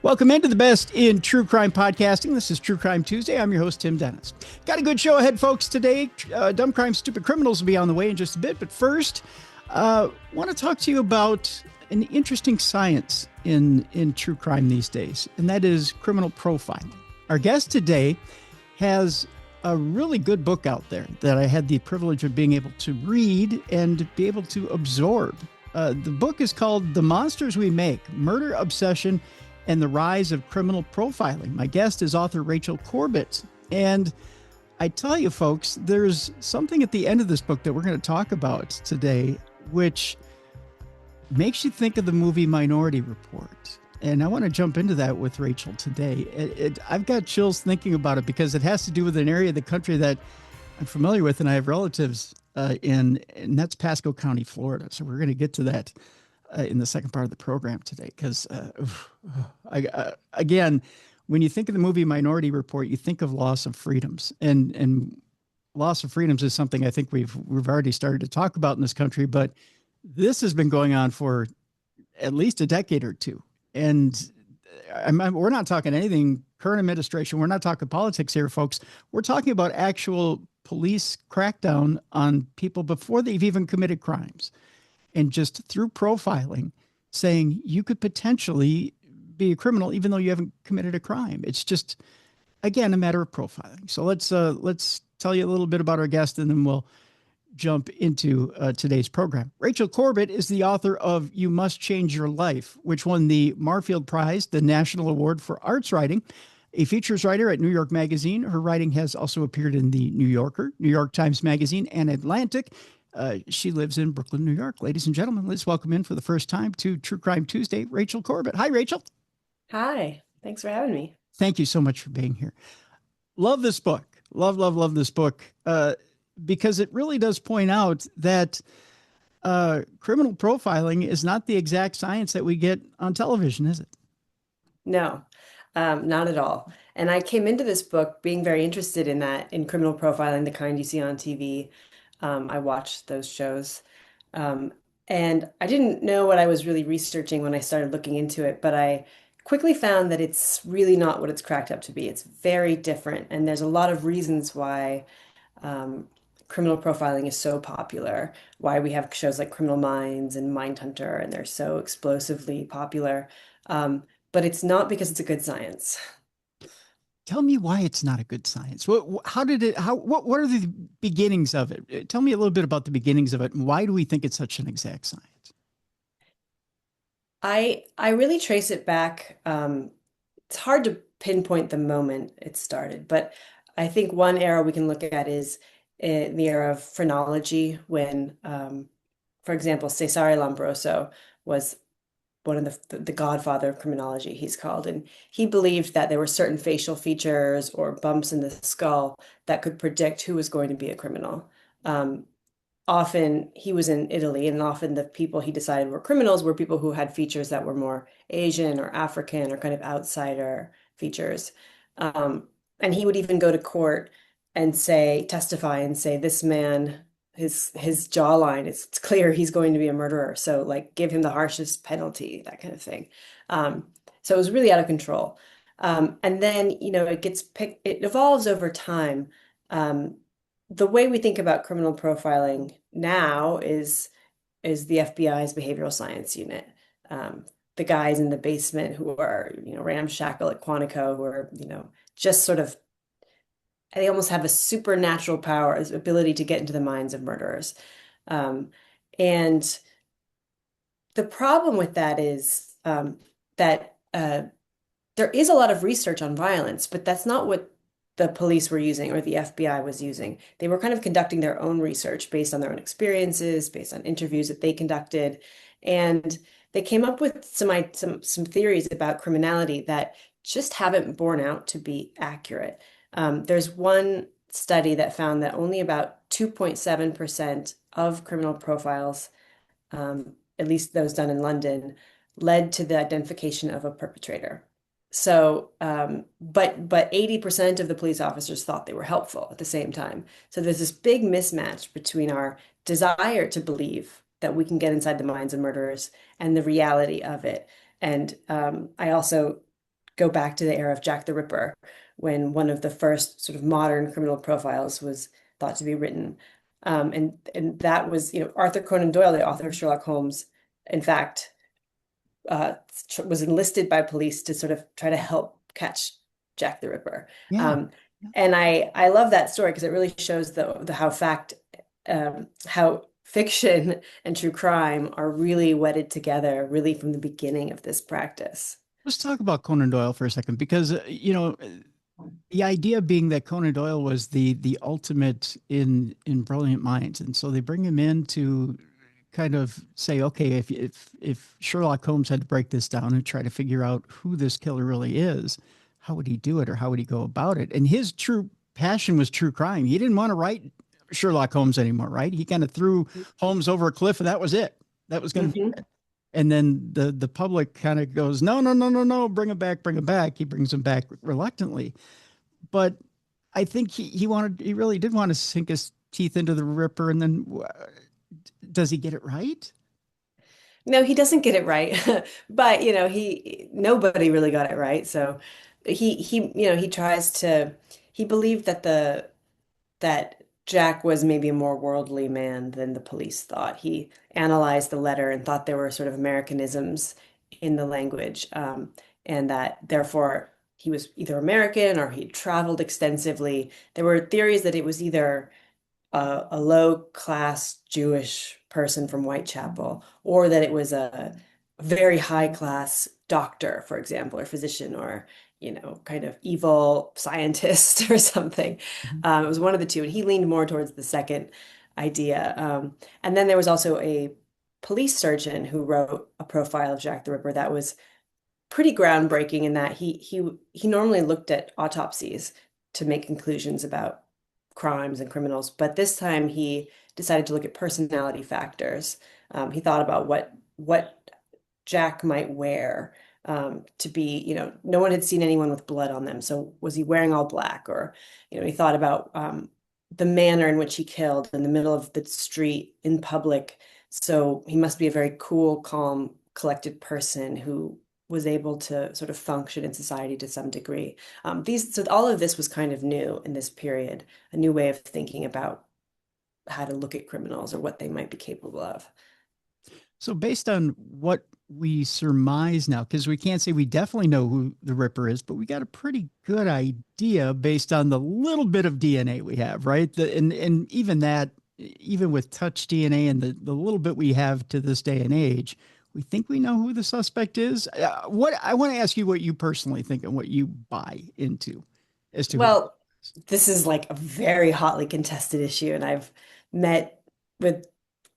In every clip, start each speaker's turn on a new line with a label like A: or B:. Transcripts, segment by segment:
A: Welcome into the best in true crime podcasting. This is True Crime Tuesday. I'm your host, Tim Dennis. Got a good show ahead, folks, today. Dumb Crime, Stupid Criminals will be on the way in just a bit. But first, want to talk to you about an interesting science in true crime these days, and that is criminal profiling. Our guest today has a really good book out there that I had the privilege of being able to read and be able to absorb. The book is called The Monsters We Make, Murder, Obsession, and the Rise of Criminal Profiling. My guest is author Rachel Corbett. And I tell you, folks, there's something at the end of this book that we're going to talk about today, which makes you think of the movie Minority Report. And I want to jump into that with Rachel today. I've got chills thinking about it because it has to do with an area of the country that I'm familiar with and I have relatives in, and that's Pasco County, Florida. So we're going to get to that in the second part of the program today, because again, when you think of the movie Minority Report, you think of loss of freedoms, and loss of freedoms is something I think we've already started to talk about in this country, but this has been going on for at least a decade or two. And we're not talking anything current administration. We're not talking politics here, folks. We're talking about actual police crackdown on people before they've even committed crimes. And just through profiling, saying you could potentially be a criminal even though you haven't committed a crime. It's just, again, a matter of profiling. So let's tell you a little bit about our guest, and then we'll jump into today's program. Rachel Corbett is the author of You Must Change Your Life, which won the Marfield Prize, the National Award for Arts Writing. A features writer at New York Magazine, her writing has also appeared in the New Yorker, New York Times Magazine, and Atlantic. She lives in Brooklyn, New York. Ladies and gentlemen, let's welcome in for the first time to True Crime Tuesday, Rachel Corbett. Hi, Rachel.
B: Hi. Thanks for having me.
A: Thank you so much for being here. Love this book. Love this book because it really does point out that criminal profiling is not the exact science that we get on television, is it?
B: No, not at all. And I came into this book being very interested in that, in criminal profiling, the kind you see on TV. I watched those shows. And I didn't know what I was really researching when I started looking into it, but I quickly found that it's really not what it's cracked up to be. It's very different. And there's a lot of reasons why criminal profiling is so popular, why we have shows like Criminal Minds and Mindhunter, and they're so explosively popular. But it's not because it's a good science.
A: Tell me why it's not a good science. What are the beginnings of it? Tell me a little bit about the beginnings of it, and why do we think it's such an exact science?
B: I really trace it back. It's hard to pinpoint the moment it started, but I think one era we can look at is in the era of phrenology, when, for example, Cesare Lombroso was one of the godfather of criminology, he's called, and he believed that there were certain facial features or bumps in the skull that could predict who was going to be a criminal. Often he was in Italy, and often the people he decided were criminals were people who had features that were more Asian or African or kind of outsider features. And he would even go to court and testify and say, this man, his jawline, it's clear he's going to be a murderer. So like give him the harshest penalty, that kind of thing. So it was really out of control. And then, it evolves over time. The way we think about criminal profiling now is the FBI's behavioral science unit. The guys in the basement who are, ramshackle at Quantico, who are, just sort of, they almost have a supernatural power, ability to get into the minds of murderers. And the problem with that is that there is a lot of research on violence, but that's not what the police were using or the FBI was using. They were kind of conducting their own research based on their own experiences, based on interviews that they conducted. And they came up with some theories about criminality that just haven't borne out to be accurate. There's one study that found that only about 2.7% of criminal profiles, at least those done in London, led to the identification of a perpetrator. So, but 80% of the police officers thought they were helpful at the same time. So there's this big mismatch between our desire to believe that we can get inside the minds of murderers and the reality of it. And I also go back to the era of Jack the Ripper, when one of the first sort of modern criminal profiles was thought to be written. And that was, Arthur Conan Doyle, the author of Sherlock Holmes, in fact, uh, was enlisted by police to sort of try to help catch Jack the Ripper.
A: Yeah.
B: Um, and I love that story because it really shows the how fiction and true crime are really wedded together, really from the beginning of this practice.
A: Let's talk about Conan Doyle for a second, because the idea being that Conan Doyle was the ultimate in brilliant minds, and so they bring him in to kind of say, okay, if Sherlock Holmes had to break this down and try to figure out who this killer really is, how would he do it, or how would he go about it? And his true passion was true crime. He didn't want to write Sherlock Holmes anymore, right? He kind of threw Holmes over a cliff, and that was it. That was going to be
B: Mhm.
A: it. And then the public kind of goes, no, no, no, no, no, bring him back, bring him back. He brings him back reluctantly, but I think he really did want to sink his teeth into the Ripper. And then does he get it right?
B: No, he doesn't get it right. But, he nobody really got it right. So he tries to he believed that Jack was maybe a more worldly man than the police thought. He analyzed the letter and thought there were sort of Americanisms in the language, and that therefore he was either American or he traveled extensively. There were theories that it was either a low-class Jewish person from Whitechapel, or that it was a very high-class doctor, for example, or physician, or kind of evil scientist or something.
A: Mhm.
B: It was one of the two, and he leaned more towards the second idea. And then there was also a police surgeon who wrote a profile of Jack the Ripper that was pretty groundbreaking in that he normally looked at autopsies to make conclusions about crimes and criminals, but this time he decided to look at personality factors. He thought about what Jack might wear, to be, no one had seen anyone with blood on them. So was he wearing all black? Or, he thought about the manner in which he killed in the middle of the street in public. So he must be a very cool, calm, collected person who was able to sort of function in society to some degree. So all of this was kind of new in this period, a new way of thinking about how to look at criminals or what they might be capable of.
A: So based on what we surmise now, because we can't say we definitely know who the Ripper is, but we got a pretty good idea based on the little bit of DNA we have, right? And even that, even with touch DNA and the little bit we have to this day and age, we think we know who the suspect is. What I want to ask you what you personally think and what you buy into as to who.
B: Well, this is like a very hotly contested issue, and I've met with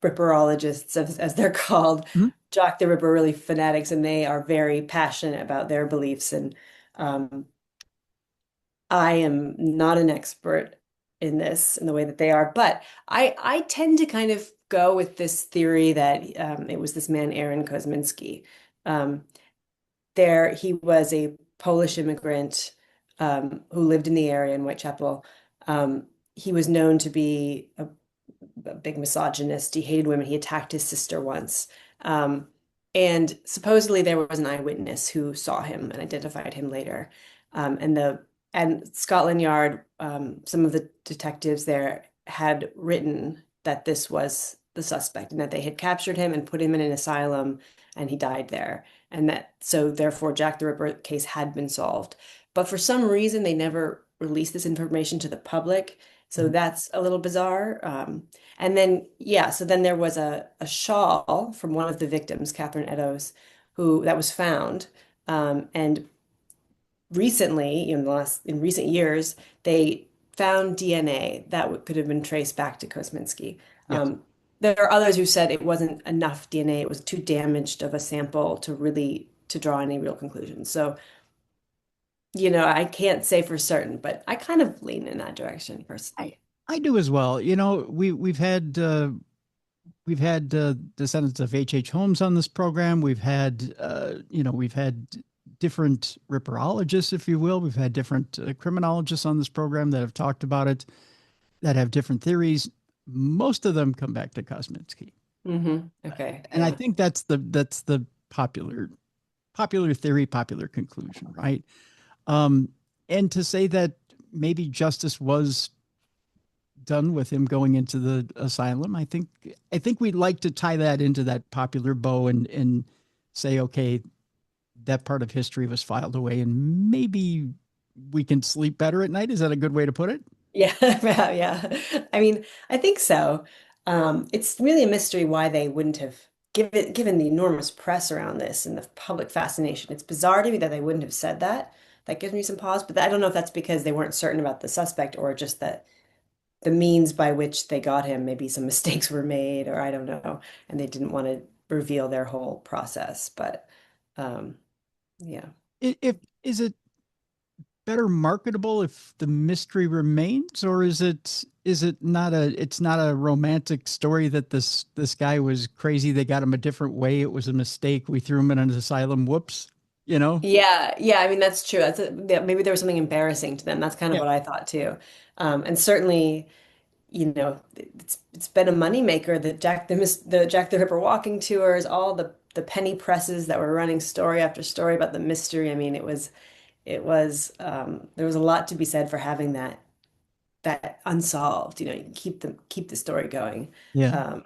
B: Ripperologists, as they're called,
A: Mhm.
B: Jack the Ripper really fanatics, and they are very passionate about their beliefs. And um, I am not an expert in this in the way that they are, but I tend to kind of go with this theory that it was this man, Aaron Kosminski. Um, he was a Polish immigrant who lived in the area in Whitechapel. He was known to be a big misogynist. He hated women. He attacked his sister once. Um, and supposedly there was an eyewitness who saw him and identified him later. Um, and the and Scotland Yard, some of the detectives there had written that this was the suspect and that they had captured him and put him in an asylum and he died there. And that so therefore Jack the Ripper case had been solved. But for some reason they never released this information to the public. So
A: Mhm.
B: that's a little bizarre. And then, yeah, so then there was a shawl from one of the victims, Catherine Eddowes, who that was found. And recently, in recent years, they found DNA that could have been traced back to Kosminski.
A: Yes.
B: There are others who said it wasn't enough DNA; it was too damaged of a sample to really to draw any real conclusions. So, I can't say for certain, but I kind of lean in that direction
A: I
B: personally.
A: I do as well. We've had descendants of H. Holmes on this program. We've had different ripperologists, if you will. We've had different criminologists on this program that have talked about it, that have different theories. Most of them come back to Kosminski,
B: Okay,
A: and I
B: yeah.
A: think that's the popular popular theory, popular conclusion, right? Um, and to say that maybe justice was done with him going into the asylum, I think we'd like to tie that into that popular bow and say, okay, that part of history was filed away, and maybe we can sleep better at night. Is that a good way to put it?
B: Yeah, yeah. I mean, I think so. It's really a mystery why they wouldn't have given the enormous press around this and the public fascination. It's bizarre to me that they wouldn't have said that. That gives me some pause, but I don't know if that's because they weren't certain about the suspect or just that the means by which they got him, maybe some mistakes were made, or I don't know, and they didn't want to reveal their whole process. But um, yeah.
A: If is it better marketable if the mystery remains, or is it not a it's not a romantic story that this guy was crazy, they got him a different way, it was a mistake, we threw him in an asylum, whoops, you know?
B: Yeah, yeah, I mean that's true. Yeah, maybe there was something embarrassing to them. That's kind of
A: Yeah.
B: what I thought too. And certainly, it's been a moneymaker, the Jack the Ripper walking tours, all the penny presses that were running story after story about the mystery. I mean, it was there was a lot to be said for having that unsolved. You can keep the story going.
A: Yeah.
B: Um,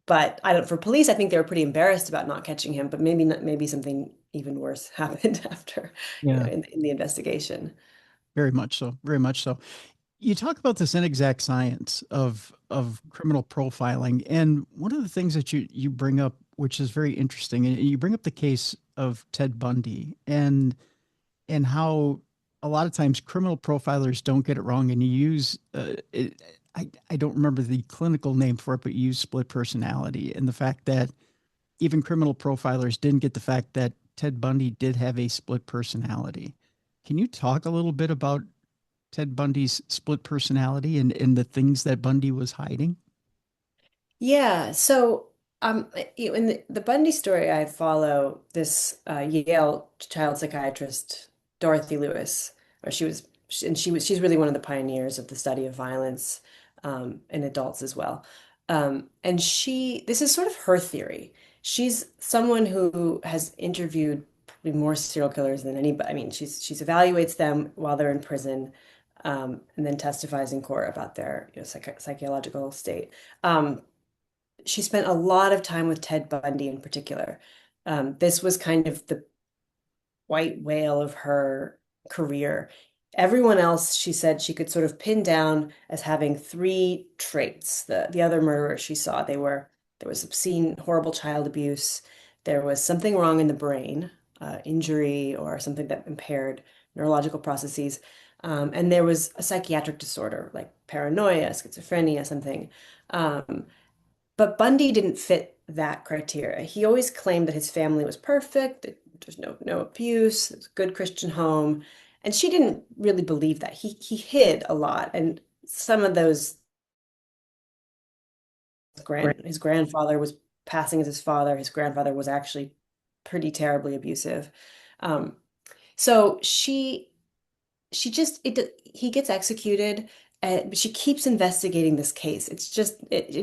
B: but I don't for police, I think they were pretty embarrassed about not catching him, but maybe not, maybe something even worse happened after,
A: Yeah.
B: in the investigation.
A: Very much so. Very much so. You talk about this inexact science of criminal profiling, and one of the things that you bring up, which is very interesting, and you bring up the case of Ted Bundy, and how a lot of times criminal profilers don't get it wrong, and you use I don't remember the clinical name for it, but you use split personality, and the fact that even criminal profilers didn't get the fact that Ted Bundy did have a split personality. Can you talk a little bit about Ted Bundy's split personality and the things that Bundy was hiding?
B: Yeah, so in the Bundy story, I follow this Yale child psychiatrist, Dorothy Lewis, or she's really one of the pioneers of the study of violence in adults as well. And this is sort of her theory. She's someone who has interviewed probably more serial killers than anybody. I mean, she's evaluates them while they're in prison, and then testifies in court about their psychological state. She spent a lot of time with Ted Bundy in particular. This was kind of the white whale of her career. Everyone else, she said she could sort of pin down as having three traits. The other murderers she saw, there was obscene, horrible child abuse. There was something wrong in the brain, injury or something that impaired neurological processes. And there was a psychiatric disorder like paranoia, schizophrenia, something. Um, but Bundy didn't fit that criteria. He always claimed that his family was perfect, that there's no abuse, it was a good Christian home. And she didn't really believe that. He hid a lot. And some of those his grandfather was passing as his father. His grandfather was actually pretty terribly abusive. Um, so she just he gets executed, but she keeps investigating this case. And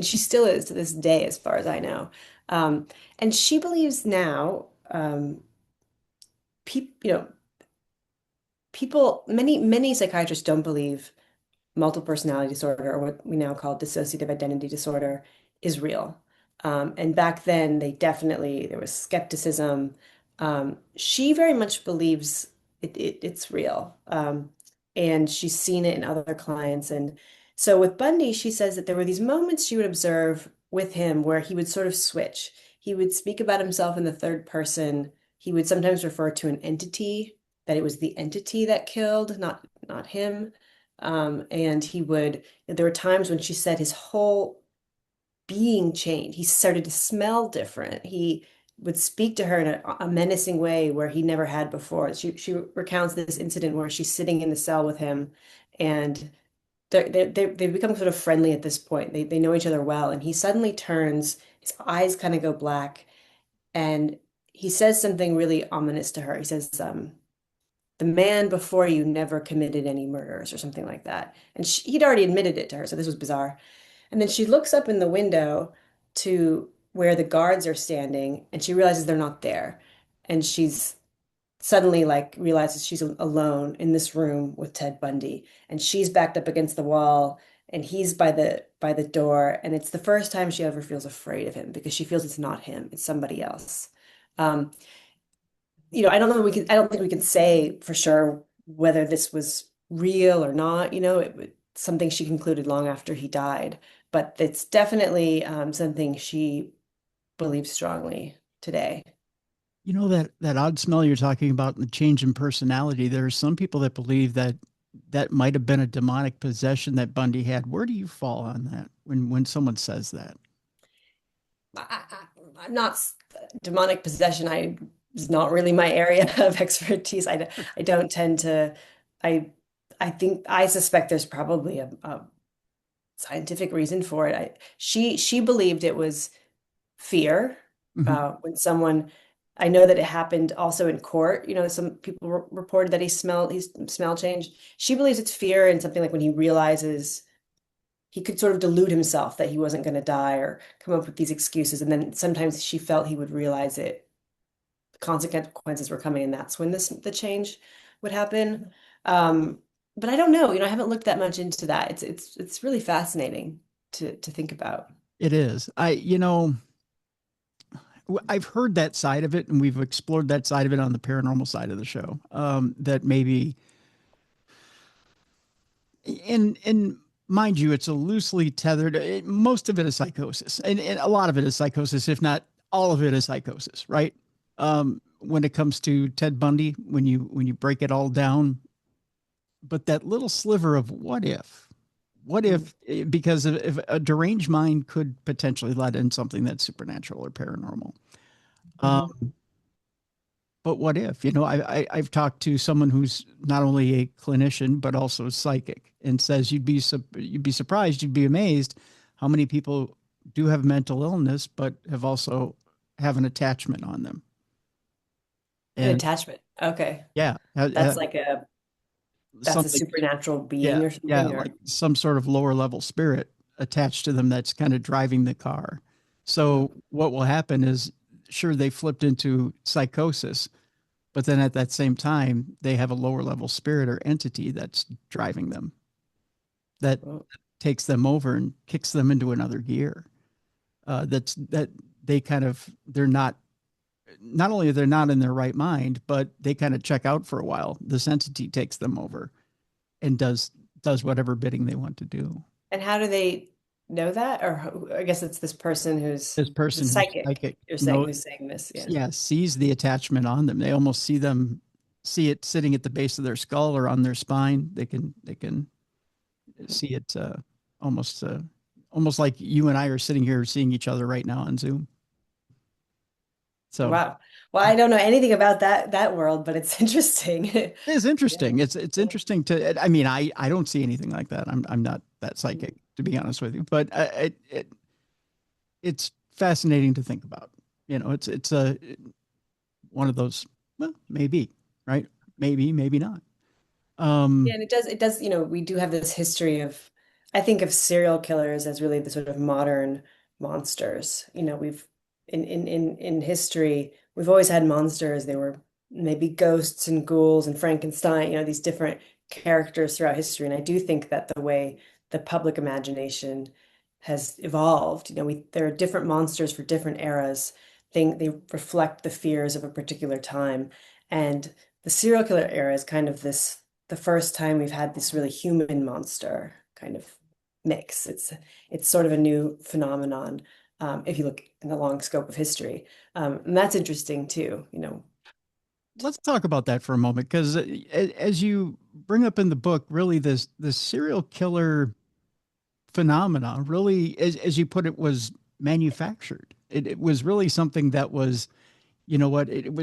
B: she still is to this day as far as I know. And she believes now, people, many psychiatrists don't believe multiple personality disorder, or what we now call dissociative identity disorder, is real. And back then, there was skepticism. She very much believes it's real. And she's seen it in other clients. And so with Bundy, she says that there were these moments she would observe with him where he would sort of switch. He would speak about himself in the third person. He would sometimes refer to an entity, that it was the entity that killed, not him. And there were times when she said his whole being changed. He started to smell different. He would speak to her in a menacing way where he never had before. She recounts this incident where she's sitting in the cell with him, and they've become sort of friendly at this point. They know each other well, and he suddenly turns, his eyes kind of go black, and he says something really ominous to her. He says, the man before you never committed any murders or something like that. And he'd already admitted it to her, so this was bizarre. And then she looks up in the window to where the guards are standing, and she realizes they're not there. and she's suddenly like realizes she's alone in this room with Ted Bundy, and she's backed up against the wall, and he's by the door, and it's the first time she ever feels afraid of him because she feels it's not him, it's somebody else. Um, I don't think we can say for sure whether this was real or not, something she concluded long after he died, but it's definitely something she believes strongly today.
A: You know that odd smell you're talking about and the change in personality. There are some people that believe that that might have been a demonic possession that Bundy had. Where do you fall on that when someone says that?
B: I'm not demonic possession. I is not really my area of expertise. I don't tend to. I I suspect there's probably a scientific reason for it. She believed it was fear
A: Mhm.
B: when someone. I know that it happened also in court. Some people reported that he smell changed. She believes it's fear and something like when he realizes he could sort of delude himself that he wasn't going to die or come up with these excuses. And then sometimes she felt he would realize it, the consequences were coming, and that's when the change would happen. Um, but I don't know, I haven't looked that much into that. It's really fascinating to think about.
A: It is. I've heard that side of it, and we've explored that side of it on the paranormal side of the show. That maybe, and mind you, it's a loosely tethered. Most of it is psychosis, and a lot of it is psychosis, if not all of it is psychosis, right? When it comes to Ted Bundy, when you break it all down, but that little sliver of what
B: Mm.
A: if, because if a deranged mind could potentially let in something that's supernatural or paranormal.
B: Mhm.
A: But what if, I've talked to someone who's not only a clinician but also psychic, and says you'd be surprised, you'd be amazed how many people do have mental illness but have also have an attachment on them.
B: An
A: And
B: attachment. Okay.
A: yeah,
B: That's like that's a
A: something,
B: supernatural
A: yeah,
B: being or
A: yeah,
B: something,
A: like
B: or
A: some sort of lower level spirit attached to them that's kind of driving the car. So what will happen is, sure, they flipped into psychosis, but then at that same time, they have a lower level spirit or entity that's driving them, that
B: oh,
A: takes them over and kicks them into another gear. That they kind of, they're not only they're not in their right mind, but they kind of check out for a while. This entity takes them over and does whatever bidding they want to do.
B: and how do they know that? Or I guess it's this person
A: This
B: the
A: person who's
B: psychic,
A: psychic,
B: you're saying, who's saying this. Yeah.
A: yeah, sees the attachment on them. They almost see it sitting at the base of their skull or on their spine. They can see it, almost almost like you and I are sitting here seeing each other right now on Zoom. So
B: Wow. Well, I don't know anything about that world, but it's interesting.
A: it is
B: Yeah.
A: interesting. It's interesting to. I mean, I don't see anything like that. I'm not that psychic, to be honest with you. But it's fascinating to think about. It's a one of those. Well, maybe, right? Maybe not.
B: Yeah,
A: Um,
B: and it does, we do have this history of, I think of serial killers as really the sort of modern monsters. We've in history, we've always had monsters. They were maybe ghosts and ghouls and Frankenstein, these different characters throughout history. And I do think that the way the public imagination has evolved, there are different monsters for different eras. They reflect the fears of a particular time. And the serial killer era is kind of the first time we've had this really human monster kind of mix. It's sort of a new phenomenon, if you look in the long scope of history, and that's interesting too.
A: let's talk about that for a moment, because as you bring up in the book, really this serial killer phenomena, really, as you put it, was manufactured. It was really something that was, it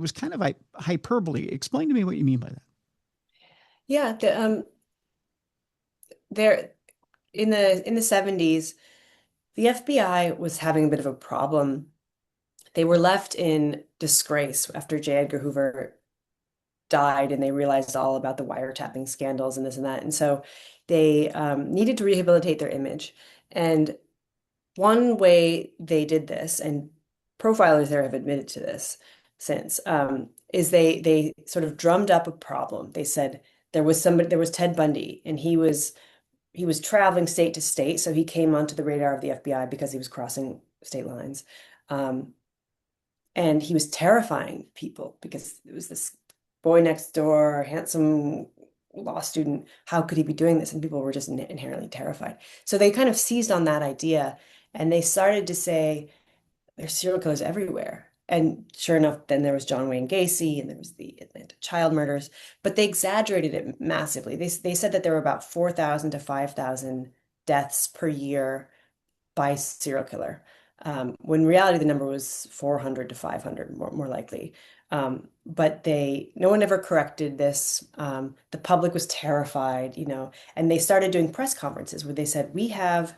A: was kind of hyperbole. Explain to me what you mean by that.
B: Yeah, there in the 70s, the FBI was having a bit of a problem. They were left in disgrace after J. Edgar Hoover died, and they realized all about the wiretapping scandals and this and that. And so they needed to rehabilitate their image. And one way they did this, and profilers there have admitted to this, since, is they sort of drummed up a problem. They said there was Ted Bundy, and he was traveling state to state, so he came onto the radar of the FBI because he was crossing state lines. Um, and he was terrifying people because it was this boy next door, handsome law student. How could he be doing this? And people were just inherently terrified. So they kind of seized on that idea and they started to say there's serial killers everywhere. And sure enough, then there was John Wayne Gacy and there was the Atlanta child murders, but they exaggerated it massively. They said that there were about 4,000 to 5,000 deaths per year by serial killer. When in reality the number was 400 to 500, more likely. But no one ever corrected this. The public was terrified, and they started doing press conferences where they said, we have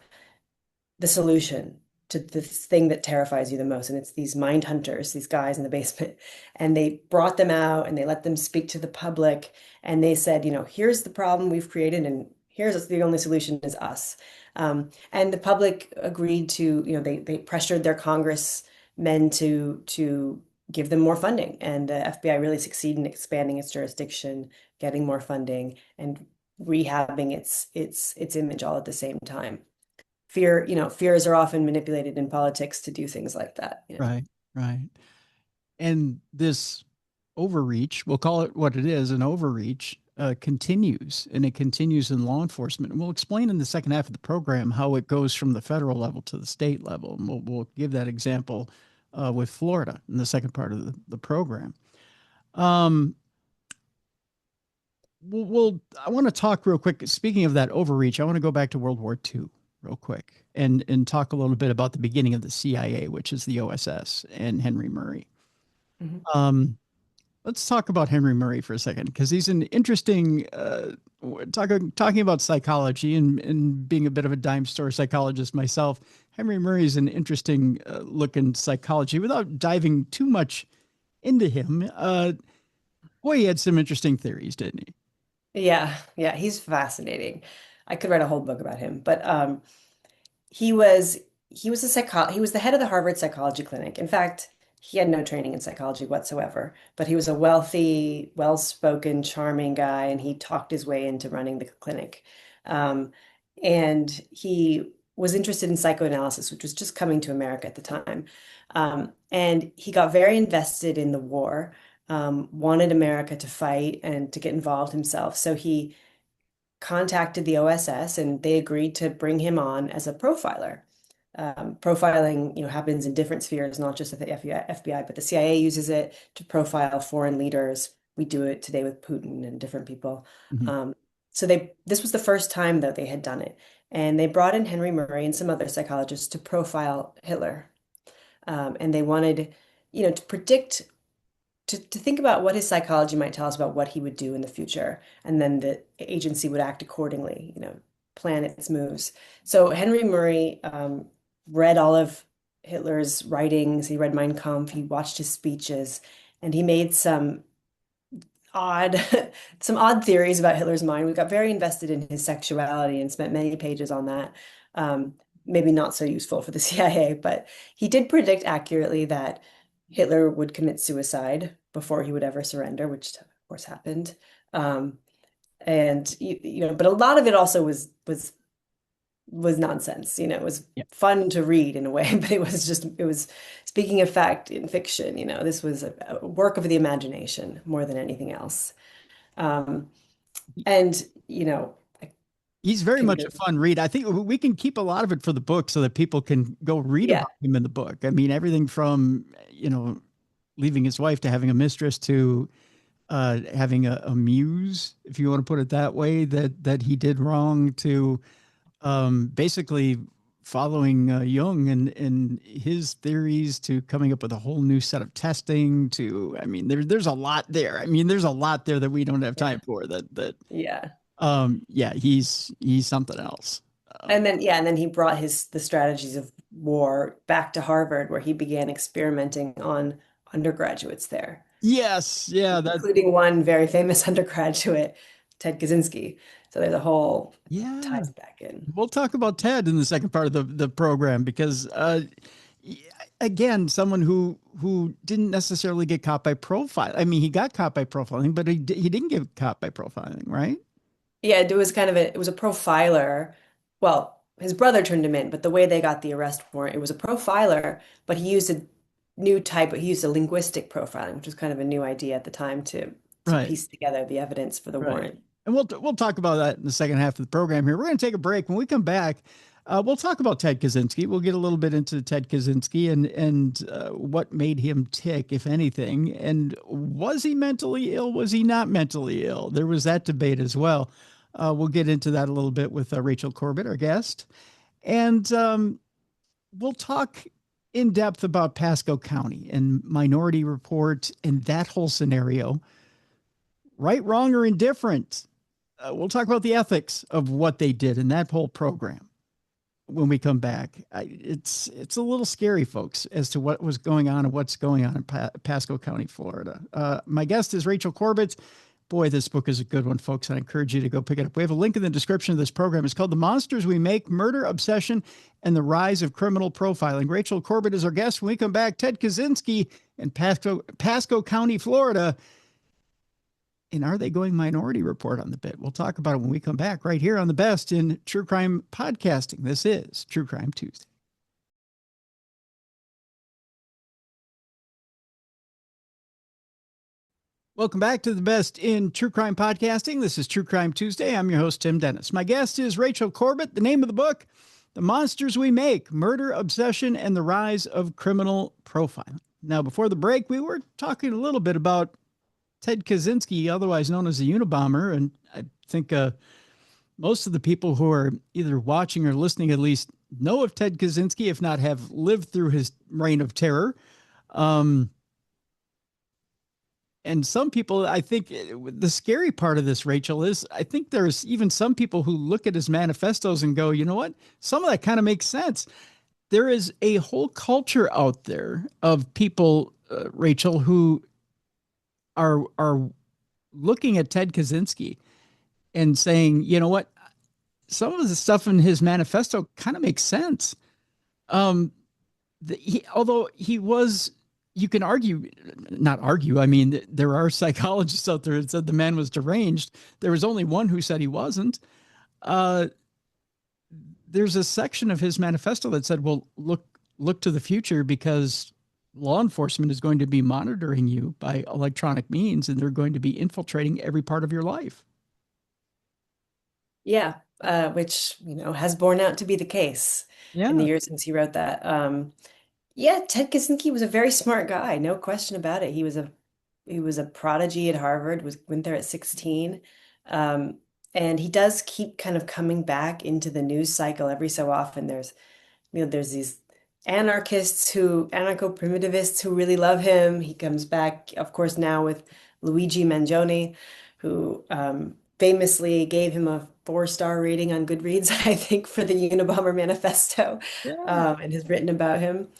B: the solution to the thing that terrifies you the most. And it's these mind hunters, these guys in the basement. And they brought them out and they let them speak to the public. And they said, here's the problem we've created, and here's the only solution is us. And the public agreed to, they pressured their congressmen to give them more funding. And the FBI really succeeded in expanding its jurisdiction, getting more funding, and rehabbing its image all at the same time. Fears are often manipulated in politics to do things like that.
A: Right, right. And this overreach, we'll call it what it is, an overreach, continues, and it continues in law enforcement. And we'll explain in the second half of the program how it goes from the federal level to the state level. And we'll give that example with Florida in the second part of the program. Um, I want to talk real quick. Speaking of that overreach, I want to go back to World War II real quick and talk a little bit about the beginning of the CIA, which is the OSS and Henry Murray.
B: Mm-hmm.
A: Let's talk about Henry Murray for a second, because he's an interesting, talking about psychology and being a bit of a dime store psychologist myself. Henry Murray is an interesting look in psychology without diving too much into him. Boy, he had some interesting theories, didn't he?
B: Yeah, he's fascinating. I could write a whole book about him, but he was he was the head of the Harvard Psychology Clinic. In fact, he had no training in psychology whatsoever, but he was a wealthy, well-spoken, charming guy, and he talked his way into running the clinic. Um, and he was interested in psychoanalysis, which was just coming to America at the time. And he got very invested in the war, wanted America to fight and to get involved himself. So he contacted the OSS and they agreed to bring him on as a profiler. Profiling, happens in different spheres, not just at the FBI, but the CIA uses it to profile foreign leaders. We do it today with Putin and different people.
A: Mhm.
B: So this was the first time that they had done it, and they brought in Henry Murray and some other psychologists to profile Hitler, and they wanted, to predict to think about what his psychology might tell us about what he would do in the future, and then the agency would act accordingly, plan its moves. So Henry Murray read all of Hitler's writings. He read Mein Kampf. He watched his speeches, and he made odd, some odd theories about Hitler's mind. We got very invested in his sexuality and spent many pages on that. Maybe not so useful for the CIA, but he did predict accurately that Hitler would commit suicide before he would ever surrender, which of course happened. And but a lot of it also was nonsense. It was
A: Yeah.
B: fun to read in a way, but it was speaking of fact in fiction. This was a work of the imagination more than anything else. Um, and I
A: He's very
B: can
A: much
B: go,
A: a fun read. I think we can keep a lot of it for the book so that people can go read
B: yeah,
A: about him in the book. I mean, everything from, leaving his wife to having a mistress to having a muse, if you want to put it that way, that he did wrong, to basically following Jung and his theories, to coming up with a whole new set of testing, to, I mean, there's a lot there. I mean, there's a lot there that we don't have
B: yeah,
A: time for
B: yeah.
A: yeah, he's something else. Um,
B: And then he brought the strategies of war back to Harvard, where he began experimenting on undergraduates there,
A: yes, yeah,
B: including one very famous undergraduate, Ted Kaczynski. So there's a whole
A: yeah.
B: ties back in.
A: We'll talk about Ted in the second part of the program, because again, someone who didn't necessarily get caught by profile. I mean, he got caught by profiling, but he didn't get caught by profiling, right?
B: Yeah, it was kind of it was a profiler. Well, his brother turned him in, but the way they got the arrest warrant, it was a profiler, but he used a linguistic profiling, which was kind of a new idea at the time to
A: Right.
B: piece together the evidence for the
A: Right.
B: warrant.
A: And we'll talk about that in the second half of the program here. We're going to take a break. When we come back, we'll talk about Ted Kaczynski. We'll get a little bit into Ted Kaczynski and what made him tick, if anything. And was he mentally ill? Was he not mentally ill? There was that debate as well. We'll get into that a little bit with Rachel Corbett, our guest. And we'll talk in depth about Pasco County and Minority Report and that whole scenario. Right, wrong, or indifferent. We'll talk about the ethics of what they did in that whole program when we come back. It's a little scary, folks, as to what was going on and what's going on in Pasco County, Florida. My guest is Rachel Corbett. Boy, this book is a good one, folks. I encourage you to go pick it up. We have a link in the description of this program. It's called The Monsters We Make, Murder, Obsession, and the Rise of Criminal Profiling. Rachel Corbett is our guest. When we come back, Ted Kaczynski in Pasco County, Florida. And are they going Minority Report on the bit? We'll talk about it when we come back right here on the best in true crime podcasting. This is True Crime Tuesday. Welcome back to the best in true crime podcasting. This is True Crime Tuesday. I'm your host, Tim Dennis. My guest is Rachel Corbett. The name of the book, The Monsters We Make, Murder, Obsession, and the Rise of Criminal Profiling. Now, before the break, we were talking a little bit about Ted Kaczynski, otherwise known as the Unabomber. And I think most of the people who are either watching or listening at least know of Ted Kaczynski, if not have lived through his reign of terror. And some people, I think the scary part of this, Rachel, is I think there's even some people who look at his manifestos and go, you know what? Some of that kind of makes sense. There is a whole culture out there of people, Rachel, who are looking at Ted Kaczynski and saying, you know what? Some of the stuff in his manifesto kind of makes sense. Although he was, you can argue, not argue. I mean, there are psychologists out there that said the man was deranged. There was only one who said he wasn't. There's a section of his manifesto that said, well, look to the future because law enforcement is going to be monitoring you by electronic means and they're going to be infiltrating every part of your life.
B: Yeah, which, has borne out to be the case in the
A: Yeah.
B: years since he wrote that. Yeah, Ted Kaczynski was a very smart guy, no question about it. He was a prodigy at Harvard, went there at 16. Um, and he does keep kind of coming back into the news cycle every so often. There's these anarcho-primitivists who really love him. He comes back, of course, now with Luigi Mangione, who famously gave him a 4-star rating on Goodreads, I think, for the Unabomber Manifesto,
A: Yeah.
B: and has written about him.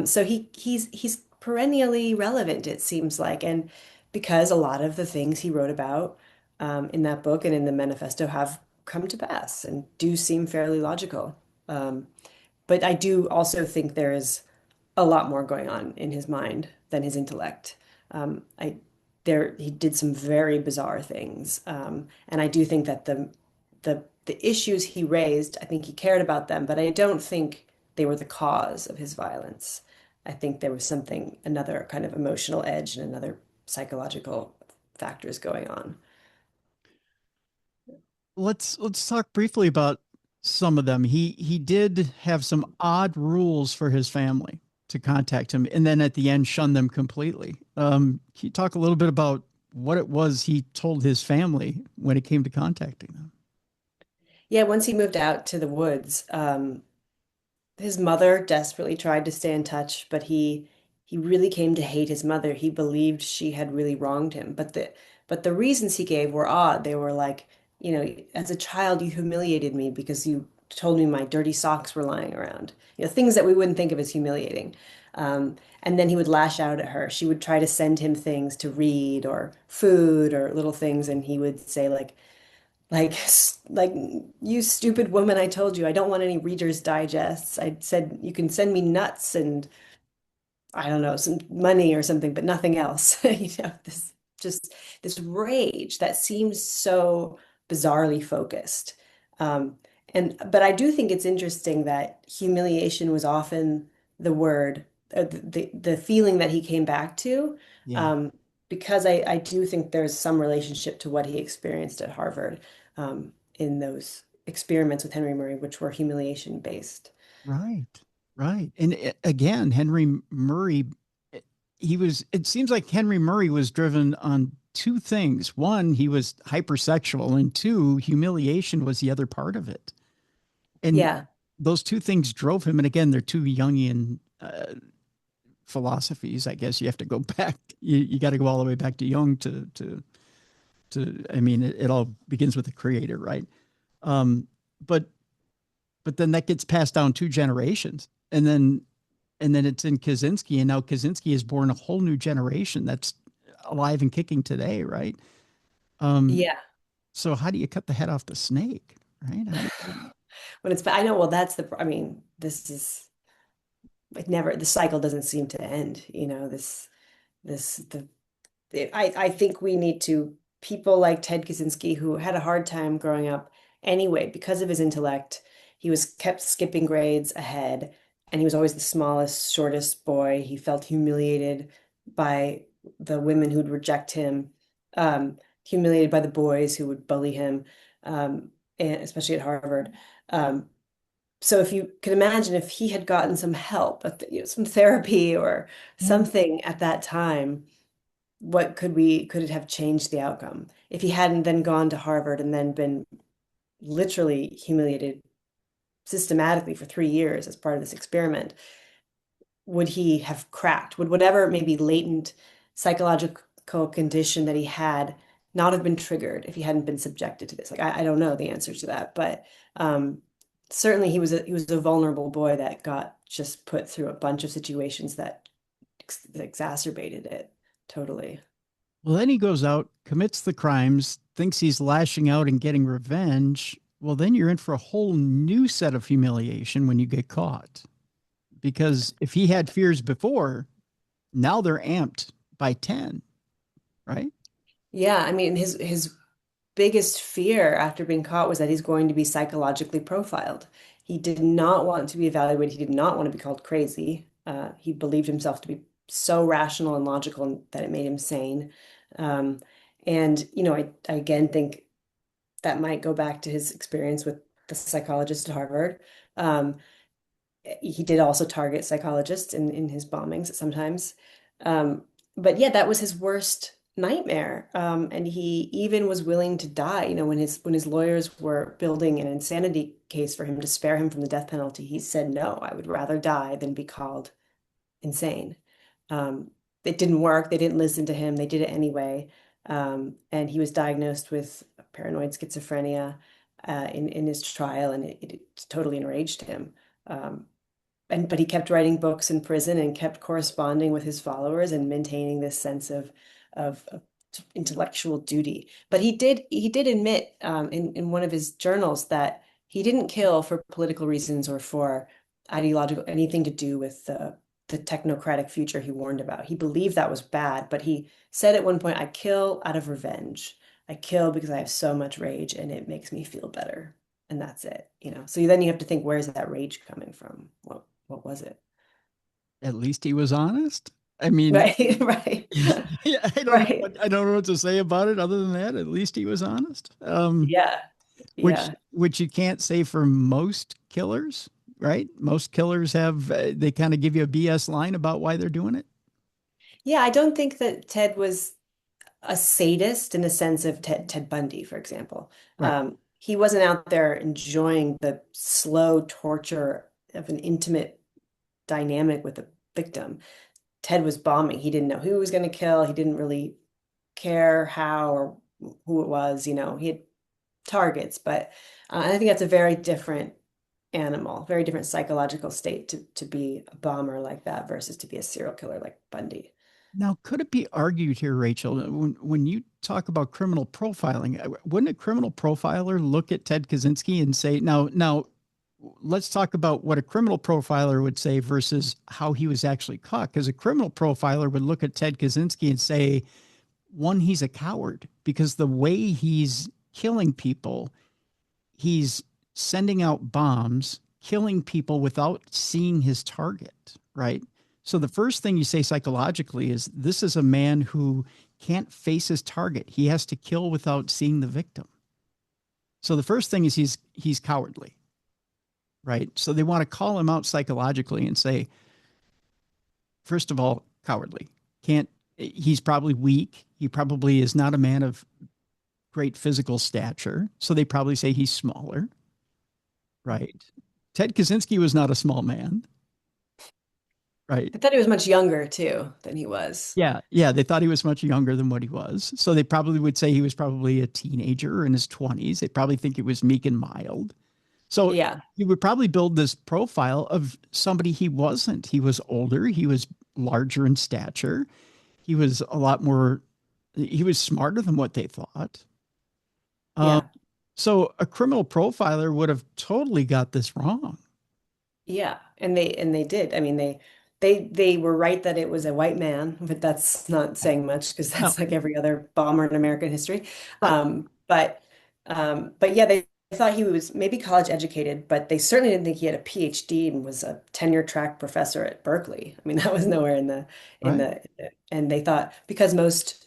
B: So he's perennially relevant, it seems like, and because a lot of the things he wrote about in that book and in the manifesto have come to pass and do seem fairly logical. But I do also think there is a lot more going on in his mind than his intellect. I there he did some very bizarre things, and I do think that the issues he raised, I think he cared about them, but I don't think they were the cause of his violence. I think there was another kind of emotional edge and another psychological factors going on.
A: Let's talk briefly about some of them. He did have some odd rules for his family to contact him, and then at the end shun them completely. Can you talk a little bit about what it was he told his family when it came to contacting them?
B: Yeah, once he moved out to the woods, his mother desperately tried to stay in touch, but he really came to hate his mother. He believed she had really wronged him. But the reasons he gave were odd. They were like, as a child you humiliated me because you told me my dirty socks were lying around. Things that we wouldn't think of as humiliating. And then he would lash out at her. She would try to send him things to read or food or little things, and he would say like, you stupid woman, I told you I don't want any Reader's Digests. I said you can send me nuts and I don't know, some money or something, but nothing else. Just this rage that seems so bizarrely focused. Um, but I do think it's interesting that humiliation was often the word, the feeling that he came back to,
A: Yeah.
B: um, because I do think there's some relationship to what he experienced at Harvard, in those experiments with Henry Murray, which were humiliation based.
A: Right. Right. And again, Henry Murray, it seems like Henry Murray was driven on two things. One, he was hypersexual, and two, humiliation was the other part of it. And
B: Yeah.
A: those two things drove him. And again, they're two Jungian philosophies. I guess you have to go back. You got to go all the way back to Jung I mean, it all begins with the creator, right? Um, but but then that gets passed down two generations, and then it's in Kaczynski, and now Kaczynski has born a whole new generation that's alive and kicking today, right? Um,
B: Yeah.
A: so how do you cut the head off the snake, right?
B: When it's, I know, well, I mean, this is, it never, the cycle doesn't seem to end, this, I think we need to, people like Ted Kaczynski, who had a hard time growing up anyway, because of his intellect, he was kept skipping grades ahead, and he was always the smallest, shortest boy. He felt humiliated by the women who'd reject him, humiliated by the boys who would bully him, and especially at Harvard. Um, so if you could imagine if he had gotten some help, some therapy or
A: Yeah.
B: something at that time, what could it have changed the outcome? If he hadn't then gone to Harvard and then been literally humiliated systematically for 3 years as part of this experiment, would he have cracked? Would whatever maybe latent psychological condition that he had not have been triggered if he hadn't been subjected to this? Like I don't know the answer to that, but um, certainly he was a vulnerable boy that got just put through a bunch of situations that exacerbated it totally.
A: Well, then he goes out, commits the crimes, thinks he's lashing out and getting revenge. Well, then you're in for a whole new set of humiliation when you get caught. Because if he had fears before, now they're amped by 10, right?
B: Yeah, I mean his biggest fear after being caught was that he's going to be psychologically profiled. He did not want to be evaluated. He did not want to be called crazy. He believed himself to be so rational and logical that it made him sane. Um, and I again think that might go back to his experience with the psychologist at Harvard. Um, he did also target psychologists in his bombings sometimes. Um, but yeah, that was his worst nightmare. And he even was willing to die. When his lawyers were building an insanity case for him to spare him from the death penalty, he said, "No, I would rather die than be called insane." Um, it didn't work. They didn't listen to him. They did it anyway. And he was diagnosed with paranoid schizophrenia in his trial, and it totally enraged him. Um, but he kept writing books in prison and kept corresponding with his followers and maintaining this sense of intellectual duty. But he did admit in one of his journals that he didn't kill for political reasons or for ideological anything to do with the technocratic future he warned about. He believed that was bad, but he said at one point, "I kill out of revenge. I kill because I have so much rage and it makes me feel better." And that's it. So then you have to think, where's that rage coming from? What was it?
A: At least he was honest. I mean,
B: Right, right,
A: yeah,
B: right.
A: I don't know what to say about it other than that. At least he was honest.
B: Yeah,
A: Which
B: yeah.
A: you can't say for most killers, right? Most killers have they kind of give you a BS line about why they're doing it.
B: Yeah, I don't think that Ted was a sadist in the sense of Ted Bundy, for example.
A: Right.
B: He wasn't out there enjoying the slow torture of an intimate dynamic with a victim. Ted was bombing. He didn't know who he was going to kill. He didn't really care how or who it was. He had targets, but I think that's a very different animal, very different psychological state to be a bomber like that versus to be a serial killer like Bundy.
A: Now, could it be argued here, Rachel, that when you talk about criminal profiling, wouldn't a criminal profiler look at Ted Kaczynski and say, now, let's talk about what a criminal profiler would say versus how he was actually caught. Because a criminal profiler would look at Ted Kaczynski and say, one, he's a coward because the way he's killing people, he's sending out bombs, killing people without seeing his target, right? So the first thing you say psychologically is this is a man who can't face his target. He has to kill without seeing the victim. So the first thing is he's cowardly, right? So they want to call him out psychologically and say, first of all, cowardly. Can't He's probably weak. He probably is not a man of great physical stature. So they probably say he's smaller, right? Ted Kaczynski was not a small man, right?
B: I thought he was much younger too than he was.
A: Yeah, yeah. They thought he was much younger than what he was. So they probably would say he was probably a teenager in his 20s. They probably think it was meek and mild. So
B: Yeah.
A: you would probably build this profile of somebody he wasn't. He was older. He was larger in stature. He was a lot more, he was smarter than what they thought. Um,
B: Yeah.
A: so a criminal profiler would have totally got this wrong.
B: Yeah. And they did. I mean, they were right that it was a white man, but that's not saying much because
A: No,
B: that's like every other bomber in American history.
A: right.
B: But yeah, they thought he was maybe college educated, but they certainly didn't think he had a PhD and was a tenure track professor at Berkeley. I mean, that was nowhere in
A: Right.
B: the and they thought because most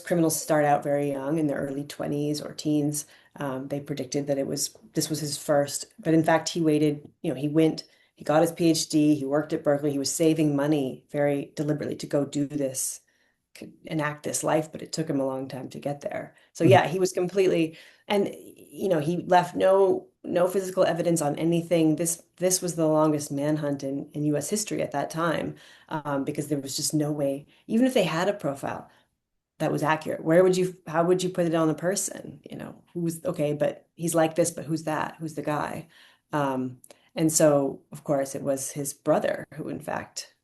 B: criminals start out very young in their early 20s or teens. They predicted that this was his first, but in fact he waited, he got his PhD, he worked at Berkeley, he was saving money very deliberately to go do this, enact this life, but it took him a long time to get there. So
A: Mhm.
B: yeah, he was completely, and he left no physical evidence on anything. This was the longest manhunt in US history at that time, because there was just no way, even if they had a profile that was accurate. How would you put it on a person? Who's okay, but he's like this, but who's that? Who's the guy? Um, and so, of course, it was his brother who, in fact,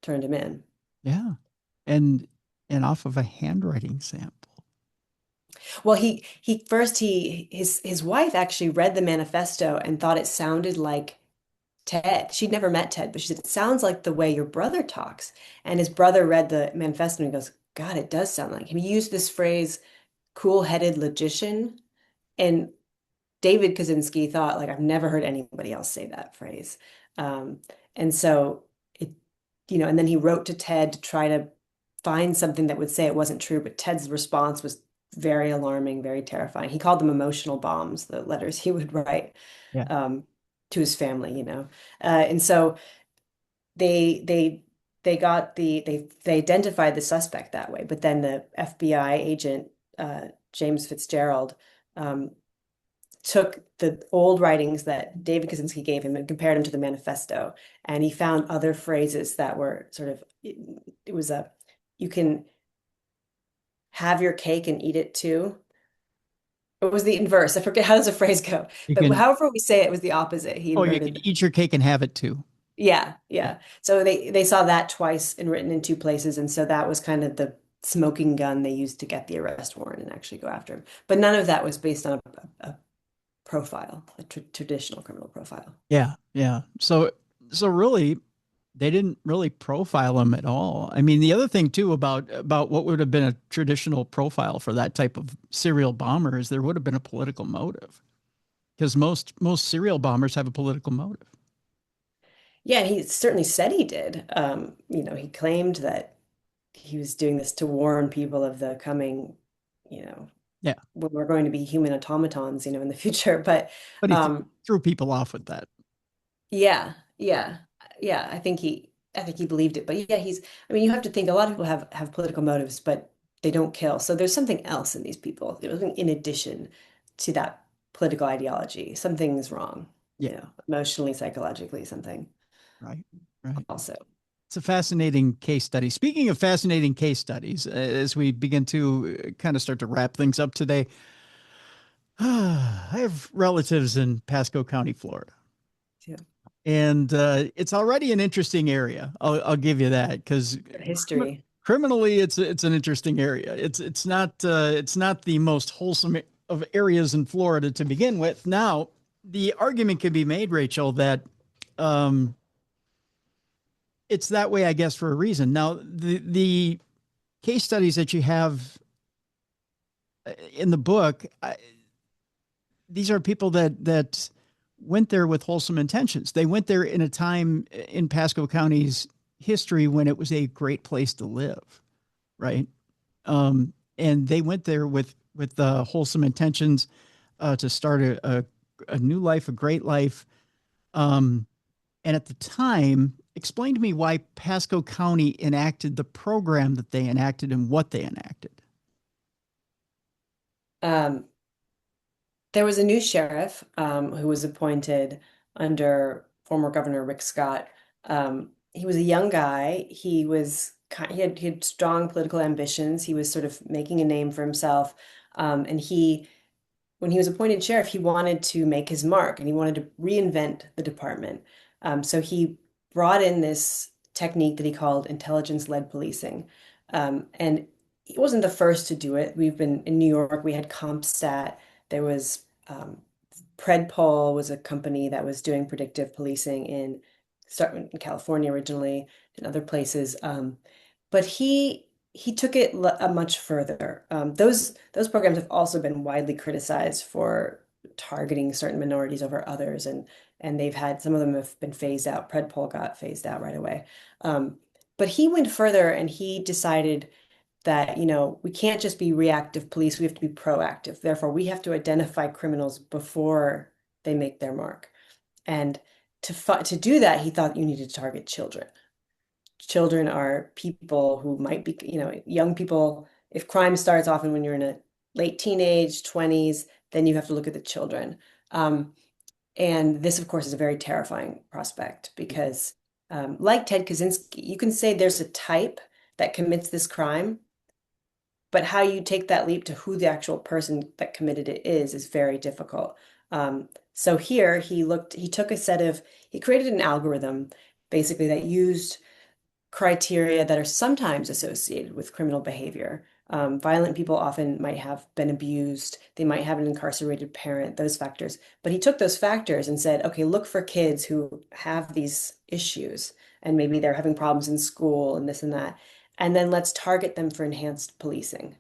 B: turned him in.
A: Yeah. And and off of a handwriting sample.
B: Well, he first his wife actually read the manifesto and thought it sounded like Ted. She'd never met Ted, but she said it sounds like the way your brother talks. And his brother read the manifesto and he goes, God, it does sound like him. He used this phrase, cool-headed logician. And David Kaczynski thought, like, I've never heard anybody else say that phrase. Um, and so it, and then he wrote to Ted to try to find something that would say it wasn't true, but Ted's response was very alarming, very terrifying. He called them emotional bombs, the letters he would write
A: Yeah.
B: um, to his family. And so they they they identified the suspect that way, but then the FBI agent James Fitzgerald um, took the old writings that David Kaczynski gave him and compared them to the manifesto, and he found other phrases that were sort of it was a you can have your cake and eat it too. It was the inverse. I forget how does the phrase go,
A: You
B: but
A: can,
B: however we say it was the opposite. He
A: oh, you can
B: inverted.
A: eat your cake and have it too.
B: Yeah,
A: Yeah.
B: yeah. So they saw that twice and written in two places, and so that was kind of the smoking gun they used to get the arrest warrant and actually go after him. But none of that was based on a profile, a traditional criminal profile.
A: Yeah. Yeah. So really they didn't really profile him at all. I mean, the other thing too about what would have been a traditional profile for that type of serial bomber is there would have been a political motive because most serial bombers have a political motive.
B: Yeah, and he certainly said he did. He claimed that he was doing this to warn people of the coming, you know,
A: Yeah,
B: when we're going to be human automatons, in the future. But
A: but he
B: um,
A: threw people off with that.
B: yeah, yeah, yeah. I think he believed it. But yeah, I mean, you have to think a lot of people have political motives, but they don't kill. So there's something else in these people, in addition to that political ideology. Something's wrong,
A: Yeah,
B: emotionally, psychologically, something
A: right, right.
B: also.
A: It's a fascinating case study. Speaking of fascinating case studies, as we begin to kind of start to wrap things up today, I have relatives in Pasco County, Florida.
B: Yeah.
A: And it's already an interesting area. I'll give you that because
B: History.
A: criminally, it's an interesting area. It's not the most wholesome of areas in Florida to begin with. Now, the argument can be made, Rachel, that um, it's that way, I guess, for a reason. Now, the case studies that you have in the book, these are people that went there with wholesome intentions. They went there in a time in Pasco County's history when it was a great place to live, right? And they went there with wholesome intentions to start a new life, a great life. Um, and at the time, explain to me why Pasco County enacted the program that they enacted and what they enacted.
B: Um, there was a new sheriff who was appointed under former Governor Rick Scott. He was a young guy. He had strong political ambitions. He was sort of making a name for himself. And when he was appointed sheriff, he wanted to make his mark and he wanted to reinvent the department. So he brought in this technique that he called intelligence-led policing. And he wasn't the first to do it. We've been in New York, we had CompStat. There was Predpol was a company that was doing predictive policing starting in California originally and other places. But he took it much further. Those programs have also been widely criticized for targeting certain minorities over others, and they've had some of them have been phased out. Predpol got phased out right away. But he went further and he decided that, we can't just be reactive police, we have to be proactive. Therefore, we have to identify criminals before they make their mark. And to do that, he thought you needed to target children. Children are people who might be, young people. If crime starts often when you're in a late teenage, 20s, then you have to look at the children. And this, of course, is a very terrifying prospect because, like Ted Kaczynski, you can say there's a type that commits this crime, but how you take that leap to who the actual person that committed it is very difficult. So here he created an algorithm basically that used criteria that are sometimes associated with criminal behavior. Violent people often might have been abused, they might have an incarcerated parent, those factors. But he took those factors and said, okay, look for kids who have these issues and maybe they're having problems in school and this and that. And then let's target them for enhanced policing.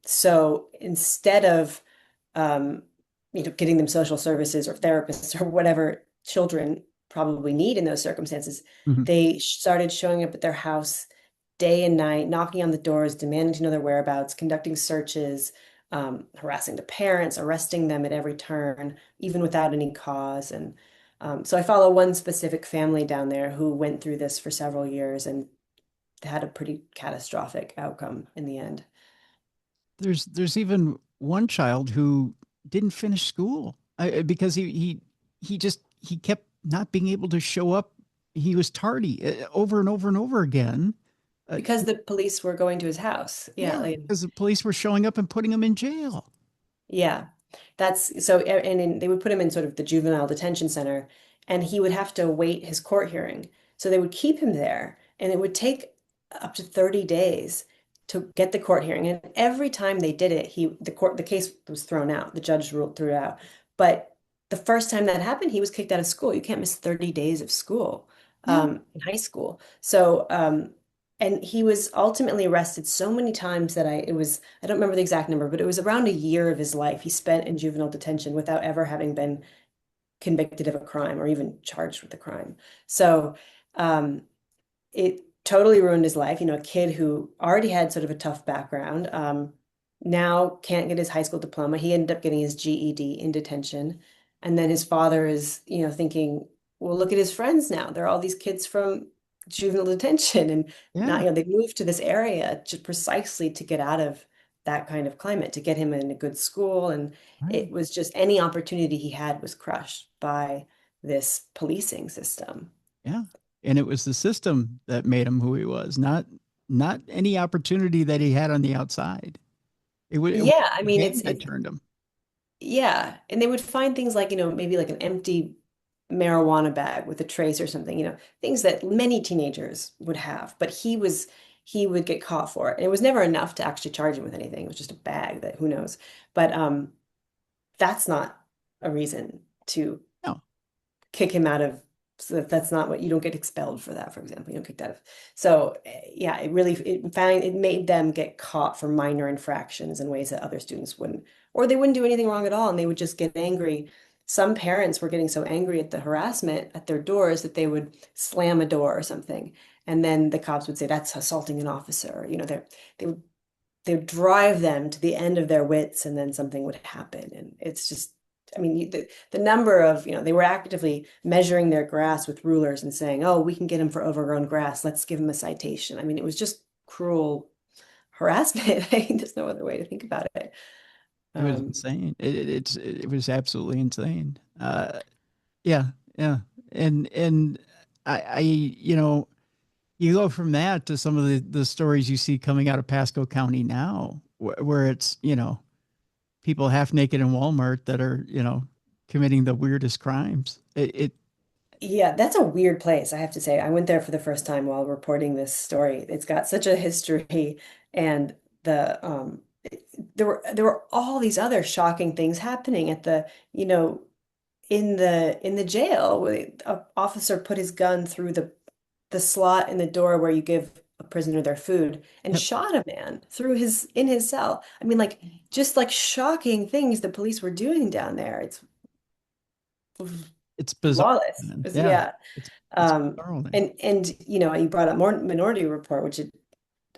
B: So instead of getting them social services or therapists or whatever children probably need in those circumstances,
A: Mhm.
B: they started showing up at their house day and night, knocking on the doors, demanding to know their whereabouts, conducting searches, harassing the parents, arresting them at every turn, even without any cause. And so I follow one specific family down there who went through this for several years and had a pretty catastrophic outcome in the end.
A: There's even one child who didn't finish school because he kept not being able to show up. He was tardy over and over and over again. Uh,
B: Because the police were going to his house. Yeah,
A: yeah,
B: like
A: because the police were showing up and putting him in jail.
B: yeah. That's so they would put him in sort of the juvenile detention center and he would have to await his court hearing. So they would keep him there and it would take up to 30 days to get the court hearing. And every time they did it, the case was thrown out. The judge ruled threw it out. But the first time that happened, he was kicked out of school. You can't miss 30 days of school
A: Yeah,
B: in high school. So and he was ultimately arrested so many times that I don't remember the exact number, but it was around a year of his life he spent in juvenile detention without ever having been convicted of a crime or even charged with a crime. So it totally ruined his life. A kid who already had sort of a tough background, now can't get his high school diploma. He ended up getting his GED in detention. And then his father is, thinking, well, look at his friends now. There are all these kids from juvenile detention and not,
A: yeah,
B: they've moved to this area precisely to get out of that kind of climate, to get him in a good school. And
A: right.
B: it was just any opportunity he had was crushed by this policing system.
A: Yeah, and it was the system that made him who he was, not any opportunity that he had on the outside. It was
B: Yeah, I
A: the
B: mean,
A: gang that turned him.
B: yeah, and they would find things like, maybe like an empty marijuana bag with a trace or something, things that many teenagers would have, but he would get caught for it. And it was never enough to actually charge him with anything. It was just a bag that who knows. But that's not a reason to
A: No.
B: kick him out of, so that's not what, you don't get expelled for that, for example, you don't kicked out of. So yeah, it made them get caught for minor infractions in ways that other students wouldn't, or they wouldn't do anything wrong at all and they would just get angry. Some parents were getting so angry at the harassment at their doors that they would slam a door or something, and then the cops would say that's assaulting an officer. They would they would drive them to the end of their wits, and then something would happen. And it's just, I mean, the number of, they were actively measuring their grass with rulers and saying, oh, we can get him for overgrown grass. Let's give him a citation. I mean, it was just cruel harassment. I mean, there's no other way to think about it.
A: It was
B: Um,
A: insane. It was absolutely insane. Yeah, yeah. And you go from that to some of the stories you see coming out of Pasco County now, where it's, people half naked in Walmart that are, committing the weirdest crimes.
B: yeah, that's a weird place, I have to say. I went there for the first time while reporting this story. It's got such a history, and there were all these other shocking things happening at the, in the jail. Where an officer put his gun through the slot in the door where you give a prisoner their food and
A: Yep.
B: shot a man through his in his cell. I mean, like, just like shocking things the police were doing down there. It's
A: It's bizarre,
B: lawless.
A: man. Yeah.
B: Yeah.
A: It's bizarre.
B: And you brought up more Minority Report, which it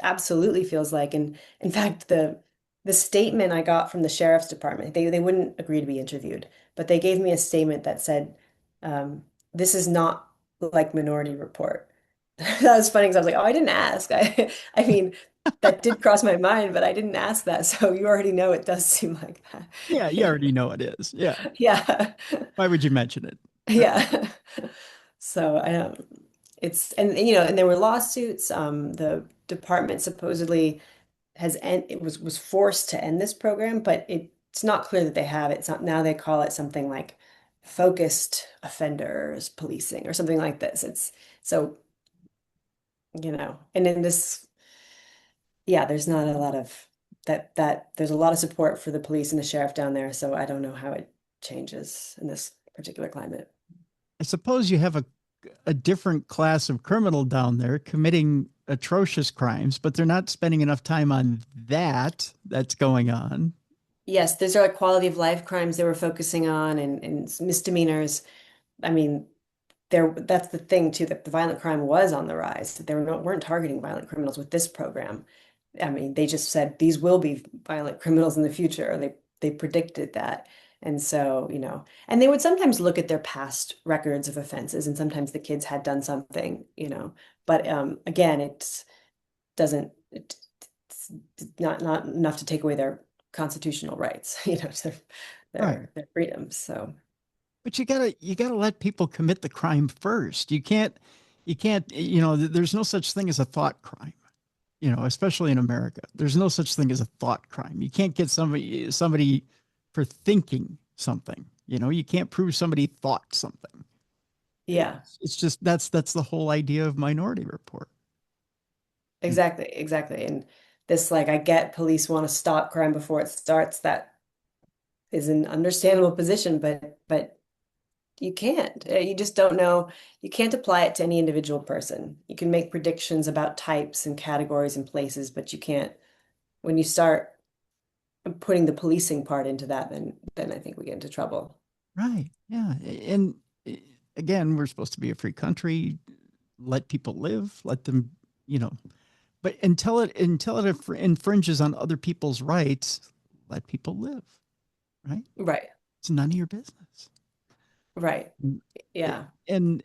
B: absolutely feels like. And in fact, the statement I got from the sheriff's department, they wouldn't agree to be interviewed, but they gave me a statement that said, this is not like Minority Report. That was funny because I was like, oh, I didn't ask. I mean, that did cross my mind, but I didn't ask that. So you already know it does seem like that.
A: Yeah, you already know it is. Yeah.
B: Yeah.
A: Why would you mention it?
B: Yeah. So I don't, and there were lawsuits. The department supposedly it was forced to end this program, but it's not clear that they have. It's not, now they call it something like focused offenders policing or something like this. It's so, and in this, yeah, there's not a lot of that there's a lot of support for the police and the sheriff down there. So I don't know how it changes in this particular climate.
A: I suppose you have a different class of criminal down there committing atrocious crimes, but they're not spending enough time on that's going on.
B: Yes, those are like quality of life crimes they were focusing on, and misdemeanors. I mean, that's the thing too, that the violent crime was on the rise. Weren't targeting violent criminals with this program. I mean, they just said these will be violent criminals in the future. They predicted that. And so, and they would sometimes look at their past records of offenses, and sometimes the kids had done something, but again, it's not enough to take away their constitutional rights, to
A: Right.
B: their freedoms. So
A: But you gotta let people commit the crime first. You can't, there's no such thing as a thought crime, especially in America. There's no such thing as a thought crime. You can't get somebody for thinking something. You can't prove somebody thought something.
B: yeah,
A: It's just that's the whole idea of Minority Report.
B: exactly. And this, like, I get police want to stop crime before it starts. That is an understandable position, but you can't. You just don't know. You can't apply it to any individual person. You can make predictions about types and categories and places, but you can't, when you start putting the policing part into that, then I think we get into trouble.
A: Right. Yeah. And again, we're supposed to be a free country. Let people live. Let them, you know. But until it infringes on other people's rights, let people live. Right.
B: Right.
A: It's none of your business.
B: Right.
A: It-
B: Yeah.
A: and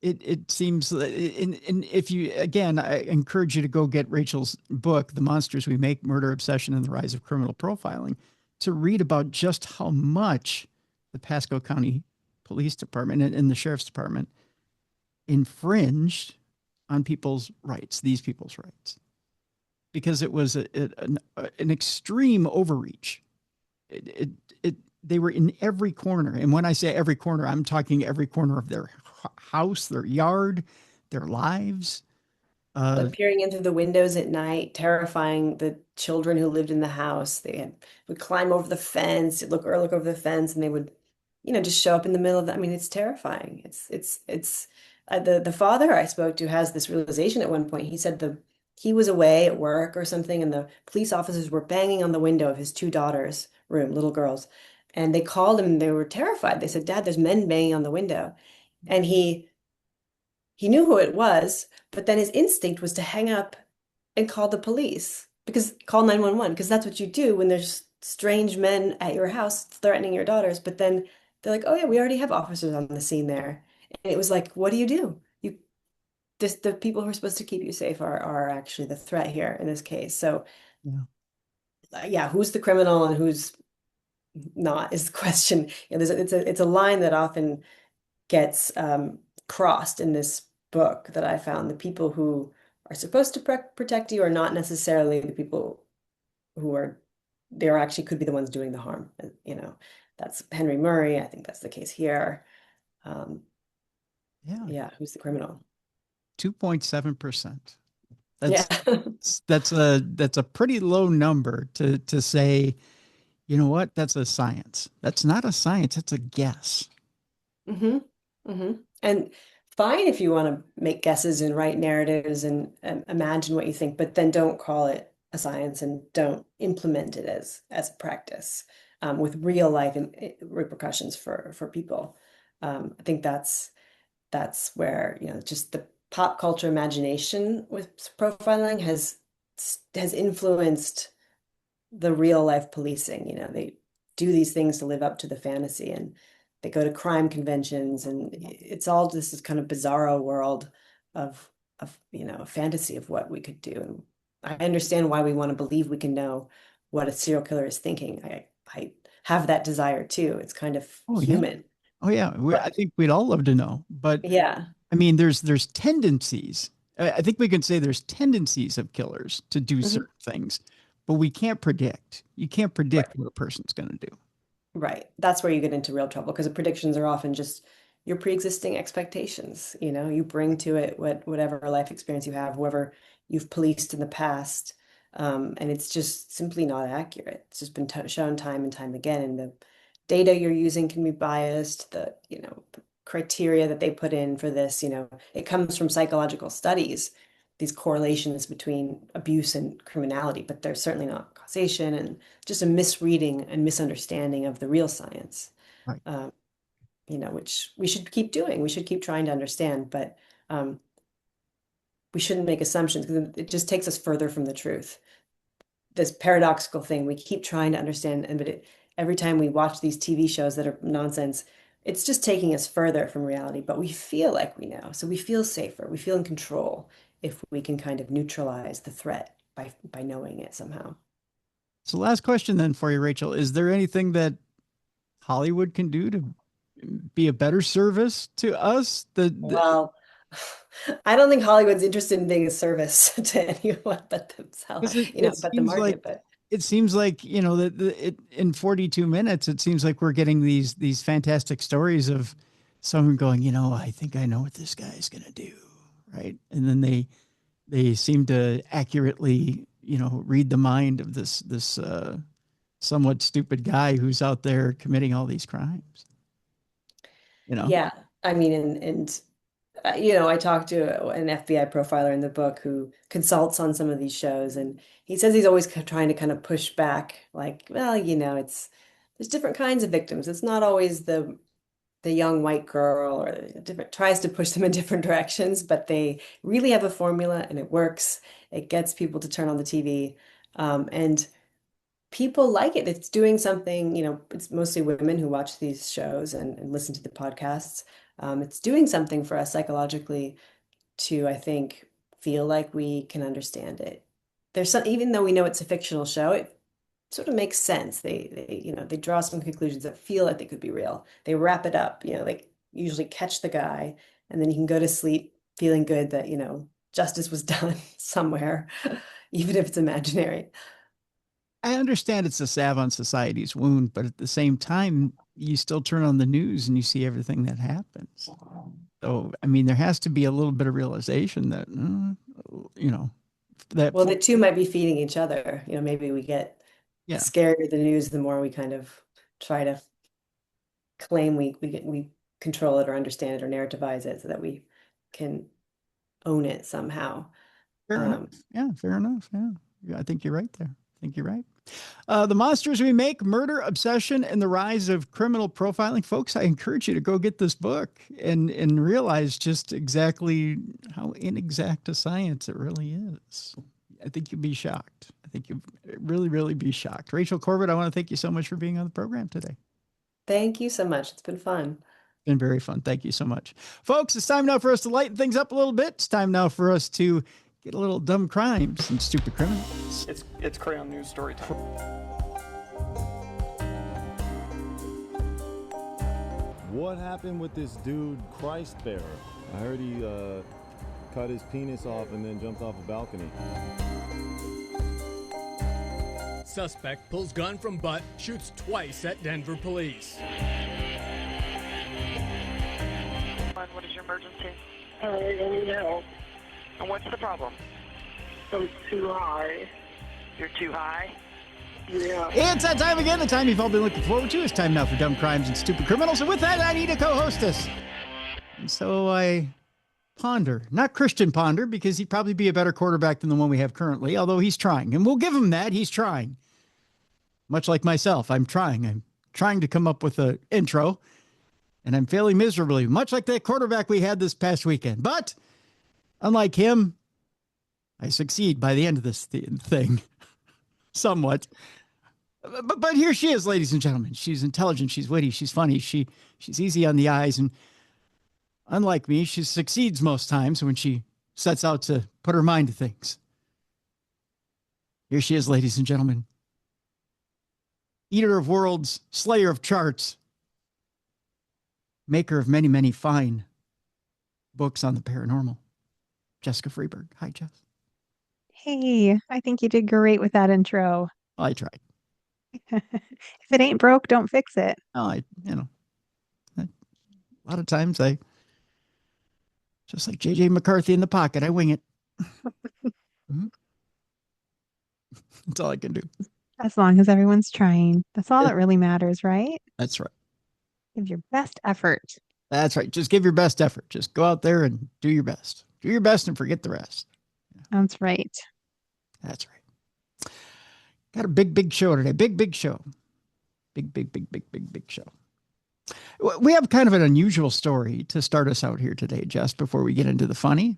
A: it seems and if you, again, I encourage you to go get Rachel's book, The Monsters We Make: Murder, Obsession, and the Rise of Criminal Profiling, to read about just how much the Pasco County Police Department and the Sheriff's Department infringed on people's rights, these people's rights, because it was an extreme overreach. It, it they were in every corner, and when I say every corner, I'm talking every corner of their house, their yard, their lives. Uh,
B: Like peering in through the windows at night, terrifying the children who lived in the house. Would climb over the fence, look over the fence, and they would just show up in the middle of that. I mean, it's terrifying. It's the father I spoke to has this realization at one point. He said he was away at work or something, and the police officers were banging on the window of his two daughters' room, little girls, and they called him. And they were terrified. They said, "Dad, there's men banging on the window," and he knew who it was, but then his instinct was to hang up and call the police because call 911 because that's what you do when there's strange men at your house threatening your daughters. But then they're like, "Oh yeah, we already have officers on the scene there." And it was like, what do you do? The people who are supposed to keep you safe are actually the threat here in this case. So
A: Yeah.
B: yeah, who's the criminal and who's not is the question. It's a line that often gets crossed in this book that I found. The people who are supposed to protect you are not necessarily the people who are, they're actually could be the ones doing the harm. That's Henry Murray. I think that's the case here. Um,
A: Yeah.
B: yeah, who's the criminal?
A: 2.7%.
B: Yeah.
A: That's that's a pretty low number to say, you know what, that's a science. That's not a science, it's a guess.
B: hmm And fine if you want to make guesses and write narratives and imagine what you think, but then don't call it a science and don't implement it as a practice with real life repercussions for people. I think that's where, just the pop culture imagination with profiling has influenced the real life policing. They do these things to live up to the fantasy, and they go to crime conventions, and it's all just this kind of bizarro world of a fantasy of what we could do. And I understand why we want to believe we can know what a serial killer is thinking. I have that desire too. It's kind of
A: Oh yeah.
B: human.
A: Oh yeah. I
B: But
A: think we'd all love to know, but
B: yeah.
A: I mean, there's tendencies. I think we can say there's tendencies of killers to do
B: Mhm.
A: certain things, but we can't predict. You can't
B: Right.
A: predict what a person's going to do.
B: Right. That's where you get into real trouble because the predictions are often just your pre-existing expectations. You bring to it whatever life experience you have, whoever you've policed in the past. And it's just simply not accurate. It's just been shown time and time again. And the data you're using can be biased. The criteria that they put in for this, it comes from psychological studies, these correlations between abuse and criminality, but there's certainly not causation. And just a misreading and misunderstanding of the real science,
A: Right.
B: um, which we should keep doing. We should keep trying to understand, but um, we shouldn't make assumptions because it just takes us further from the truth. This paradoxical thing, we keep trying to understand, every time we watch these TV shows that are nonsense, it's just taking us further from reality, but we feel like we know. So we feel safer, we feel in control if we can kind of neutralize the threat by knowing it somehow.
A: So last question then for you, Rachel. Is there anything that Hollywood can do to be a better service to us?
B: Well, I don't think Hollywood's interested in being a service to anyone but themselves,
A: Because it
B: but the
A: seems like
B: market. But
A: that in 42 minutes it seems like we're getting these fantastic stories of someone going, I think I know what this guy's gonna do, right? And then they seem to accurately read the mind of this somewhat stupid guy who's out there committing all these crimes. You know,
B: yeah, I mean, and I talked to an FBI profiler in the book who consults on some of these shows, and he says he's always trying to kind of push back, like, well, there's different kinds of victims. It's not always the young white girl or different tries to push them in different directions, but they really have a formula and it works. It gets people to turn on the TV, and people like it. It's doing something, it's mostly women who watch these shows and listen to the podcasts. It's doing something for us psychologically to, I think, feel like we can understand it. Even though we know it's a fictional show, it sort of makes sense. They draw some conclusions that feel like they could be real. They wrap it up, they usually catch the guy, and then you can go to sleep feeling good that, justice was done somewhere, even if it's imaginary.
A: I understand it's a salve on society's wound, but at the same time, you still turn on the news and you see everything that happens. So, I mean, there has to be a little bit of realization that, you know, that
B: Well, the
A: for,
B: two might be feeding each other. Maybe we get the
A: yeah.
B: scarier the news, the more we kind of try to claim we control it or understand it or narrativize it so that we can own it somehow.
A: Fair enough. Yeah, fair enough. Yeah, I think you're right there. I think you're right. The Monsters We Make, Murder, Obsession, and the Rise of Criminal Profiling. Folks, I encourage you to go get this book and realize just exactly how inexact a science it really is. I think you'd be shocked. I think you'd really, really be shocked. Rachel Corbett, I want to thank you so much for being on the program today.
B: Thank you so much. It's been fun.
A: Been very fun. Thank you so much. Folks, it's time now for us to lighten things up a little bit. It's time now for us to get a little dumb crimes and stupid criminals.
C: It's Crayon News story time.
D: What happened with this dude, Christ Bearer? I heard he cut his penis off and then jumped off a balcony.
E: Suspect pulls gun from butt, shoots twice at Denver police.
F: What is your emergency?
G: I need help.
F: And what's the problem?
G: I'm too high.
F: You're too high?
G: Yeah.
A: It's that time again, the time you've all been looking forward to. It's time now for Dumb Crimes and Stupid Criminals. And with that, I need a co-hostess. And so I ponder, not Christian ponder, because he'd probably be a better quarterback than the one we have currently, although he's trying. And we'll give him that. He's trying. Much like myself, I'm trying. I'm trying to come up with an intro. And I'm failing miserably, much like that quarterback we had this past weekend. But unlike him, I succeed by the end of this thing, somewhat. But here she is, ladies and gentlemen. She's intelligent. She's witty. She's funny. She's easy on the eyes. And unlike me, she succeeds most times when she sets out to put her mind to things. Here she is, ladies and gentlemen. Eater of worlds, slayer of charts, maker of many, many fine books on the paranormal, Jessica Freeberg. Hi, Jess.
H: Hey, I think you did great with that intro.
A: I tried.
H: If it ain't broke, don't fix it.
A: Oh, a lot of times just like J.J. McCarthy in the pocket, I wing it. That's all I can do.
H: As long as everyone's trying. That's all that really matters, right?
A: That's right.
H: Give your best effort.
A: That's right. Just give your best effort. Just go out there and do your best. Do your best and forget the rest.
H: That's right.
A: That's right. Got a big show today. Big show. Big show. We have kind of an unusual story to start us out here today, Jess, before we get into the funny.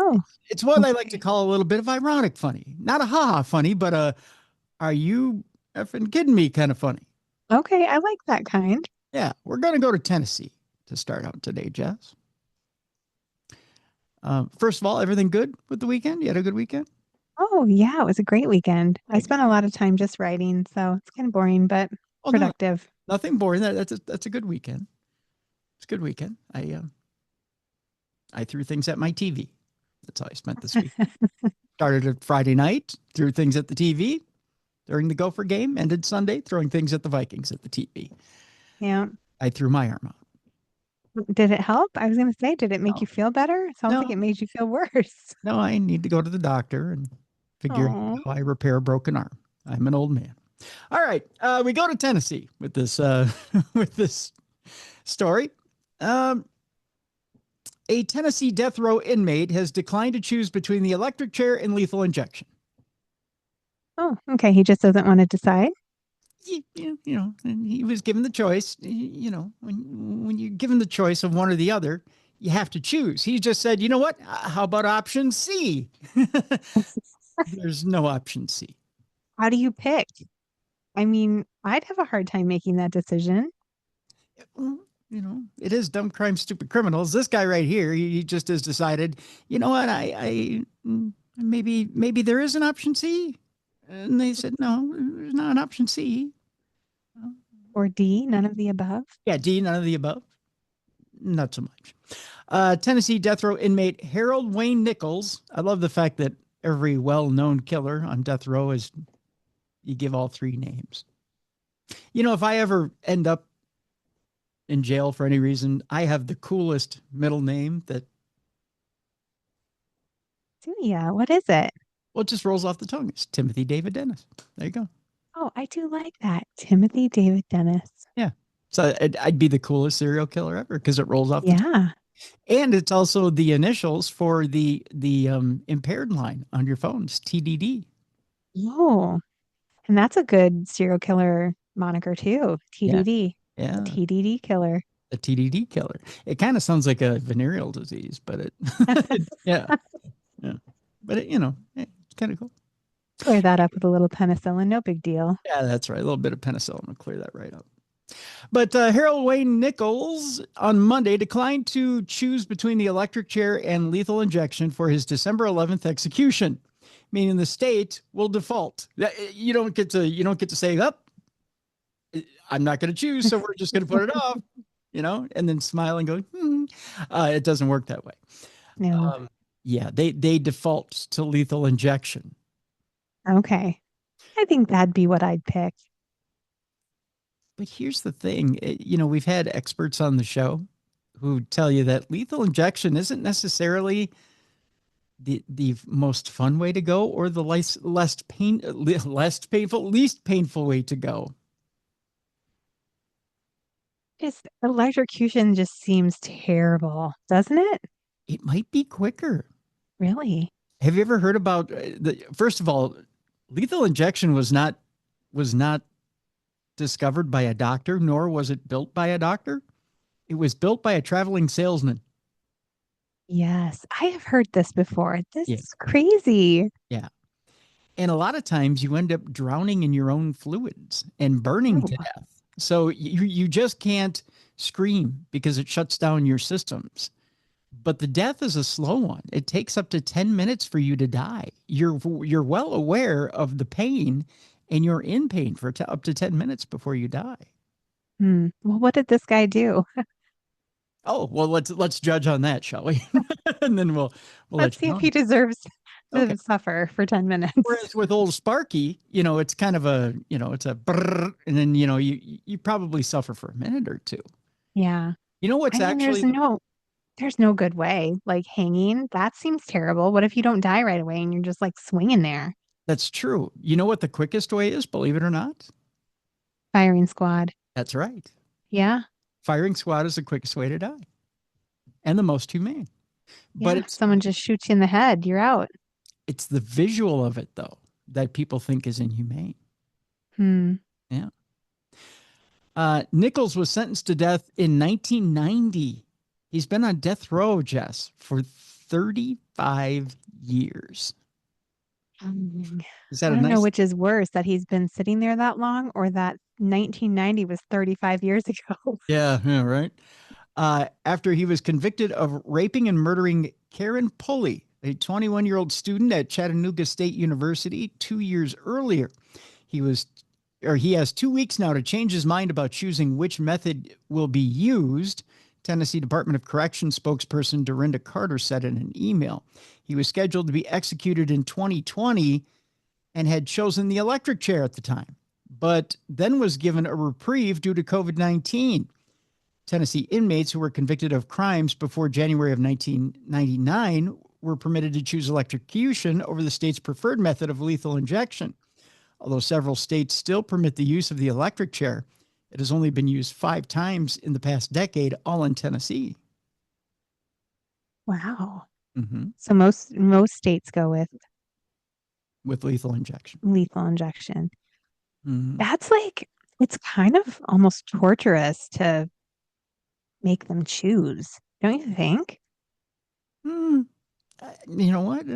H: Oh.
A: It's what I like to call a little bit of ironic funny. Not a ha-ha funny, but are you effing kidding me kind of funny.
H: Okay, I like that kind.
A: Yeah, we're going to go to Tennessee to start out today, Jess. First of all, everything good with the weekend? You had a good weekend?
H: Oh, yeah, it was a great weekend. I spent a lot of time just writing, so it's kind of boring, but productive.
A: No, nothing boring. That's a good weekend. It's a good weekend. I threw things at my TV. That's how I spent this week. Started at Friday night, threw things at the TV during the Gopher game, ended Sunday throwing things at the Vikings at the TV.
H: Yeah.
A: I threw my arm out.
H: Did it help? I was going to say, did it make you feel better? It sounds like it made you feel worse.
A: No, I need to go to the doctor and figure out how I repair a broken arm. I'm an old man. All right. We go to Tennessee with this with this story. A Tennessee death row inmate has declined to choose between the electric chair and lethal injection.
H: Oh, okay. He just doesn't want to decide.
A: And he was given the choice. When you're given the choice of one or the other, you have to choose. He just said, you know what? How about option C? There's no option C.
H: How do you pick? I mean, I'd have a hard time making that decision.
A: Well, it is Dumb Crime, Stupid Criminals. This guy right here, he just has decided, you know what? Maybe there is an option C. And they said, no, there's not an option C.
H: Or D, none of the above?
A: Yeah, D, none of the above. Not so much. Tennessee death row inmate Harold Wayne Nichols. I love the fact that every well-known killer on death row is, you give all three names. If I ever end up in jail for any reason, I have the coolest middle name that...
H: Yeah, what is it?
A: Well, it just rolls off the tongue. It's Timothy David Dennis. There you go.
H: Oh, I do like that. Timothy David Dennis.
A: Yeah. So I'd be the coolest serial killer ever because it rolls off the tongue.
H: Yeah.
A: And it's also the initials for the impaired line on your phones, TDD.
H: Oh, and that's a good serial killer moniker too.
A: Yeah.
H: TDD. The
A: Yeah.
H: TDD killer.
A: The TDD killer. It kind of sounds like a venereal disease, but it, yeah. Yeah. But it's kind of cool.
H: Clear that up with a little penicillin. No big deal.
A: Yeah, that's right. A little bit of penicillin will clear that right up. But Harold Wayne Nichols on Monday declined to choose between the electric chair and lethal injection for his December 11th execution, meaning the state will default. You don't get to say, "Up, I'm not going to choose, so we're just going to put it off," and then smile and go, it doesn't work that way.
H: No.
A: Yeah, they default to lethal injection.
H: Okay. I think that'd be what I'd pick.
A: But here's the thing, we've had experts on the show who tell you that lethal injection isn't necessarily the most fun way to go or the least painful way to go.
H: Just electrocution just seems terrible, doesn't it?
A: It might be quicker.
H: Really?
A: Have you ever heard about first of all, lethal injection was not discovered by a doctor, nor was it built by a doctor. It was built by a traveling salesman.
H: Yes, I have heard this before. This
A: Yeah.
H: is crazy.
A: Yeah. And a lot of times you end up drowning in your own fluids and burning to death. So you just can't scream because it shuts down your systems. But the death is a slow one. It takes up to 10 minutes for you to die. You're well aware of the pain, and you're in pain for up to 10 minutes before you die.
H: Well, what did this guy do?
A: Oh, well, let's judge on that, shall we? And then we'll
H: Let's see if he deserves to suffer for 10 minutes.
A: Whereas with old Sparky, it's kind of it's a brrr, and then you probably suffer for a minute or two.
H: Yeah.
A: What's actually
H: there's no good way. Like hanging, that seems terrible. What if you don't die right away and you're just like swinging there?
A: That's true. You know what the quickest way is, believe it or not?
H: Firing squad.
A: That's right.
H: Yeah.
A: Firing squad is the quickest way to die and the most humane.
H: Yeah, but someone just shoots you in the head, you're out.
A: It's the visual of it, though, that people think is inhumane. Yeah. Nichols was sentenced to death in 1990. He's been on death row, Jess, for 35 years.
H: I don't know which is worse, that he's been sitting there that long or that 1990 was 35 years ago.
A: Yeah, right. After he was convicted of raping and murdering Karen Pulley, a 21-year-old student at Chattanooga State University 2 years earlier. He has 2 weeks now to change his mind about choosing which method will be used. Tennessee Department of Corrections spokesperson Dorinda Carter said in an email. He was scheduled to be executed in 2020 and had chosen the electric chair at the time, but then was given a reprieve due to COVID-19. Tennessee inmates who were convicted of crimes before January of 1999 were permitted to choose electrocution over the state's preferred method of lethal injection. Although several states still permit the use of the electric chair, it has only been used 5 times in the past decade, all in Tennessee.
H: Wow.
A: Mm-hmm.
H: So most states go
A: with lethal injection.
H: Lethal injection.
A: Mm-hmm.
H: That's it's kind of almost torturous to make them choose, don't you think?
A: You know what?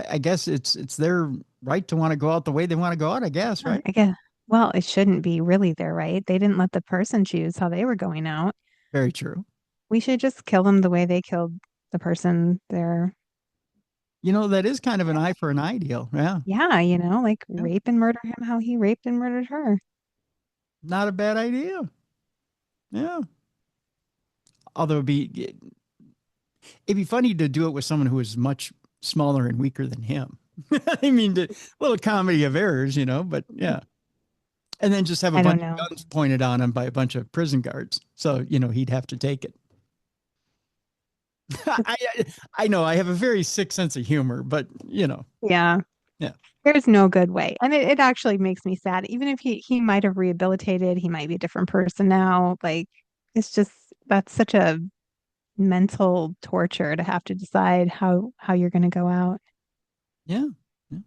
A: I guess it's their right to want to go out the way they want to go out, I guess, right?
H: I guess. Well, it shouldn't be really their right. They didn't let the person choose how they were going out.
A: Very true.
H: We should just kill them the way they killed the person there.
A: That is kind of an eye for an eye deal. Yeah.
H: Yeah, rape and murder him how he raped and murdered her.
A: Not a bad idea. Yeah. Although it'd be funny to do it with someone who is much smaller and weaker than him. I mean, a little comedy of errors, but yeah. And then just have a bunch of guns pointed on him by a bunch of prison guards. So, he'd have to take it. I know I have a very sick sense of humor, but,
H: Yeah.
A: Yeah.
H: There's no good way. And it actually makes me sad. Even if he might have rehabilitated, he might be a different person now. Like, it's just, that's such a mental torture to have to decide how you're going to go out.
A: Yeah. Yeah.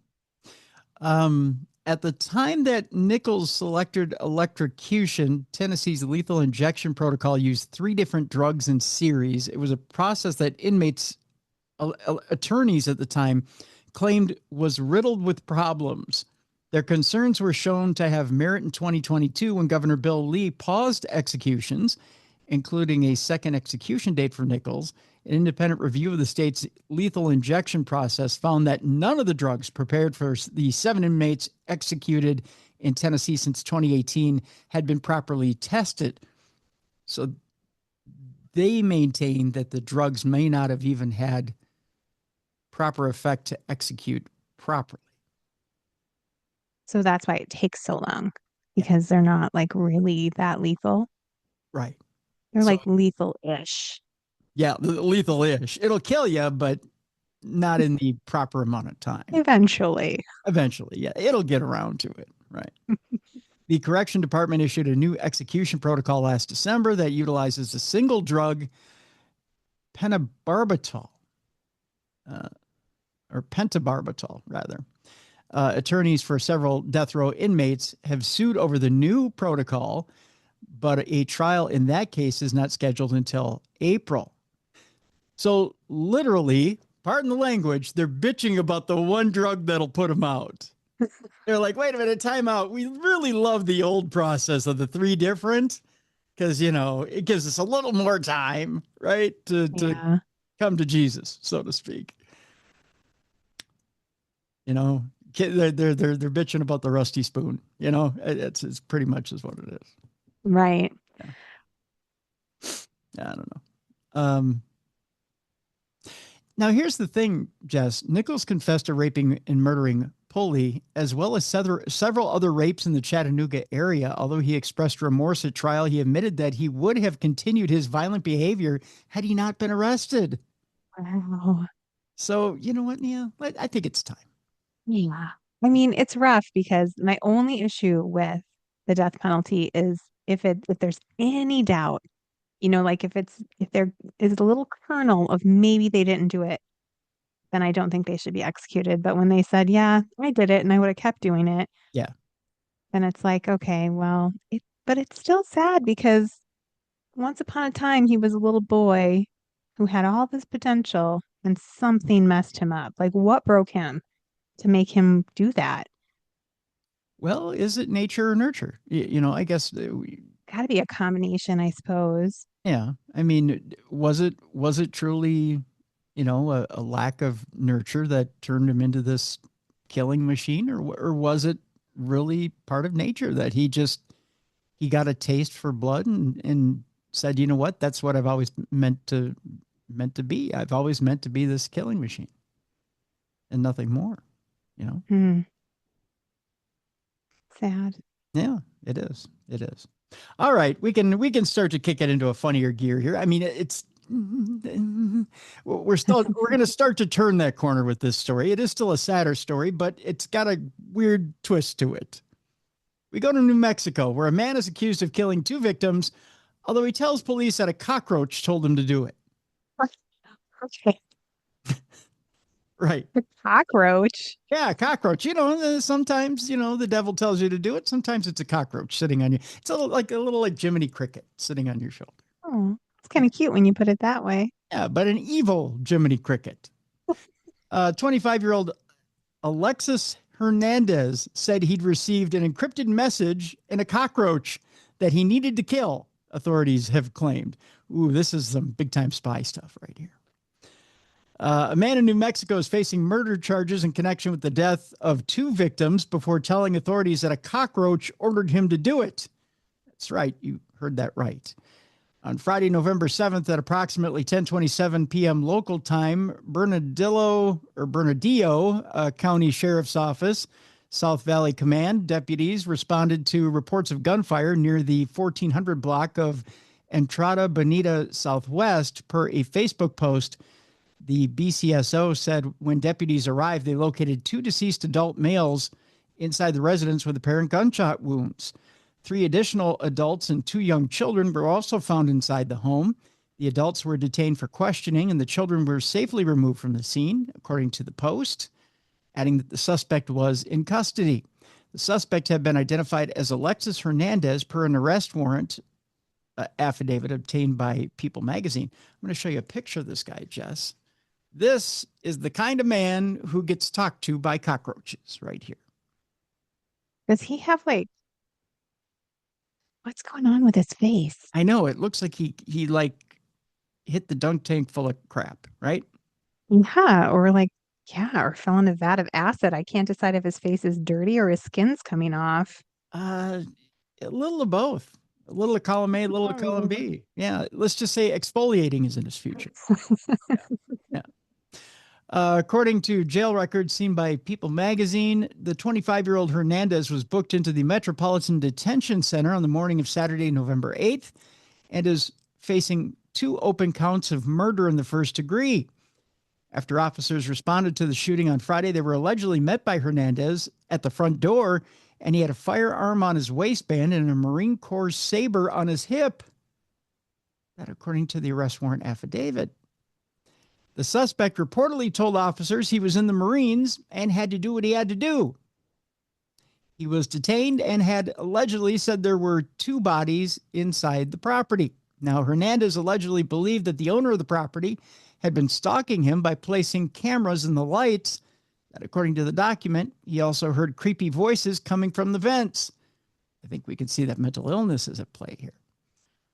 A: At the time that Nichols selected electrocution, Tennessee's lethal injection protocol used 3 different drugs in series. It was a process that inmates, attorneys at the time, claimed was riddled with problems. Their concerns were shown to have merit in 2022 when Governor Bill Lee paused executions, including a second execution date for Nichols. An independent review of the state's lethal injection process found that none of the drugs prepared for the 7 inmates executed in Tennessee since 2018 had been properly tested. So they maintain that the drugs may not have even had proper effect to execute properly.
H: So that's why it takes so long, because they're not like really that lethal.
A: Right.
H: They're like lethal-ish.
A: Yeah, lethal-ish. It'll kill you, but not in the proper amount of time.
H: Eventually,
A: yeah. It'll get around to it, right? The Correction Department issued a new execution protocol last December that utilizes a single drug, pentobarbital, or pentobarbital, rather. Attorneys for several death row inmates have sued over the new protocol, but a trial in that case is not scheduled until April. So literally, pardon the language, they're bitching about the one drug that'll put them out. They're like, wait a minute, time out. We really love the old process of the 3 different, because, it gives us a little more time, right, to come to Jesus, so to speak. They're bitching about the rusty spoon. It's pretty much is what it is.
H: Right.
A: Yeah, I don't know. Now, here's the thing, Jess. Nichols confessed to raping and murdering Pulley, as well as several other rapes in the Chattanooga area. Although he expressed remorse at trial, he admitted that he would have continued his violent behavior had he not been arrested.
H: Wow.
A: So, you know what, Nia? I think it's time.
H: Yeah. I mean, it's rough because my only issue with the death penalty is if there's any doubt, like if there is a little kernel of maybe they didn't do it, then I don't think they should be executed. But when they said, yeah, I did it and I would have kept doing it.
A: Yeah.
H: Then it's like, okay, well, but it's still sad because once upon a time he was a little boy who had all this potential and something messed him up. Like, what broke him to make him do that?
A: Well, is it nature or nurture? I guess
H: got to be a combination, I suppose.
A: Yeah. I mean, was it truly, a lack of nurture that turned him into this killing machine, or was it really part of nature that he got a taste for blood and said, you know what, that's what I've always meant to be. I've always meant to be this killing machine and nothing more,
H: Sad.
A: Yeah, it is. It is. All right, we can start to kick it into a funnier gear here. I mean, we're going to start to turn that corner with this story. It is still a sadder story, but it's got a weird twist to it. We go to New Mexico, where a man is accused of killing 2 victims, although he tells police that a cockroach told him to do it.
H: Okay.
A: Right.
H: A cockroach.
A: Yeah, cockroach. Sometimes, the devil tells you to do it. Sometimes it's a cockroach sitting on you. It's a little like Jiminy Cricket sitting on your shoulder.
H: Oh, it's kind of cute when you put it that way.
A: Yeah, but an evil Jiminy Cricket. 25-year-old Alexis Hernandez said he'd received an encrypted message and a cockroach that he needed to kill, authorities have claimed. Ooh, this is some big-time spy stuff right here. A man in New Mexico is facing murder charges in connection with the death of 2 victims before telling authorities that a cockroach ordered him to do it. That's right. You heard that right. On Friday, November 7th at approximately 10:27 p.m. local time, Bernalillo County Sheriff's Office, South Valley Command deputies responded to reports of gunfire near the 1400 block of Entrada Bonita Southwest per a Facebook post The BCSO said when deputies arrived, they located 2 deceased adult males inside the residence with apparent gunshot wounds. 3 additional adults and 2 young children were also found inside the home. The adults were detained for questioning, and the children were safely removed from the scene, according to the Post, adding that the suspect was in custody. The suspect had been identified as Alexis Hernandez per an arrest warrant affidavit obtained by People magazine. I'm going to show you a picture of this guy, Jess. This is the kind of man who gets talked to by cockroaches right here.
H: Does he have like, what's going on with his face?
A: I know, it looks like he like hit the dunk tank full of crap, right?
H: Yeah, or fell in a vat of acid. I can't decide if his face is dirty or his skin's coming off.
A: A little of both. A little of column A, a little of column B. Yeah, let's just say exfoliating is in his future. Yeah. According to jail records seen by People magazine, the 25-year-old Hernandez was booked into the Metropolitan Detention Center on the morning of Saturday, November 8th, and is facing 2 open counts of murder in the first degree. After officers responded to the shooting on Friday, they were allegedly met by Hernandez at the front door, and he had a firearm on his waistband and a Marine Corps saber on his hip. That according to the arrest warrant affidavit. The suspect reportedly told officers he was in the Marines and had to do what he had to do. He was detained and had allegedly said there were 2 bodies inside the property. Now, Hernandez allegedly believed that the owner of the property had been stalking him by placing cameras in the lights. That, according to the document, he also heard creepy voices coming from the vents. I think we can see that mental illness is at play here.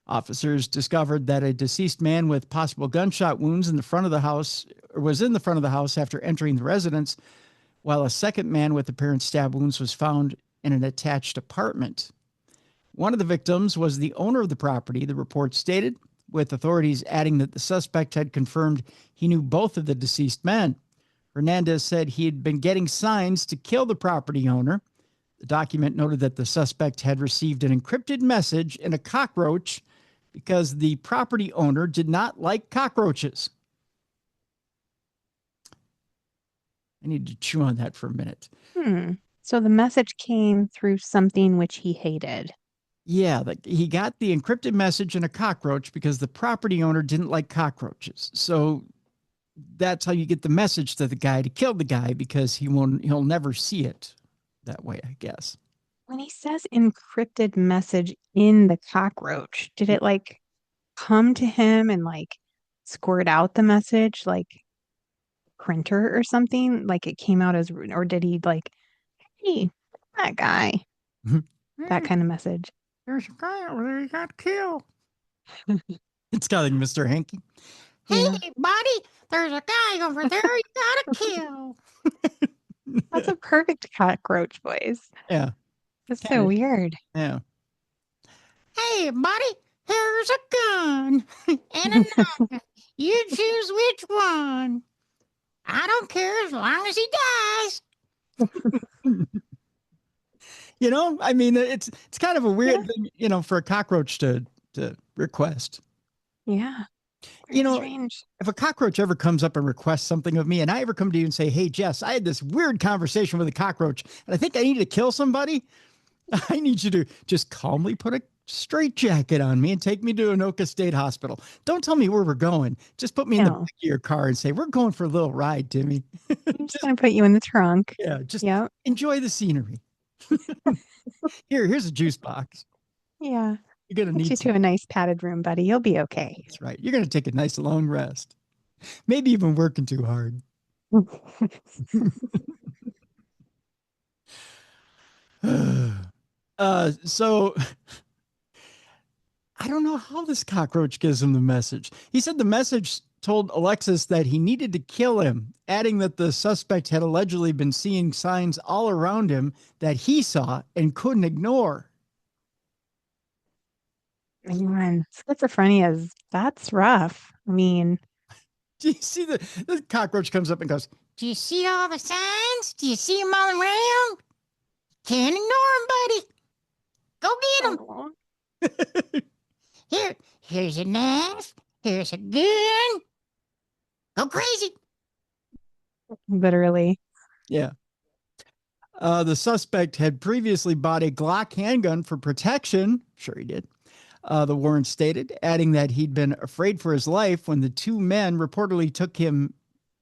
A: Officers discovered that a deceased man with possible gunshot wounds in the front of the house was in the front of the house after entering the residence, while a second man with apparent stab wounds was found in an attached apartment. One of the victims was the owner of the property, the report stated, with authorities adding that the suspect had confirmed he knew both of the deceased men. Hernandez said he had been getting signs to kill the property owner. The document noted that the suspect had received an encrypted message in a cockroach because the property owner did not like cockroaches. I need to chew on that for a minute.
H: So the message came through something which he hated.
A: Yeah, he got the encrypted message in a cockroach because the property owner didn't like cockroaches. So that's how you get the message to the guy to kill the guy, because he'll never see it that way, I guess.
H: When he says encrypted message in the cockroach, did it like come to him and like squirt out the message like printer or something? Like it came out as, or did he like, hey, that guy, that kind of message?
A: There's a guy over there you got to kill. It's kind of like Mr. Hanky.
H: Yeah.
A: Hey, buddy, there's a guy over there you got to kill.
H: That's a perfect cockroach voice.
A: Yeah.
H: That's so weird.
A: Yeah. Hey, buddy, here's a gun and a knife. You choose which one. I don't care as long as he dies. You know, I mean, it's kind of a weird thing, you know, for a cockroach to request.
H: Yeah.
A: You know,
H: strange.
A: if a cockroach ever comes up and requests something of me, and I ever come to you and say, hey, Jess, I had this weird conversation with a cockroach, and I think I need to kill somebody, I need you to just calmly put a straitjacket on me and take me to Anoka State Hospital. Don't tell me where we're going. Just put me in the back of your car and say, we're going for a little ride, Timmy.
H: I'm just going to put you in the trunk.
A: Yeah, just enjoy the scenery. Here's a juice box.
H: Yeah.
A: You're going to need
H: you to a nice padded room, buddy. You'll be okay.
A: That's right. You're going to take a nice long rest. Maybe even working too hard. So I don't know how this cockroach gives him the message. He said the message told Alexis that he needed to kill him, adding that the suspect had allegedly been seeing signs all around him that he saw and couldn't ignore.
H: Man, schizophrenia that's rough. I mean,
A: do you see the cockroach comes up and goes, do you see all the signs? Do you see them all around? Can't ignore them, buddy. Go get them. Here's a knife. Here's a gun. Go crazy.
H: Literally.
A: Yeah. The suspect had previously bought a Glock handgun for protection. Sure he did. The warrant stated, adding that he'd been afraid for his life when the two men reportedly took him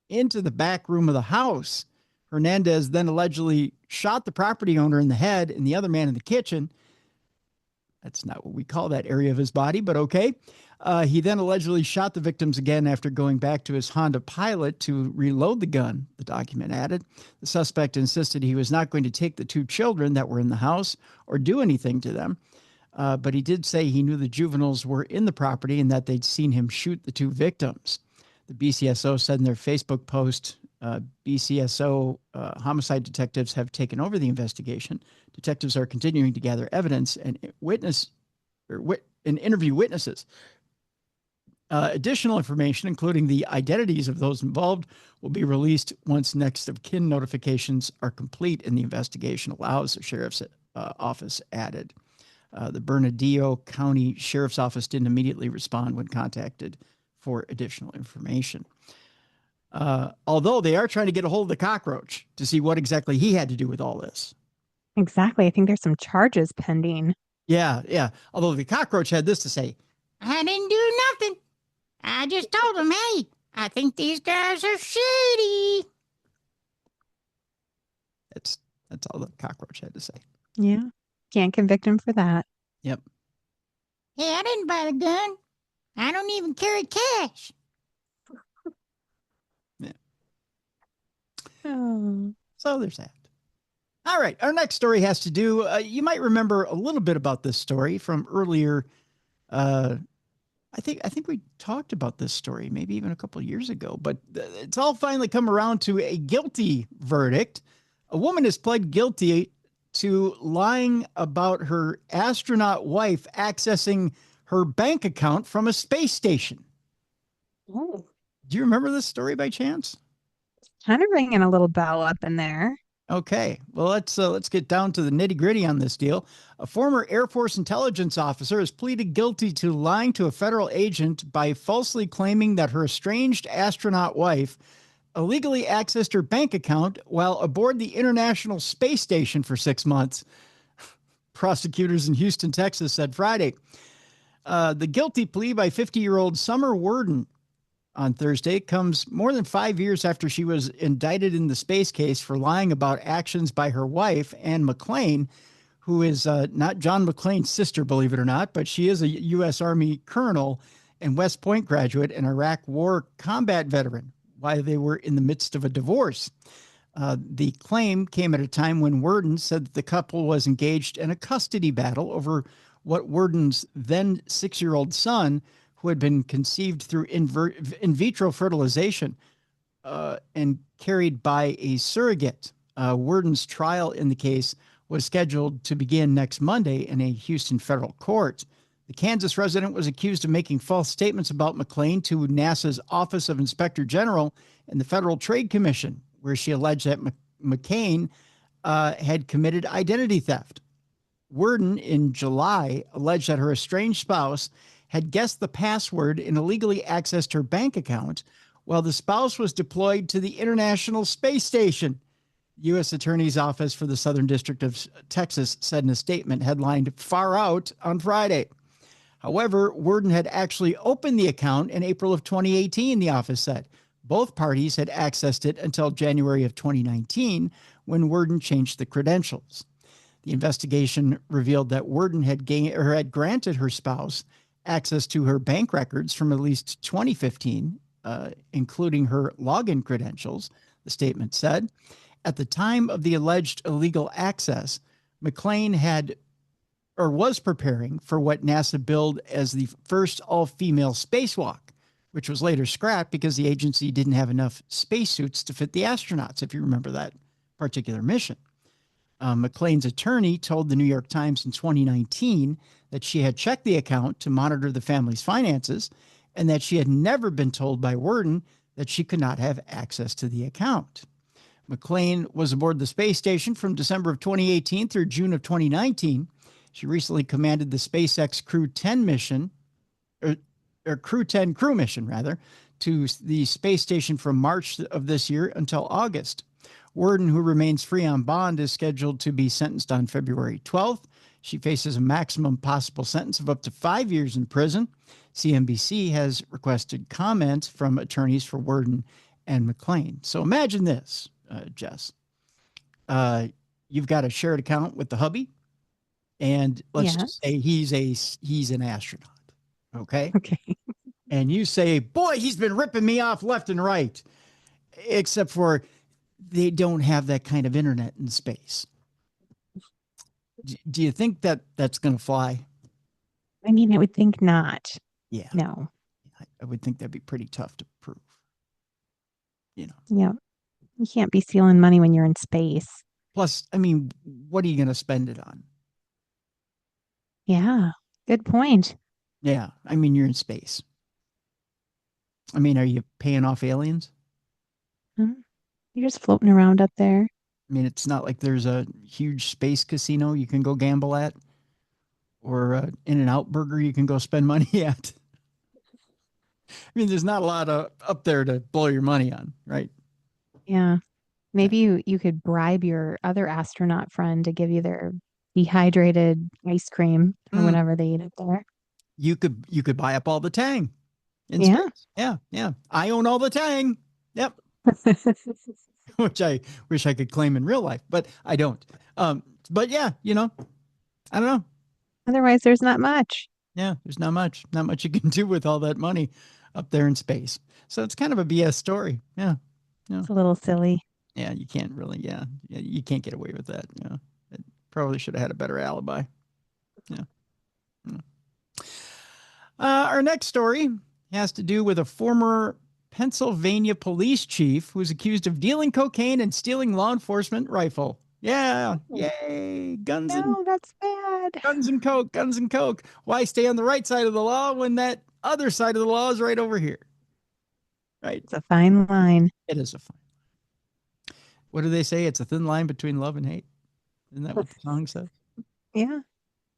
A: into the back room of the house. Hernandez then allegedly shot the property owner in the head and the other man in the kitchen. That's not what we call that area of his body, but okay. He then allegedly shot the victims again after going back to his Honda Pilot to reload the gun, the document added. The suspect insisted he was not going to take the two children that were in the house or do anything to them. But he did say he knew the juveniles were in the property and that they'd seen him shoot the two victims. The BCSO said in their Facebook post, BCSO homicide detectives have taken over the investigation. Detectives are continuing to gather evidence and interview witnesses. Additional information, including the identities of those involved, will be released once next of kin notifications are complete and the investigation allows, the sheriff's office added. The Bernardino County Sheriff's Office didn't immediately respond when contacted for additional information. Although they are trying to get a hold of the cockroach to see what exactly he had to do with all this.
H: Exactly. I think there's some charges pending.
A: Yeah. Although the cockroach had this to say, I didn't do nothing. I just told him, hey, I think these guys are shady. That's all the cockroach had to say.
H: Yeah. Can't convict him for that.
A: Yep. Hey, I didn't buy the gun. I don't even carry cash. Yeah.
H: Oh.
A: So there's that. All right. Our next story has to do, you might remember a little bit about this story from earlier. I think we talked about this story maybe even a couple of years ago, but it's all finally come around to a guilty verdict. A woman has pled guilty to lying about her astronaut wife accessing her bank account from a space station.
H: Oh.
A: Do you remember this story by chance?
H: Kind of ringing a little bell up in there.
A: Okay, well, let's get down to the nitty gritty on this deal. A former Air Force intelligence officer has pleaded guilty to lying to a federal agent by falsely claiming that her estranged astronaut wife illegally accessed her bank account while aboard the International Space Station for 6 months. Prosecutors in Houston, Texas said Friday. The guilty plea by 50-year-old Summer Worden on Thursday comes more than 5 years after she was indicted in the space case for lying about actions by her wife, Ann McClain, who is not John McClain's sister, believe it or not, but she is a U.S. Army colonel and West Point graduate and Iraq War combat veteran while they were in the midst of a divorce. The claim came at a time when Worden said that the couple was engaged in a custody battle over what Worden's then 6-year-old son, who had been conceived through in vitro fertilization and carried by a surrogate. Worden's trial in the case was scheduled to begin next Monday in a Houston federal court. The Kansas resident was accused of making false statements about McClain to NASA's Office of Inspector General and the Federal Trade Commission, where she alleged that McCain had committed identity theft. Worden, in July, alleged that her estranged spouse had guessed the password and illegally accessed her bank account while the spouse was deployed to the International Space Station. The U.S. Attorney's Office for the Southern District of Texas said in a statement headlined "Far Out" on Friday. However, Worden had actually opened the account in April of 2018, the office said. Both parties had accessed it until January of 2019, when Worden changed the credentials. The investigation revealed that Worden had granted her spouse access to her bank records from at least 2015, including her login credentials, the statement said. At the time of the alleged illegal access, McClain was preparing for what NASA billed as the first all-female spacewalk, which was later scrapped because the agency didn't have enough spacesuits to fit the astronauts, if you remember that particular mission. McClain's attorney told the New York Times in 2019 that she had checked the account to monitor the family's finances and that she had never been told by Worden that she could not have access to the account. McClain was aboard the space station from December of 2018 through June of 2019. She recently commanded the SpaceX Crew 10 mission, or Crew 10 crew mission, rather, to the space station from March of this year until August. Worden, who remains free on bond, is scheduled to be sentenced on February 12th. She faces a maximum possible sentence of up to 5 years in prison. CNBC has requested comment from attorneys for Worden and McLean. So imagine this, Jess. You've got a shared account with the hubby, and let's just say he's an astronaut. Okay. And you say, boy, he's been ripping me off left and right, except for they don't have that kind of internet in space. Do you think that that's going to fly?
H: I mean, I would think not.
A: Yeah.
H: No.
A: I would think that'd be pretty tough to prove. You know.
H: Yeah. You can't be stealing money when you're in space.
A: Plus, I mean, what are you going to spend it on?
H: Yeah. Good point.
A: Yeah. I mean, you're in space. I mean, are you paying off aliens?
H: You're just floating around up there.
A: I mean, it's not like there's a huge space casino you can go gamble at, or In-N-Out Burger you can go spend money at. I mean, there's not a lot up there to blow your money on, right?
H: Yeah. Maybe you could bribe your other astronaut friend to give you their dehydrated ice cream or whatever they eat up there.
A: You could buy up all the Tang in
H: Yeah.
A: space. Yeah. I own all the Tang. Yep. Which I wish I could claim in real life, but I don't. But yeah, I don't know.
H: Otherwise, there's not much.
A: Yeah, there's not much you can do with all that money up there in space. So it's kind of a BS story. Yeah.
H: It's a little silly.
A: Yeah, you can't really, you can't get away with that. It probably should have had a better alibi. Yeah. Our next story has to do with a former Pennsylvania police chief who's accused of dealing cocaine and stealing law enforcement rifle. Yeah, yay,
H: that's bad.
A: Guns and coke. Why stay on the right side of the law when that other side of the law is right over here? Right.
H: It's a fine line.
A: It is a fine line. What do they say? It's a thin line between love and hate. Isn't that what the song says?
H: Yeah.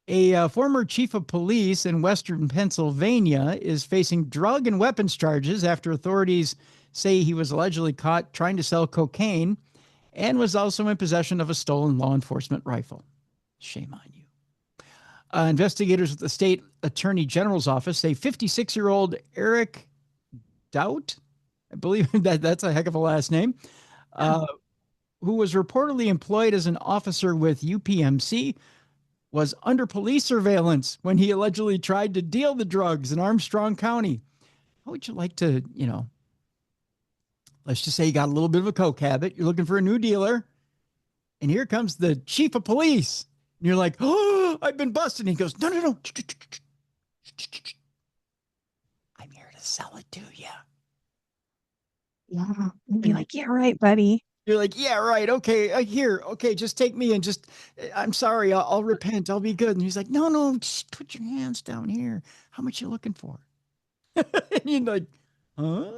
A: A former chief of police in Western Pennsylvania is facing drug and weapons charges after authorities say he was allegedly caught trying to sell cocaine and was also in possession of a stolen law enforcement rifle. Shame on you. Investigators at the state attorney general's office say 56-year-old Eric Doubt, I believe that's a heck of a last name, who was reportedly employed as an officer with UPMC, was under police surveillance when he allegedly tried to deal the drugs in Armstrong County. How would you like to, let's just say you got a little bit of a coke habit. You're looking for a new dealer. And here comes the chief of police. And you're like, oh, I've been busted. And he goes, no. I'm here to sell it to you.
H: Yeah. You'd be like, yeah, right, buddy.
A: You're like, yeah, right. Okay, here. Okay, just take me and I'm sorry. I'll repent. I'll be good. And he's like, no, just put your hands down here. How much you looking for? And you're like, huh?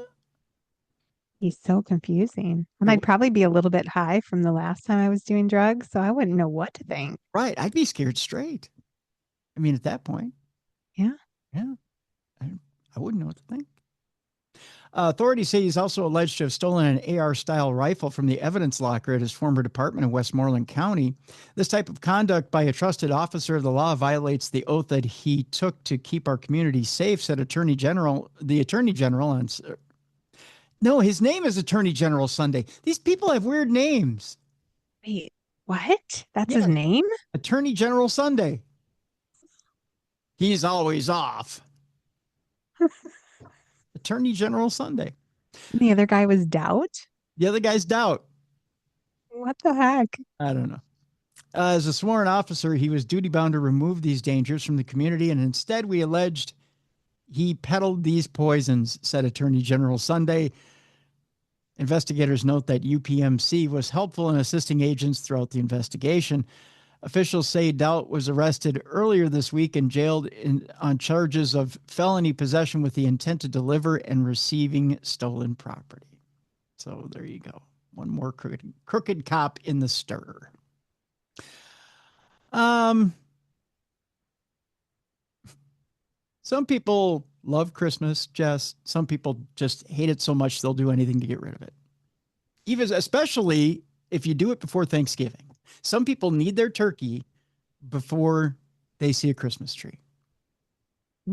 H: He's so confusing. And I'd probably be a little bit high from the last time I was doing drugs, so I wouldn't know what to think.
A: Right. I'd be scared straight. I mean, at that point.
H: Yeah.
A: Yeah. I wouldn't know what to think. Authorities say he's also alleged to have stolen an AR-style rifle from the evidence locker at his former department in Westmoreland County. This type of conduct by a trusted officer of the law violates the oath that he took to keep our community safe, said the Attorney General on... No, his name is Attorney General Sunday. These people have weird names.
H: Wait, what? That's his name?
A: Attorney General Sunday. He's always off. Attorney General Sunday.
H: The other guy was Doubt?
A: The other guy's Doubt.
H: What the heck?
A: I don't know. As a sworn officer, he was duty-bound to remove these dangers from the community, and instead we alleged he peddled these poisons, said Attorney General Sunday. Investigators note that UPMC was helpful in assisting agents throughout the investigation. Officials say Doubt was arrested earlier this week and jailed on charges of felony possession with the intent to deliver and receiving stolen property. So there you go. One more crooked cop in the stir. Some people love Christmas. Just some people just hate it so much they'll do anything to get rid of it. Especially if you do it before Thanksgiving. Some people need their turkey before they see a Christmas tree.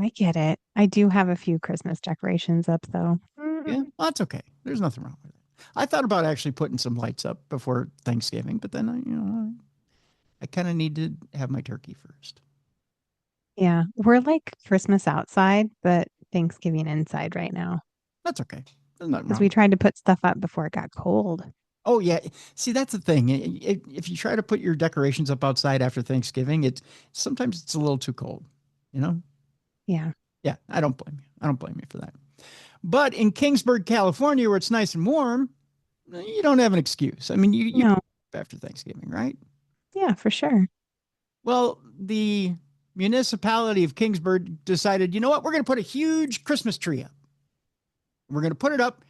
H: I get it. I do have a few Christmas decorations up, though.
A: Yeah, well, that's okay. There's nothing wrong with it. I thought about actually putting some lights up before Thanksgiving, but then I kind of need to have my turkey first.
H: Yeah, we're like Christmas outside, but Thanksgiving inside right now.
A: That's okay. There's nothing
H: Because
A: wrong.
H: we tried to put stuff up before it got cold.
A: Oh yeah. See, that's the thing. If you try to put your decorations up outside after Thanksgiving, sometimes it's a little too cold, you know?
H: Yeah.
A: Yeah, I don't blame you. I don't blame you for that. But in Kingsburg, California, where it's nice and warm, you don't have an excuse. I mean, you
H: No.
A: put it up after Thanksgiving, right?
H: Yeah, for sure.
A: Well, the municipality of Kingsburg decided, you know what? We're going to put a huge Christmas tree up. We're going to put it up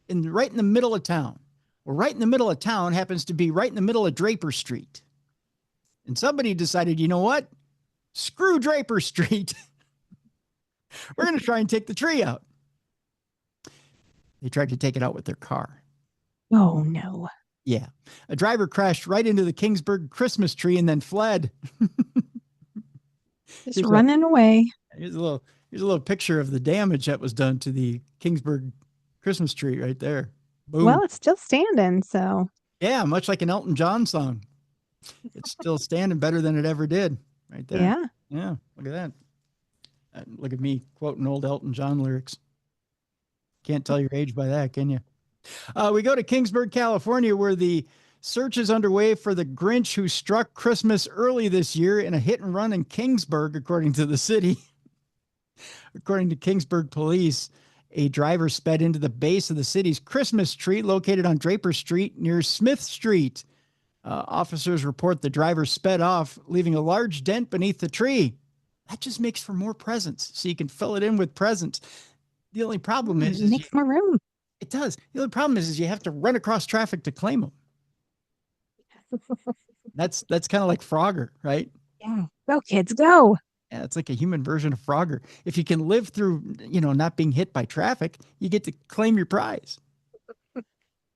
A: right in the middle of town. Well, right in the middle of town happens to be right in the middle of Draper Street. And somebody decided, you know what? Screw Draper Street. We're going to try and take the tree out. They tried to take it out with their car.
H: Oh, no.
A: Yeah. A driver crashed right into the Kingsburg Christmas tree and then fled.
H: Just running away.
A: Here's a little picture of the damage that was done to the Kingsburg Christmas tree right there. Boom.
H: Well, it's still standing, so.
A: Yeah, much like an Elton John song. It's still standing better than it ever did right there.
H: Yeah.
A: Yeah, look at that. Look at me quoting old Elton John lyrics. Can't tell your age by that, can you? We go to Kingsburg, California, where the search is underway for the Grinch who struck Christmas early this year in a hit and run in Kingsburg, according to the city. According to Kingsburg police, a driver sped into the base of the city's Christmas tree located on Draper Street near Smith Street. Officers report the driver sped off, leaving a large dent beneath the tree. That just makes for more presents, so you can fill it in with presents. The only problem is
H: it makes more room.
A: It does. The only problem is you have to run across traffic to claim them. That's kind of like Frogger, right?
H: Yeah. Go, kids, go.
A: Yeah, it's like a human version of Frogger. If you can live through, not being hit by traffic, you get to claim your prize.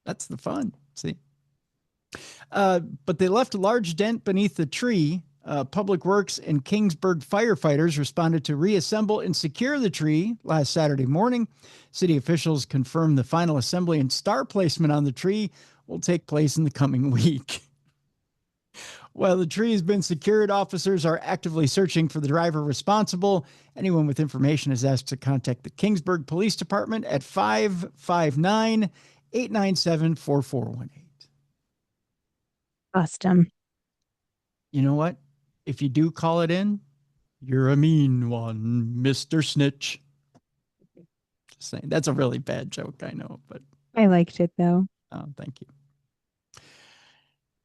A: That's the fun. See? But they left a large dent beneath the tree. Public Works and Kingsburg firefighters responded to reassemble and secure the tree last Saturday morning. City officials confirmed the final assembly and star placement on the tree will take place in the coming week. While the tree has been secured, officers are actively searching for the driver responsible. Anyone with information is asked to contact the Kingsburg Police Department at 559-897-4418.
H: Bust him.
A: You know what? If you do call it in, you're a mean one, Mr. Snitch. Just saying. That's a really bad joke, I know, but
H: I liked it, though.
A: oh, thank you.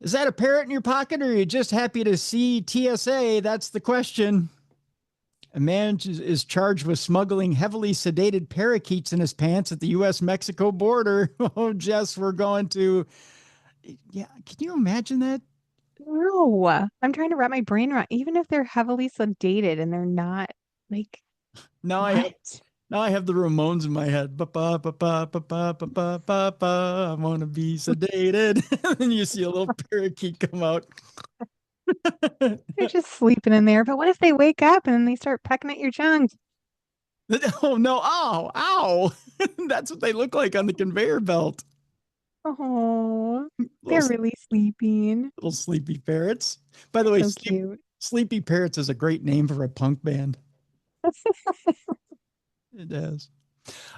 A: Is that a parrot in your pocket, or are you just happy to see TSA? That's the question. A man is charged with smuggling heavily sedated parakeets in his pants at the U.S.-Mexico border. Oh, Jess, we're going to... Yeah, can you imagine that?
H: No, I'm trying to wrap my brain around. Even if they're heavily sedated and they're not, like,
A: Now
H: what?
A: I have the Ramones in my head. Ba ba ba ba ba ba ba ba ba ba. I want to be sedated. And you see a little parakeet come out.
H: They're just sleeping in there. But what if they wake up and then they start pecking at your junk?
A: Oh no! Ow! Ow! That's what they look like on the conveyor belt.
H: Oh, they're really sleeping.
A: Little sleepy parrots. By the way,
H: So cute.
A: Sleepy Parrots is a great name for a punk band. It is.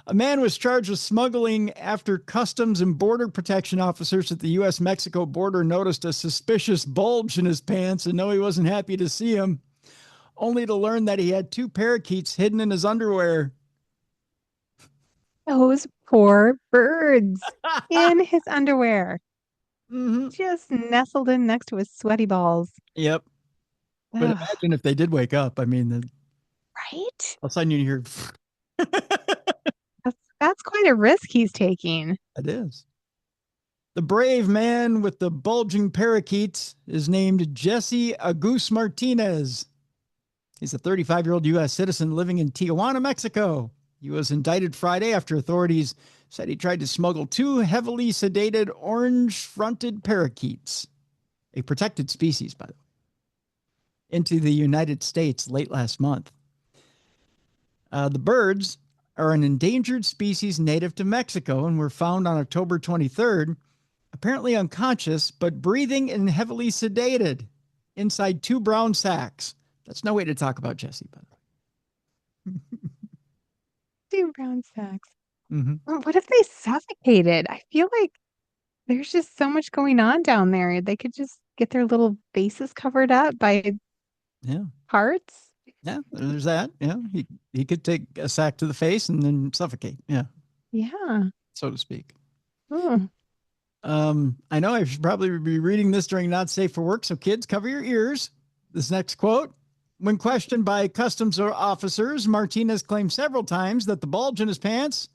A: A man was charged with smuggling after Customs and Border Protection officers at the U.S.-Mexico border noticed a suspicious bulge in his pants and know he wasn't happy to see him, only to learn that he had 2 parakeets hidden in his underwear.
H: Those poor birds in his underwear,
A: Mm-hmm.
H: just nestled in next to his sweaty balls.
A: Yep. But
H: Ugh.
A: imagine if they did wake up. I mean,
H: Right?
A: all of a sudden you hear...
H: That's quite a risk he's taking.
A: It is. The brave man with the bulging parakeets is named Jesse Agus Martinez. He's a 35-year-old U.S. citizen living in Tijuana, Mexico. He was indicted Friday after authorities said he tried to smuggle 2 heavily sedated orange-fronted parakeets, a protected species, by the way, into the United States late last month. The birds are an endangered species native to Mexico and were found on October 23rd, apparently unconscious, but breathing and heavily sedated inside 2 brown sacks. That's no way to talk about Jesse, by the way.
H: 2 brown sacks.
A: Mm-hmm.
H: What if they suffocated? I feel like there's just so much going on down there. They could just get their little faces covered up by parts.
A: Yeah, there's that. Yeah, he could take a sack to the face and then suffocate. Yeah.
H: Yeah.
A: So to speak.
H: Oh.
A: I know I should probably be reading this during Not Safe for Work, so kids, cover your ears. This next quote. When questioned by customs officers, Martinez claimed several times that the bulge in his pants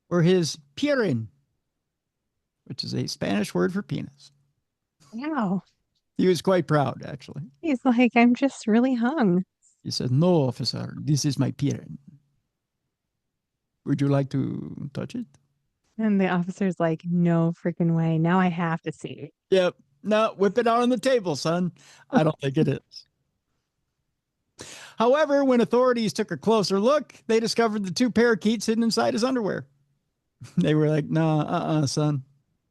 A: were his pierin, which is a Spanish word for penis.
H: Wow.
A: He was quite proud, actually.
H: He's like, I'm just really hung.
A: He said, "No, officer, this is my pierin. Would you like to touch it?"
H: And the officer's like, no freaking way. Now I have to see.
A: Yep. No, whip it out on the table, son. I don't think it is. However, when authorities took a closer look, they discovered the 2 parakeets hidden inside his underwear. They were like, no, son.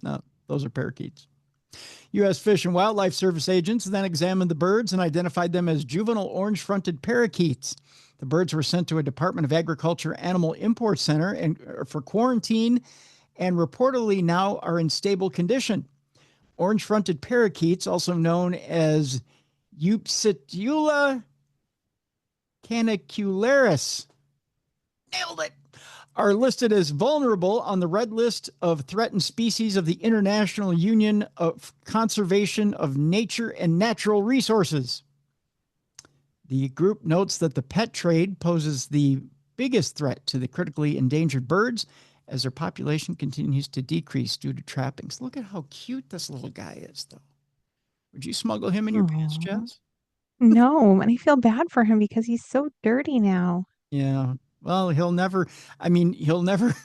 A: No, those are parakeets. U.S. Fish and Wildlife Service agents then examined the birds and identified them as juvenile orange-fronted parakeets. The birds were sent to a Department of Agriculture Animal Import Center and for quarantine and reportedly now are in stable condition. Orange-fronted parakeets, also known as Eupsitula canicularis, nailed it, are listed as vulnerable on the red list of threatened species of the International Union of Conservation of Nature and Natural Resources. The group notes that the pet trade poses the biggest threat to the critically endangered birds as their population continues to decrease due to trappings. Look at how cute this little guy is, though. Would you smuggle him in your pants, Jess?
H: No, and I feel bad for him because he's so dirty now.
A: Yeah. Well, he'll never look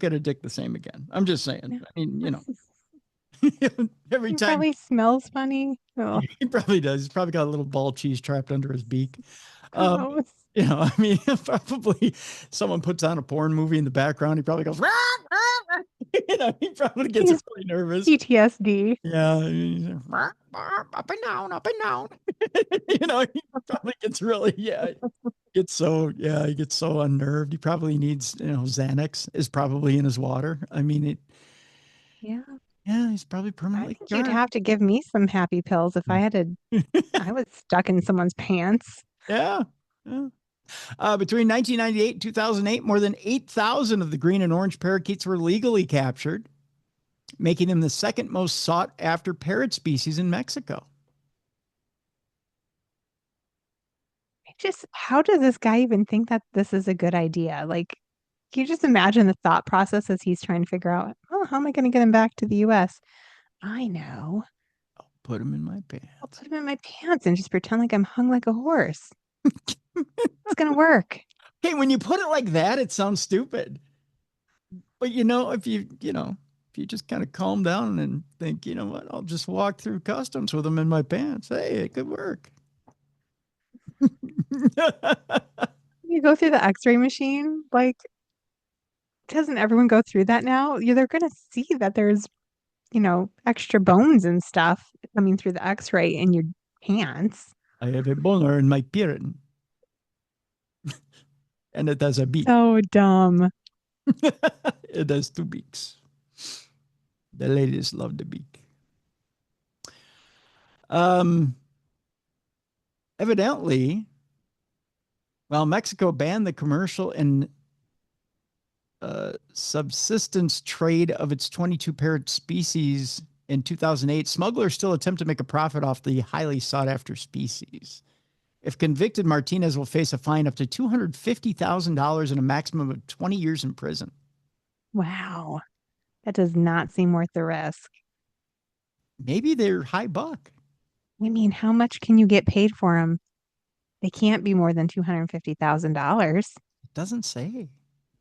A: at a dick the same again. I'm just saying. I mean, you know, every
H: He
A: time
H: probably smells funny. Oh,
A: he probably does. He's probably got a little ball cheese trapped under his beak.
H: gross.
A: You know, I mean, probably someone puts on a porn movie in the background. He probably goes, "Rah, rah, rah." You know, he probably gets
H: He's
A: really nervous.
H: PTSD.
A: Yeah, he's like, "Rah, rah, up and down, up and down." You know, he probably gets really, he gets so unnerved. He probably needs, Xanax is probably in his water. I mean,
H: Yeah.
A: he's probably
H: I
A: permanently
H: think you'd
A: scarred.
H: have to give me some happy pills if I was stuck in someone's pants.
A: Yeah. Between 1998 and 2008, more than 8,000 of the green and orange parakeets were legally captured, making them the second most sought after parrot species in Mexico.
H: How does this guy even think that this is a good idea? Like, can you just imagine the thought process as he's trying to figure out, oh, how am I going to get him back to the US? I know.
A: I'll put him in my pants.
H: I'll put him in my pants and just pretend like I'm hung like a horse. It's going to work.
A: Hey, when you put it like that, it sounds stupid. But if you just kind of calm down and think, you know what, I'll just walk through customs with them in my pants. Hey, it could work.
H: You go through the x-ray machine, like, doesn't everyone go through that now? They're going to see that there's, extra bones and stuff coming through the x-ray in your pants.
A: I have a boner in my pierin. And it has a beak.
H: So dumb.
A: It has 2 beaks. The ladies love the beak. Evidently, while Mexico banned the commercial and subsistence trade of its 22 parrot species in 2008, smugglers still attempt to make a profit off the highly sought-after species. If convicted, Martinez will face a fine up to $250,000 and a maximum of 20 years in prison.
H: Wow. That does not seem worth the risk.
A: Maybe they're high buck.
H: I mean, how much can you get paid for them? They can't be more than $250,000.
A: Doesn't say.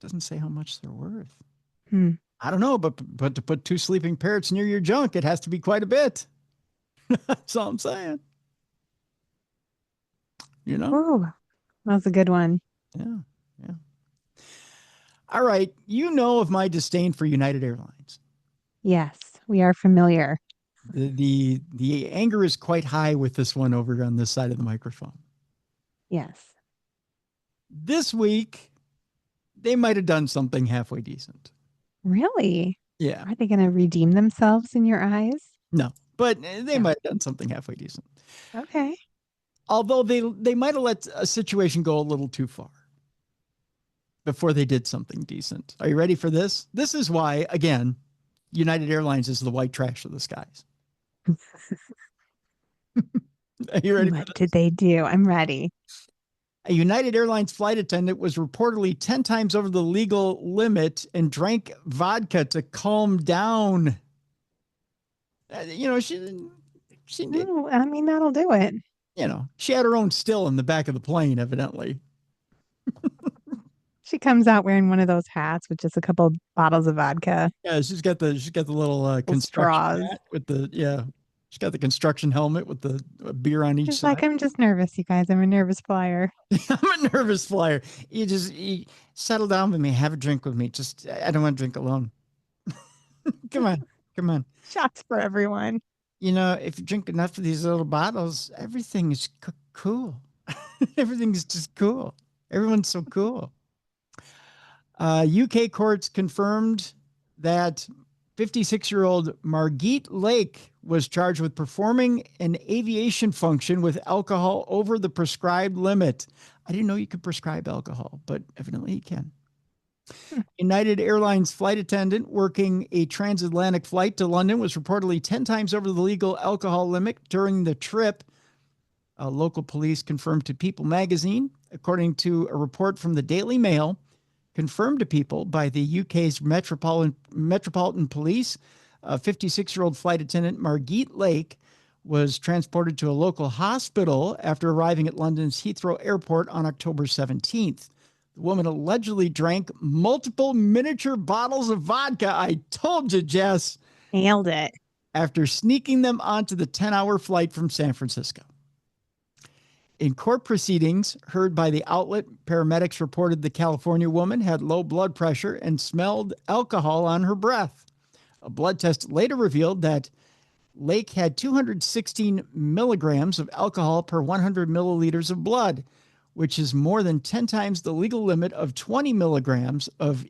A: Doesn't say how much they're worth.
H: Hmm.
A: I don't know, but to put 2 sleeping parrots near your junk, it has to be quite a bit. That's all I'm saying. You know?
H: Ooh, that was a good one.
A: Yeah. Yeah. All right. You know of my disdain for United Airlines.
H: Yes, we are familiar.
A: The anger is quite high with this one over on this side of the microphone.
H: Yes.
A: This week, they might have done something halfway decent.
H: Really?
A: Yeah.
H: Are they going to redeem themselves in your eyes?
A: No, but they
H: No.
A: might have done something halfway decent.
H: Okay.
A: Although they might have let a situation go a little too far before they did something decent. Are you ready for this? This is why, again, United Airlines is the white trash of the skies. Are you ready for
H: What
A: this?
H: did they do? I'm ready.
A: A United Airlines flight attendant was reportedly 10 times over the legal limit and drank vodka to calm down. You know, she did,
H: Oh, I mean, that'll do it.
A: you know, she had her own still in the back of the plane, evidently.
H: She comes out wearing one of those hats with just a couple bottles of vodka.
A: Yeah, she's got the little construction
H: straws.
A: hat with she's got the construction helmet with the beer on each
H: She's
A: side.
H: like, I'm just nervous, you guys. I'm a nervous flyer.
A: I'm a nervous flyer. You settle down with me, have a drink with me. Just I don't want to drink alone. Come on.
H: Shots for everyone.
A: You know, if you drink enough of these little bottles, everything is cool. Everything's just cool. Everyone's so cool. UK courts confirmed that 56-year-old Margit Lake was charged with performing an aviation function with alcohol over the prescribed limit. I didn't know you could prescribe alcohol, but evidently you can. United Airlines flight attendant working a transatlantic flight to London was reportedly 10 times over the legal alcohol limit during the trip. Local police confirmed to People magazine, according to a report from the Daily Mail, confirmed to People by the UK's Metropolitan Police. 56-year-old flight attendant Margit Lake was transported to a local hospital after arriving at London's Heathrow Airport on October 17th. The woman allegedly drank multiple miniature bottles of vodka. I told you, Jess.
H: Nailed it.
A: After sneaking them onto the 10-hour flight from San Francisco. In court proceedings heard by the outlet, paramedics reported the California woman had low blood pressure and smelled alcohol on her breath. A blood test later revealed that Lake had 216 milligrams of alcohol per 100 milliliters of blood, which is more than 10 times the legal limit of 20 milligrams of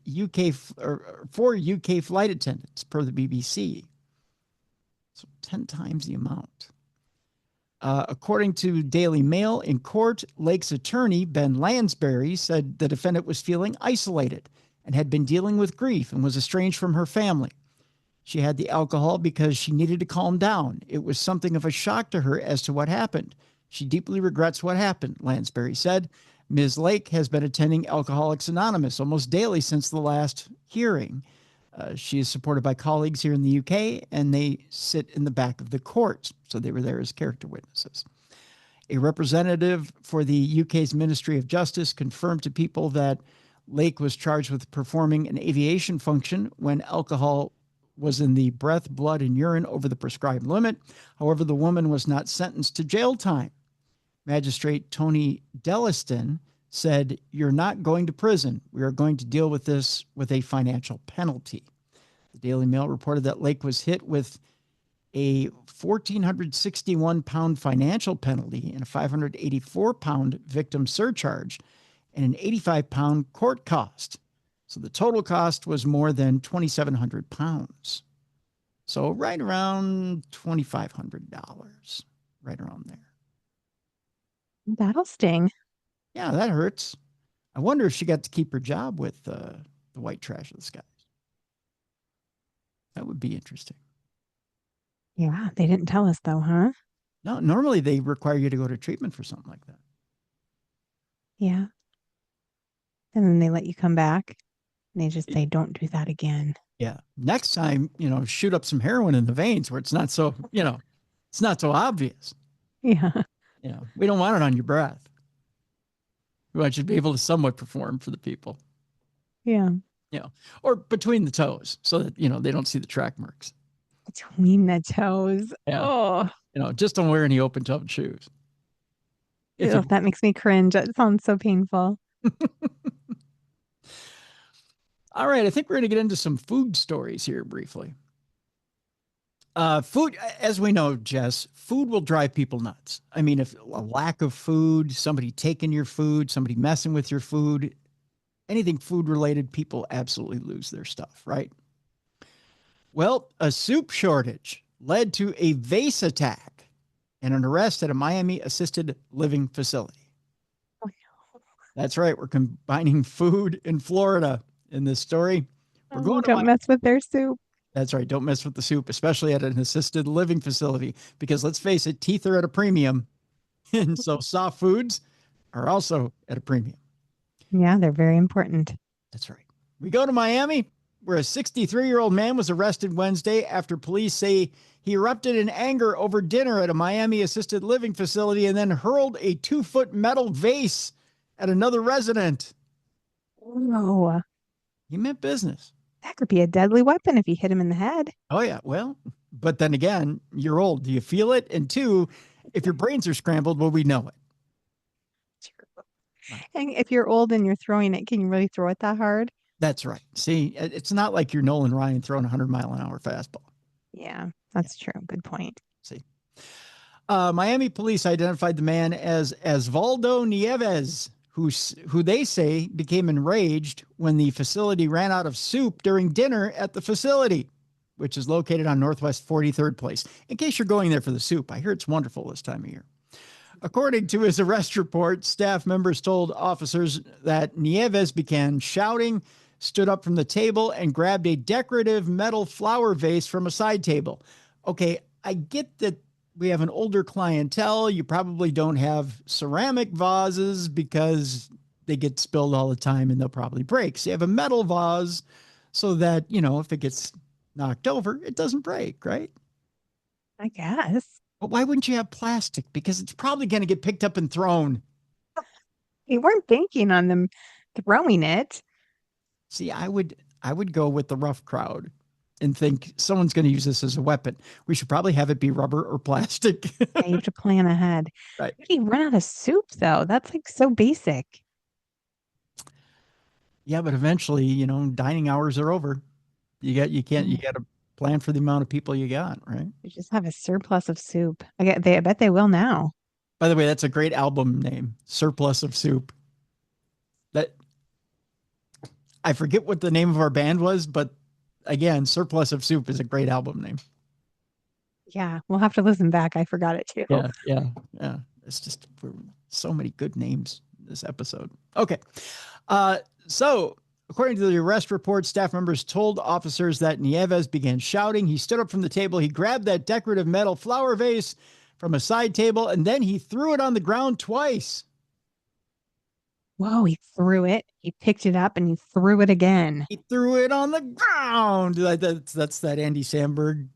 A: for UK flight attendants per the BBC. So 10 times the amount. According to Daily Mail, in court, Lake's attorney, Ben Lansbury, said the defendant was feeling isolated and had been dealing with grief and was estranged from her family. She had the alcohol because she needed to calm down. It was something of a shock to her as to what happened. She deeply regrets what happened, Lansbury said. Ms. Lake has been attending Alcoholics Anonymous almost daily since the last hearing. She is supported by colleagues here in the UK, and they sit in the back of the court. So they were there as character witnesses. A representative for the UK's Ministry of Justice confirmed to People that Lake was charged with performing an aviation function when alcohol was in the breath, blood, and urine over the prescribed limit. However, the woman was not sentenced to jail time. Magistrate Tony Deliston said, "You're not going to prison. We are going to deal with this with a financial penalty." The Daily Mail reported that Lake was hit with a 1,461-pound financial penalty and a 584-pound victim surcharge and an 85-pound court cost. So the total cost was more than 2,700 pounds. So right around $2,500, right around there.
H: That'll sting.
A: Yeah, that hurts. I wonder if she got to keep her job with the white trash of the skies. That would be interesting.
H: Yeah, they didn't tell us though, huh?
A: No, normally they require you to go to treatment for something like that.
H: Yeah. And then they let you come back. And they just say, don't do that again.
A: Yeah. Next time, shoot up some heroin in the veins where it's not so, it's not so obvious.
H: Yeah.
A: We don't want it on your breath. We want you to be able to somewhat perform for the people,
H: Yeah.
A: or between the toes so that, they don't see the track marks.
H: Between the toes.
A: Yeah.
H: Oh,
A: Just don't wear any open-toed shoes.
H: ew, that makes me cringe. It sounds so painful.
A: All right. I think we're going to get into some food stories here briefly. Food, as we know, Jess, food will drive people nuts. I mean, if a lack of food, somebody taking your food, somebody messing with your food, anything food related, people absolutely lose their stuff, right? Well, a soup shortage led to a vase attack and an arrest at a Miami assisted living facility.
H: Oh, no.
A: That's right. We're combining food in Florida in this story. We're going to
H: Don't mess with their soup.
A: That's right. Don't mess with the soup, especially at an assisted living facility, because let's face it, teeth are at a premium. And so soft foods are also at a premium.
H: Yeah, they're very important.
A: That's right. We go to Miami, where a 63-year-old man was arrested Wednesday after police say he erupted in anger over dinner at a Miami assisted living facility and then hurled a 2-foot metal vase at another resident.
H: Oh,
A: He meant business.
H: that could be a deadly weapon if you hit him in the head.
A: Oh, yeah. Well, but then again, you're old. Do you feel it? And two, if your brains are scrambled, well, we know it.
H: And if you're old and you're throwing it, can you really throw it that hard?
A: That's right. See, it's not like you're Nolan Ryan throwing a 100-mile-an-hour fastball.
H: Yeah, that's true. Good point.
A: See, Miami police identified the man as Osvaldo Nieves, who they say became enraged when the facility ran out of soup during dinner at the facility, which is located on Northwest 43rd Place. In case you're going there for the soup, I hear it's wonderful this time of year. According to his arrest report, staff members told officers that Nieves began shouting, stood up from the table, and grabbed a decorative metal flower vase from a side table. Okay, I get that we have an older clientele. You probably don't have ceramic vases because they get spilled all the time and they'll probably break. So you have a metal vase so that, if it gets knocked over, it doesn't break, right?
H: I guess.
A: But why wouldn't you have plastic? Because it's probably going to get picked up and thrown.
H: You weren't banking on them throwing it.
A: See, I would go with the rough crowd and think someone's going to use this as a weapon. We should probably have it be rubber or plastic.
H: Yeah, you have to plan ahead.
A: Right.
H: How do you run out of soup though? That's like so basic.
A: Yeah, but eventually, dining hours are over. You got to plan for the amount of people you got, right?
H: You just have a surplus of soup. I bet they will now.
A: By the way, that's a great album name, Surplus of Soup. That I forget what the name of our band was, but again, Surplus of Soup is a great album name.
H: Yeah, we'll have to listen back. I forgot it too.
A: Yeah. It's just so many good names in this episode. Okay. So according to the arrest report, staff members told officers that Nieves began shouting. He stood up from the table. He grabbed that decorative metal flower vase from a side table, and then he threw it on the ground twice.
H: Whoa, he threw it. He picked it up and he threw it again.
A: He threw it on the ground. Like that's that Andy Samberg,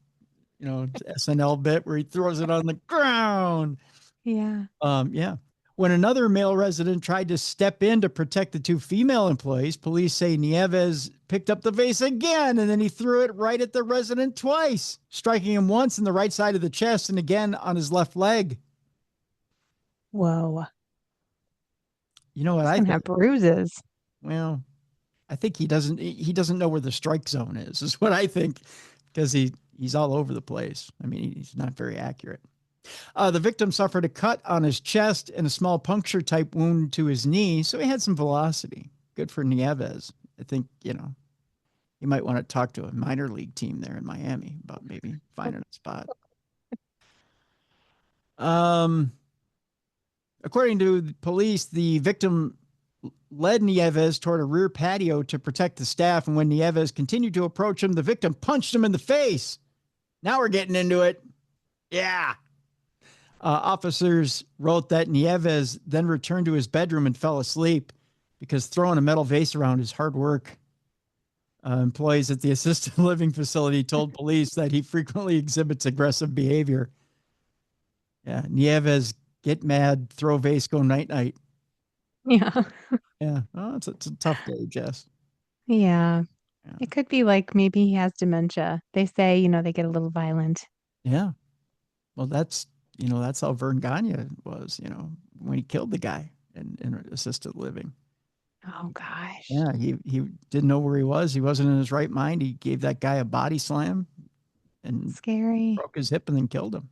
A: SNL bit where he throws it on the ground.
H: Yeah.
A: Yeah. When another male resident tried to step in to protect the two female employees, police say Nieves picked up the vase again, and then he threw it right at the resident twice, striking him once in the right side of the chest and again on his left leg.
H: Whoa.
A: You know what I
H: have bruises.
A: Well, I think he doesn't know where the strike zone is what I think, because he's all over the place. I mean, he's not very accurate. The victim suffered a cut on his chest and a small puncture type wound to his knee, so he had some velocity. Good for Nieves. I think, you might want to talk to a minor league team there in Miami about maybe finding a spot. According to the police, the victim led Nieves toward a rear patio to protect the staff, and when Nieves continued to approach him, the victim punched him in the face. Now we're getting into it. Yeah. Officers wrote that Nieves then returned to his bedroom and fell asleep because throwing a metal vase around is hard work. Employees at the assisted living facility told police that he frequently exhibits aggressive behavior. Yeah, Nieves, get mad, throw vase, go night-night.
H: Yeah.
A: Yeah. Oh, it's a tough day, Jess.
H: Yeah.
A: Yeah.
H: It could be like maybe he has dementia. They say, they get a little violent.
A: Yeah. Well, that's how Vern Gagne was, when he killed the guy in assisted living.
H: Oh gosh.
A: Yeah. He didn't know where he was. He wasn't in his right mind. He gave that guy a body slam and
H: Scary.
A: broke his hip and then killed him.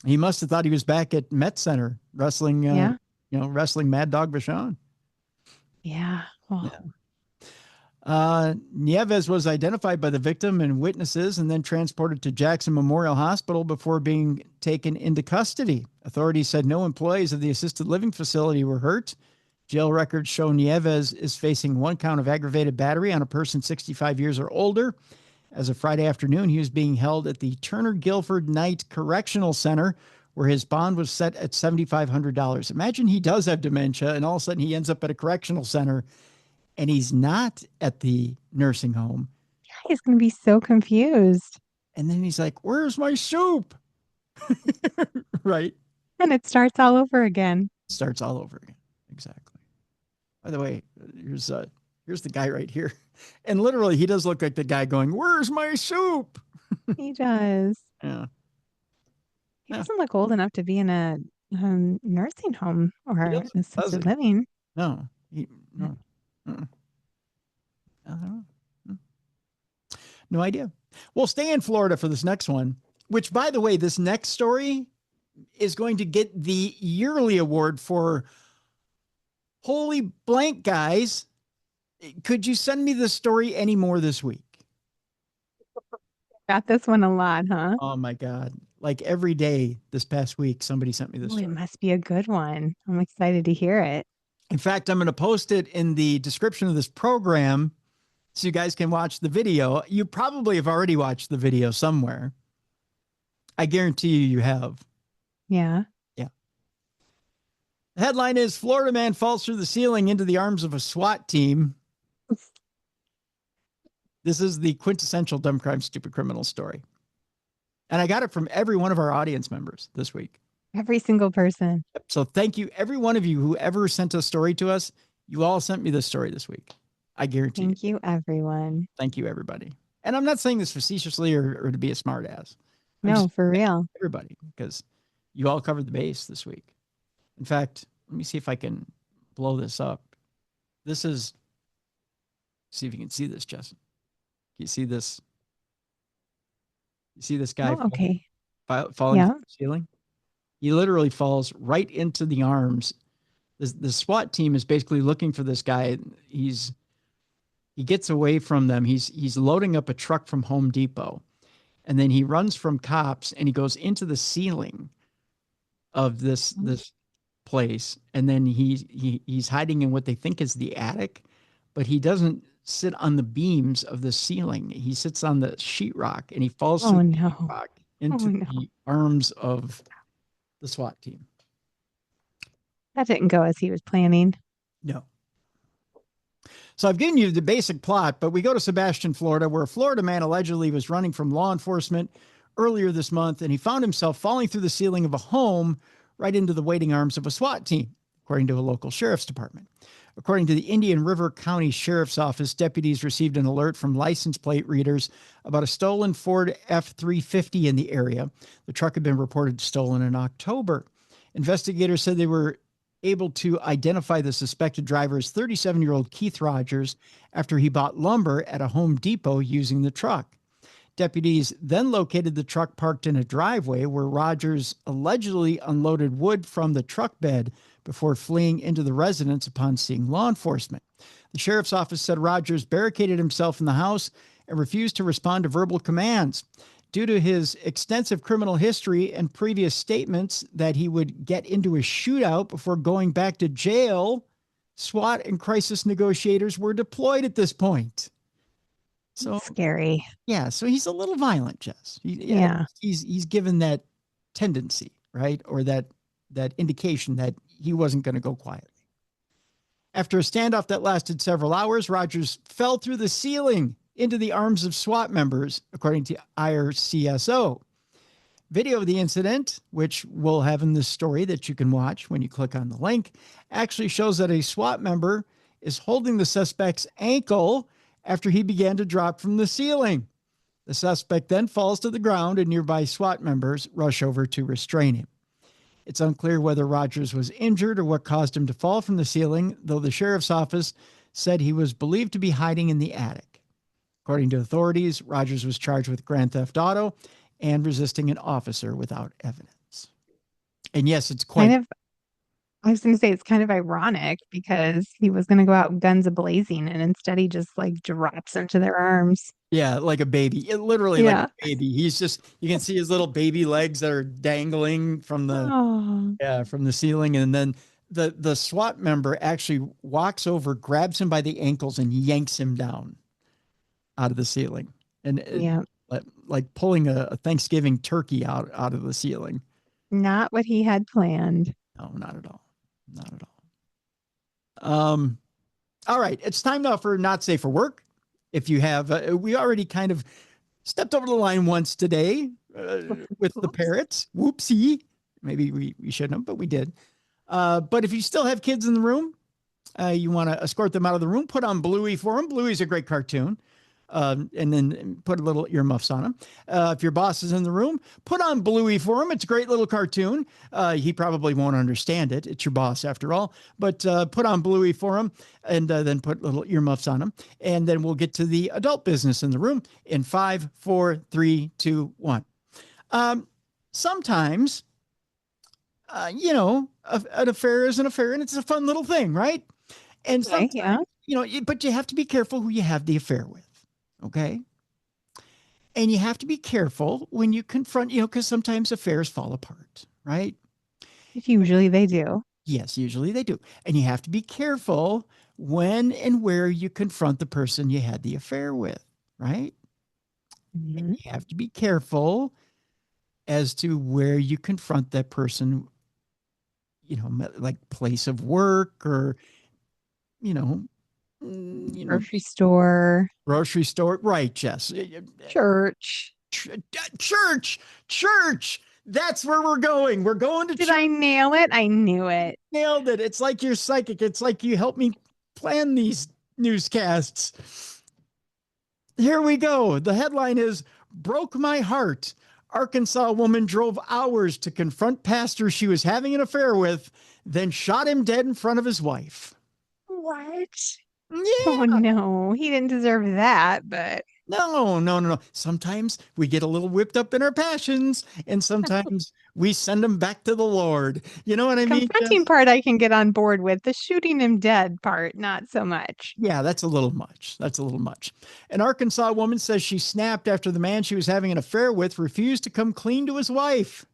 A: He must have thought he was back at Met Center wrestling,
H: Yeah.
A: wrestling Mad Dog Vachon.
H: Yeah. Oh,
A: Yeah. Nieves was identified by the victim and witnesses and then transported to Jackson Memorial Hospital before being taken into custody. Authorities said no employees of the assisted living facility were hurt. Jail records show Nieves is facing 1 count of aggravated battery on a person 65 years or older. As of Friday afternoon, he was being held at the Turner Guilford Knight Correctional Center, where his bond was set at $7,500. Imagine he does have dementia, and all of a sudden he ends up at a correctional center, and he's not at the nursing home.
H: he's going to be so confused.
A: And then he's like, "Where's my soup?" Right?
H: And it starts all over again.
A: Starts all over again. Exactly. By the way, here's the guy right here. And literally, he does look like the guy going, "Where's my soup?"
H: He does.
A: Yeah.
H: He
A: Yeah.
H: doesn't look old enough to be in a nursing home or
A: doesn't, does
H: assisted
A: he?
H: living.
A: No. No. I don't know. No idea. We'll stay in Florida for this next one, which, by the way, this next story is going to get the yearly award for holy blank, guys. Could you send me the story anymore this week?
H: Got this one a lot, huh?
A: Oh my God. Like every day this past week, somebody sent me this
H: Oh, it
A: story.
H: must be a good one. I'm excited to hear it.
A: In fact, I'm going to post it in the description of this program so you guys can watch the video. You probably have already watched the video somewhere. I guarantee you have.
H: Yeah.
A: Yeah. The headline is Florida man falls through the ceiling into the arms of a SWAT team. This is the quintessential dumb crime, stupid criminal story. And I got it from every one of our audience members this week.
H: Every single person.
A: So thank you, every one of you who ever sent a story to us. You all sent me this story this week. I guarantee
H: Thank you, everyone.
A: Thank you, everybody. And I'm not saying this facetiously or to be a smart ass.
H: No, for real.
A: Everybody, because you all covered the base this week. In fact, let me see if I can blow this up. This is, see if you can see this, Justin. Can you see this? You see this guy
H: Okay.
A: falling from the ceiling? He literally falls right into the arms. The SWAT team is basically looking for this guy. He gets away from them. He's loading up a truck from Home Depot, and then he runs from cops and he goes into the ceiling of this place, and then he's hiding in what they think is the attic, but he doesn't sit on the beams of the ceiling. He sits on the sheetrock, and he falls through the sheetrock into the arms of the SWAT team.
H: That didn't go as he was planning.
A: No. So I've given you the basic plot, but we go to Sebastian, Florida, where a Florida man allegedly was running from law enforcement earlier this month, and he found himself falling through the ceiling of a home right into the waiting arms of a SWAT team, according to a local sheriff's department. According to the Indian River County Sheriff's Office, deputies received an alert from license plate readers about a stolen Ford F-350 in the area. The truck had been reported stolen in October. Investigators said they were able to identify the suspected driver as 37-year-old Keith Rogers after he bought lumber at a Home Depot using the truck. Deputies then located the truck parked in a driveway where Rogers allegedly unloaded wood from the truck bed before fleeing into the residence upon seeing law enforcement. The sheriff's office said Rogers barricaded himself in the house and refused to respond to verbal commands. Due to his extensive criminal history and previous statements that he would get into a shootout before going back to jail, SWAT and crisis negotiators were deployed at this point. So
H: That's scary.
A: Yeah, so he's a little violent, Jess. He's given that tendency, right? Or that indication that he wasn't going to go quietly. After a standoff that lasted several hours, Rogers fell through the ceiling into the arms of SWAT members, according to IRCSO. Video of the incident, which we'll have in this story that you can watch when you click on the link, actually shows that a SWAT member is holding the suspect's ankle after he began to drop from the ceiling. The suspect then falls to the ground and nearby SWAT members rush over to restrain him. It's unclear whether Rogers was injured or what caused him to fall from the ceiling, though the sheriff's office said he was believed to be hiding in the attic. According to authorities, Rogers was charged with grand theft auto and resisting an officer without evidence. And yes, it's quite...
H: I was going to say it's kind of ironic because he was going to go out guns a-blazing and instead he just like drops into their arms.
A: Yeah, like a baby. Literally like a baby. He's just, you can see his little baby legs that are dangling from the ceiling. And then the SWAT member actually walks over, grabs him by the ankles and yanks him down out of the ceiling. And like pulling a Thanksgiving turkey out of the ceiling.
H: Not what he had planned.
A: No, not at all. Not at all. All right. It's time now for Not Safe for Work. If you have, we already kind of stepped over the line once today with the parrots. Whoopsie. Maybe we shouldn't have, but we did. But if you still have kids in the room, you want to escort them out of the room, put on Bluey for them. Bluey's a great cartoon. And then put a little earmuffs on him. If your boss is in the room, put on Bluey for him. It's a great little cartoon. He probably won't understand it. It's your boss after all, but put on Bluey for him and then put little earmuffs on him. And then we'll get to the adult business in the room in 5, 4, 3, 2, 1. Sometimes, an affair is an affair and it's a fun little thing, right? And sometimes, but you have to be careful who you have the affair with. Okay. And you have to be careful when you confront, because sometimes affairs fall apart, right?
H: Usually they do.
A: Yes, usually they do. And you have to be careful when and where you confront the person you had the affair with, right?
H: Mm-hmm.
A: And you have to be careful as to where you confront that person, like place of work or,
H: grocery store.
A: Right, Jess.
H: Church.
A: That's where we're going. We're going to
H: Did I nail it? I knew it.
A: Nailed it. It's like you're psychic. It's like you helped me plan these newscasts. Here we go. The headline is Broke My Heart. Arkansas woman drove hours to confront pastor she was having an affair with, then shot him dead in front of his wife.
H: What?
A: Yeah.
H: Oh no, he didn't deserve that, but
A: no. Sometimes we get a little whipped up in our passions and sometimes we send them back to the Lord. You know what I mean?
H: Confronting part I can get on board with. The shooting him dead part, not so much.
A: Yeah, that's a little much. An Arkansas woman says she snapped after the man she was having an affair with refused to come clean to his wife.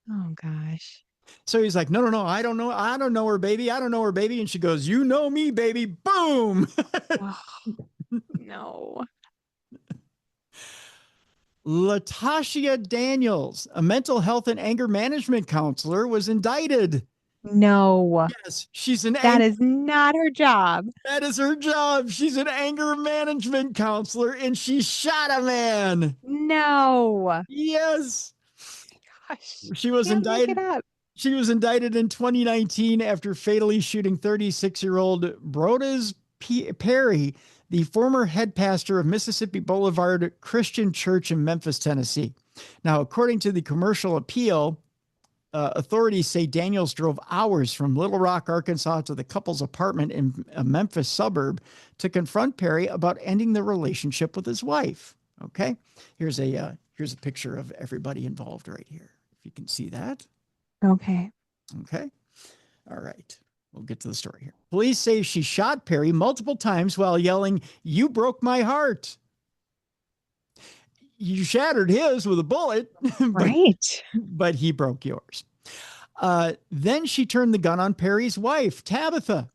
H: Oh gosh.
A: So he's like, no, I don't know her, baby. And she goes, you know me, baby. Boom.
H: Oh, no.
A: Latasha Daniels, a mental health and anger management counselor, was indicted.
H: No.
A: Yes, she's
H: That is not her job.
A: That is her job. She's an anger management counselor and she shot a man.
H: No.
A: Yes.
H: Gosh.
A: She was indicted. She was indicted in 2019 after fatally shooting 36-year-old Brodus Perry, the former head pastor of Mississippi Boulevard Christian Church in Memphis, Tennessee. Now, according to the commercial appeal, authorities say Daniels drove hours from Little Rock, Arkansas to the couple's apartment in a Memphis suburb to confront Perry about ending the relationship with his wife. Okay. Here's a picture of everybody involved right here. If you can see that.
H: Okay.
A: All right. We'll get to the story here. Police say she shot Perry multiple times while yelling, "You broke my heart." You shattered his with a bullet, but he broke yours. Then she turned the gun on Perry's wife, Tabitha.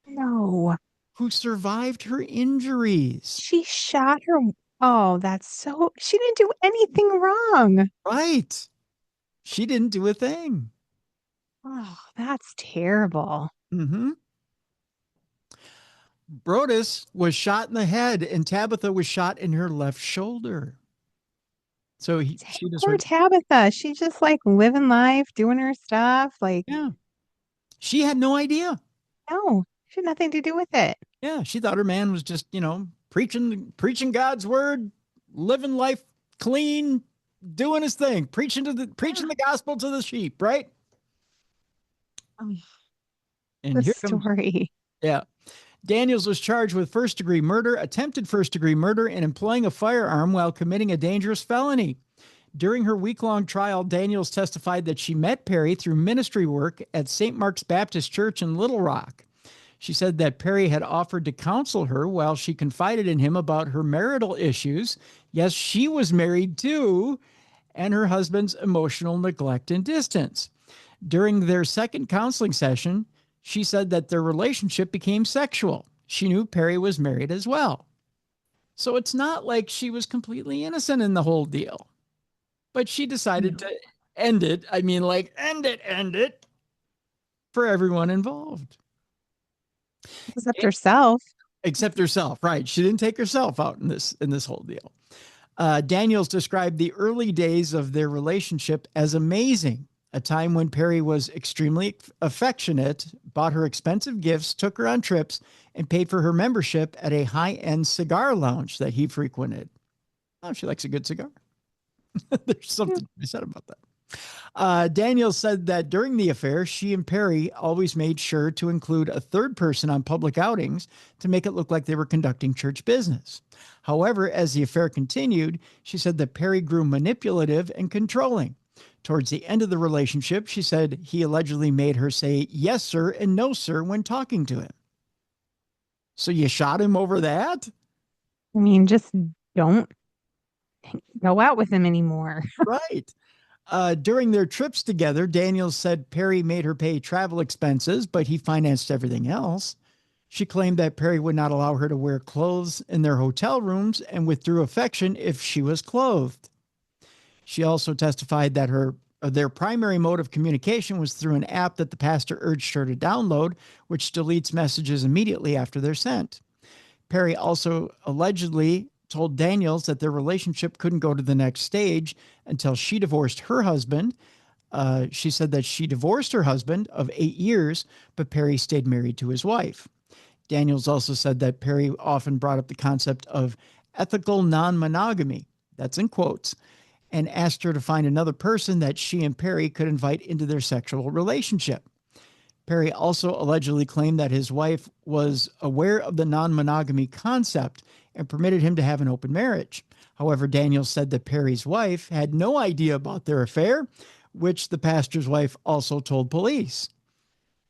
H: No.
A: Who survived her injuries.
H: She shot her. Oh, she didn't do anything wrong.
A: Right. She didn't do a thing.
H: Oh, that's terrible.
A: Mm-hmm. Brodus was shot in the head and Tabitha was shot in her left shoulder. So she just
H: Poor
A: went,
H: Tabitha. She's just like living life, doing her stuff. Like,
A: yeah. She had no idea.
H: no, she had nothing to do with it.
A: Yeah, she thought her man was just, preaching God's word, living life clean, doing his thing, preaching the gospel to the sheep, right?
H: Oh,
A: And
H: the
A: here comes,
H: story.
A: yeah. Daniels was charged with first-degree murder, attempted first-degree murder, and employing a firearm while committing a dangerous felony. During her week-long trial, Daniels testified that she met Perry through ministry work at St. Mark's Baptist Church in Little Rock. She said that Perry had offered to counsel her while she confided in him about her marital issues. Yes, she was married too, and her husband's emotional neglect and distance. During their second counseling session, she said that their relationship became sexual. She knew Perry was married as well. So it's not like she was completely innocent in the whole deal. But she decided to end it. I mean, like, end it for everyone involved.
H: Except herself.
A: Except herself, right? She didn't take herself out in this whole deal. Daniels described the early days of their relationship as amazing, a time when Perry was extremely affectionate, bought her expensive gifts, took her on trips, and paid for her membership at a high-end cigar lounge that he frequented. Oh, she likes a good cigar. There's something to be said about that. Daniels said that during the affair, she and Perry always made sure to include a third person on public outings to make it look like they were conducting church business. However, as the affair continued, she said that Perry grew manipulative and controlling. Towards the end of the relationship, she said he allegedly made her say yes, sir, and no, sir, when talking to him. So you shot him over that?
H: I mean, just don't go out with him anymore.
A: Right. During their trips together, Daniels said Perry made her pay travel expenses, but he financed everything else. She claimed that Perry would not allow her to wear clothes in their hotel rooms and withdrew affection if she was clothed. She also testified that their primary mode of communication was through an app that the pastor urged her to download, which deletes messages immediately after they're sent. Perry also allegedly told Daniels that their relationship couldn't go to the next stage until she divorced her husband. She said that she divorced her husband of 8 years, but Perry stayed married to his wife. Daniels also said that Perry often brought up the concept of ethical non-monogamy, that's in quotes, and asked her to find another person that she and Perry could invite into their sexual relationship. Perry also allegedly claimed that his wife was aware of the non-monogamy concept and permitted him to have an open marriage. However, Daniels said that Perry's wife had no idea about their affair, which the pastor's wife also told police.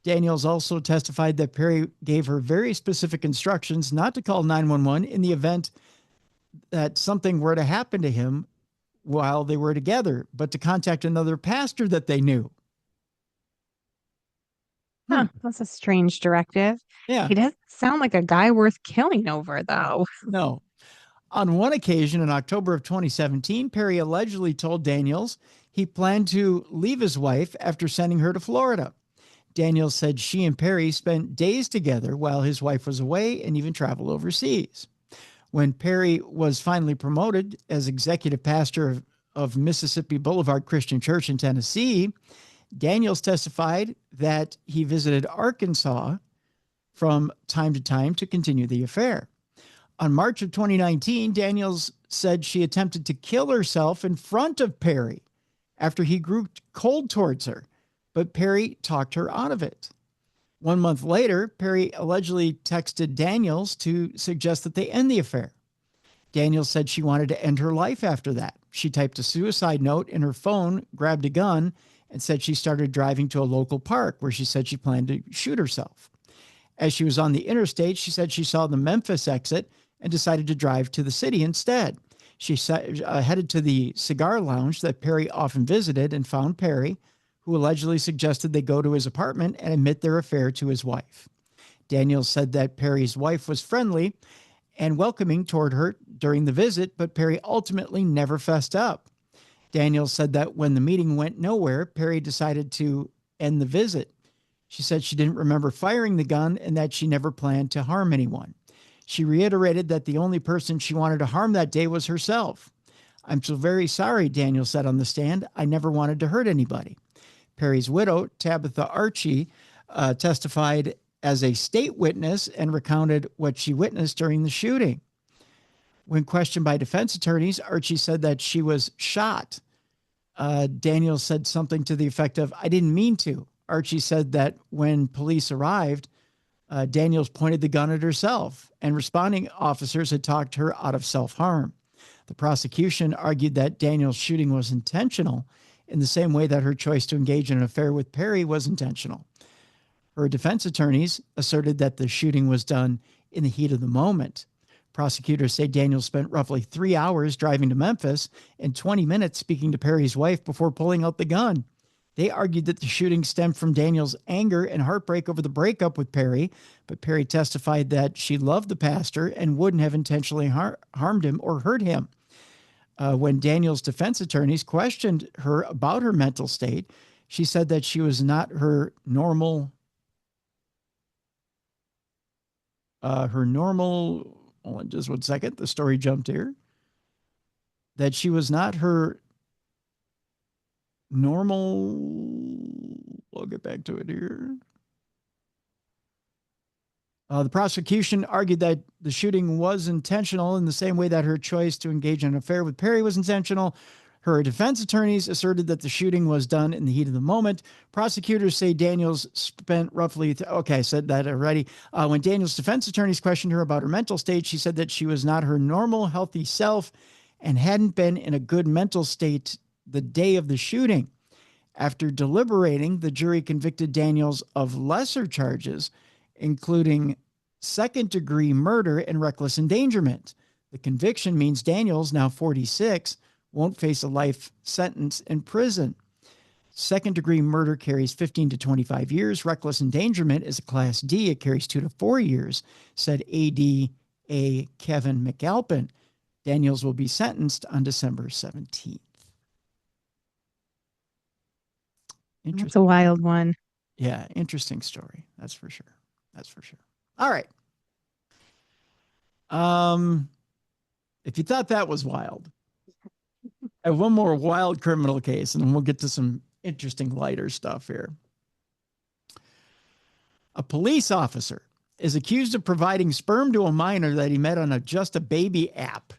A: Daniels also testified that Perry gave her very specific instructions not to call 911 in the event that something were to happen to him while they were together, but to contact another pastor that they knew.
H: Huh, that's a strange directive.
A: Yeah.
H: He doesn't sound like a guy worth killing over, though.
A: No. On one occasion in October of 2017, Perry allegedly told Daniels he planned to leave his wife after sending her to Florida. Daniels said she and Perry spent days together while his wife was away and even traveled overseas. When Perry was finally promoted as executive pastor of Mississippi Boulevard Christian Church in Tennessee, Daniels testified that he visited Arkansas from time to time to continue the affair. On March of 2019, Daniels said she attempted to kill herself in front of Perry after he grew cold towards her, but Perry talked her out of it. 1 month later, Perry allegedly texted Daniels to suggest that they end the affair. Daniels said she wanted to end her life after that. She typed a suicide note in her phone, grabbed a gun, and said she started driving to a local park where she said she planned to shoot herself. As she was on the interstate, she said she saw the Memphis exit and decided to drive to the city instead. She headed to the cigar lounge that Perry often visited and found Perry, who allegedly suggested they go to his apartment and admit their affair to his wife. Daniels said that Perry's wife was friendly and welcoming toward her during the visit, but Perry ultimately never fessed up. Daniels said that when the meeting went nowhere, Perry decided to end the visit. She said she didn't remember firing the gun and that she never planned to harm anyone. She reiterated that the only person she wanted to harm that day was herself. "I'm so very sorry," Daniel said on the stand. "I never wanted to hurt anybody." Perry's widow, Tabitha Archie, testified as a state witness and recounted what she witnessed during the shooting. When questioned by defense attorneys, Archie said that she was shot. Daniel said something to the effect of, "I didn't mean to." Archie said that when police arrived, Daniels pointed the gun at herself, and responding officers had talked her out of self-harm. The prosecution argued that Daniels' shooting was intentional in the same way that her choice to engage in an affair with Perry was intentional. Her defense attorneys asserted that the shooting was done in the heat of the moment. Prosecutors say Daniels spent roughly 3 hours driving to Memphis and 20 minutes speaking to Perry's wife before pulling out the gun. They argued that the shooting stemmed from Daniels' anger and heartbreak over the breakup with Perry, but Perry testified that she loved the pastor and wouldn't have intentionally harmed him or hurt him. When Daniels' defense attorneys questioned her about her mental state, she said that she was not her normal, hold on just 1 second, the story jumped here, that she was not her normal, I'll get back to it here. The prosecution argued that the shooting was intentional in the same way that her choice to engage in an affair with Perry was intentional. Her defense attorneys asserted that the shooting was done in the heat of the moment. Prosecutors say Daniels spent roughly, I said that already. When Daniels' defense attorneys questioned her about her mental state, she said that she was not her normal, healthy self and hadn't been in a good mental state the day of the shooting. After deliberating, the jury convicted Daniels of lesser charges, including second-degree murder and reckless endangerment. The conviction means Daniels, now 46, won't face a life sentence in prison. Second-degree murder carries 15 to 25 years. Reckless endangerment is a Class D. It carries 2 to 4 years, said ADA Kevin McAlpin. Daniels will be sentenced on December 17th.
H: That's a wild one.
A: Yeah, interesting story. That's for sure. All right. If you thought that was wild, I have one more wild criminal case, and then we'll get to some interesting lighter stuff here. A police officer is accused of providing sperm to a minor that he met on a Just a Baby app,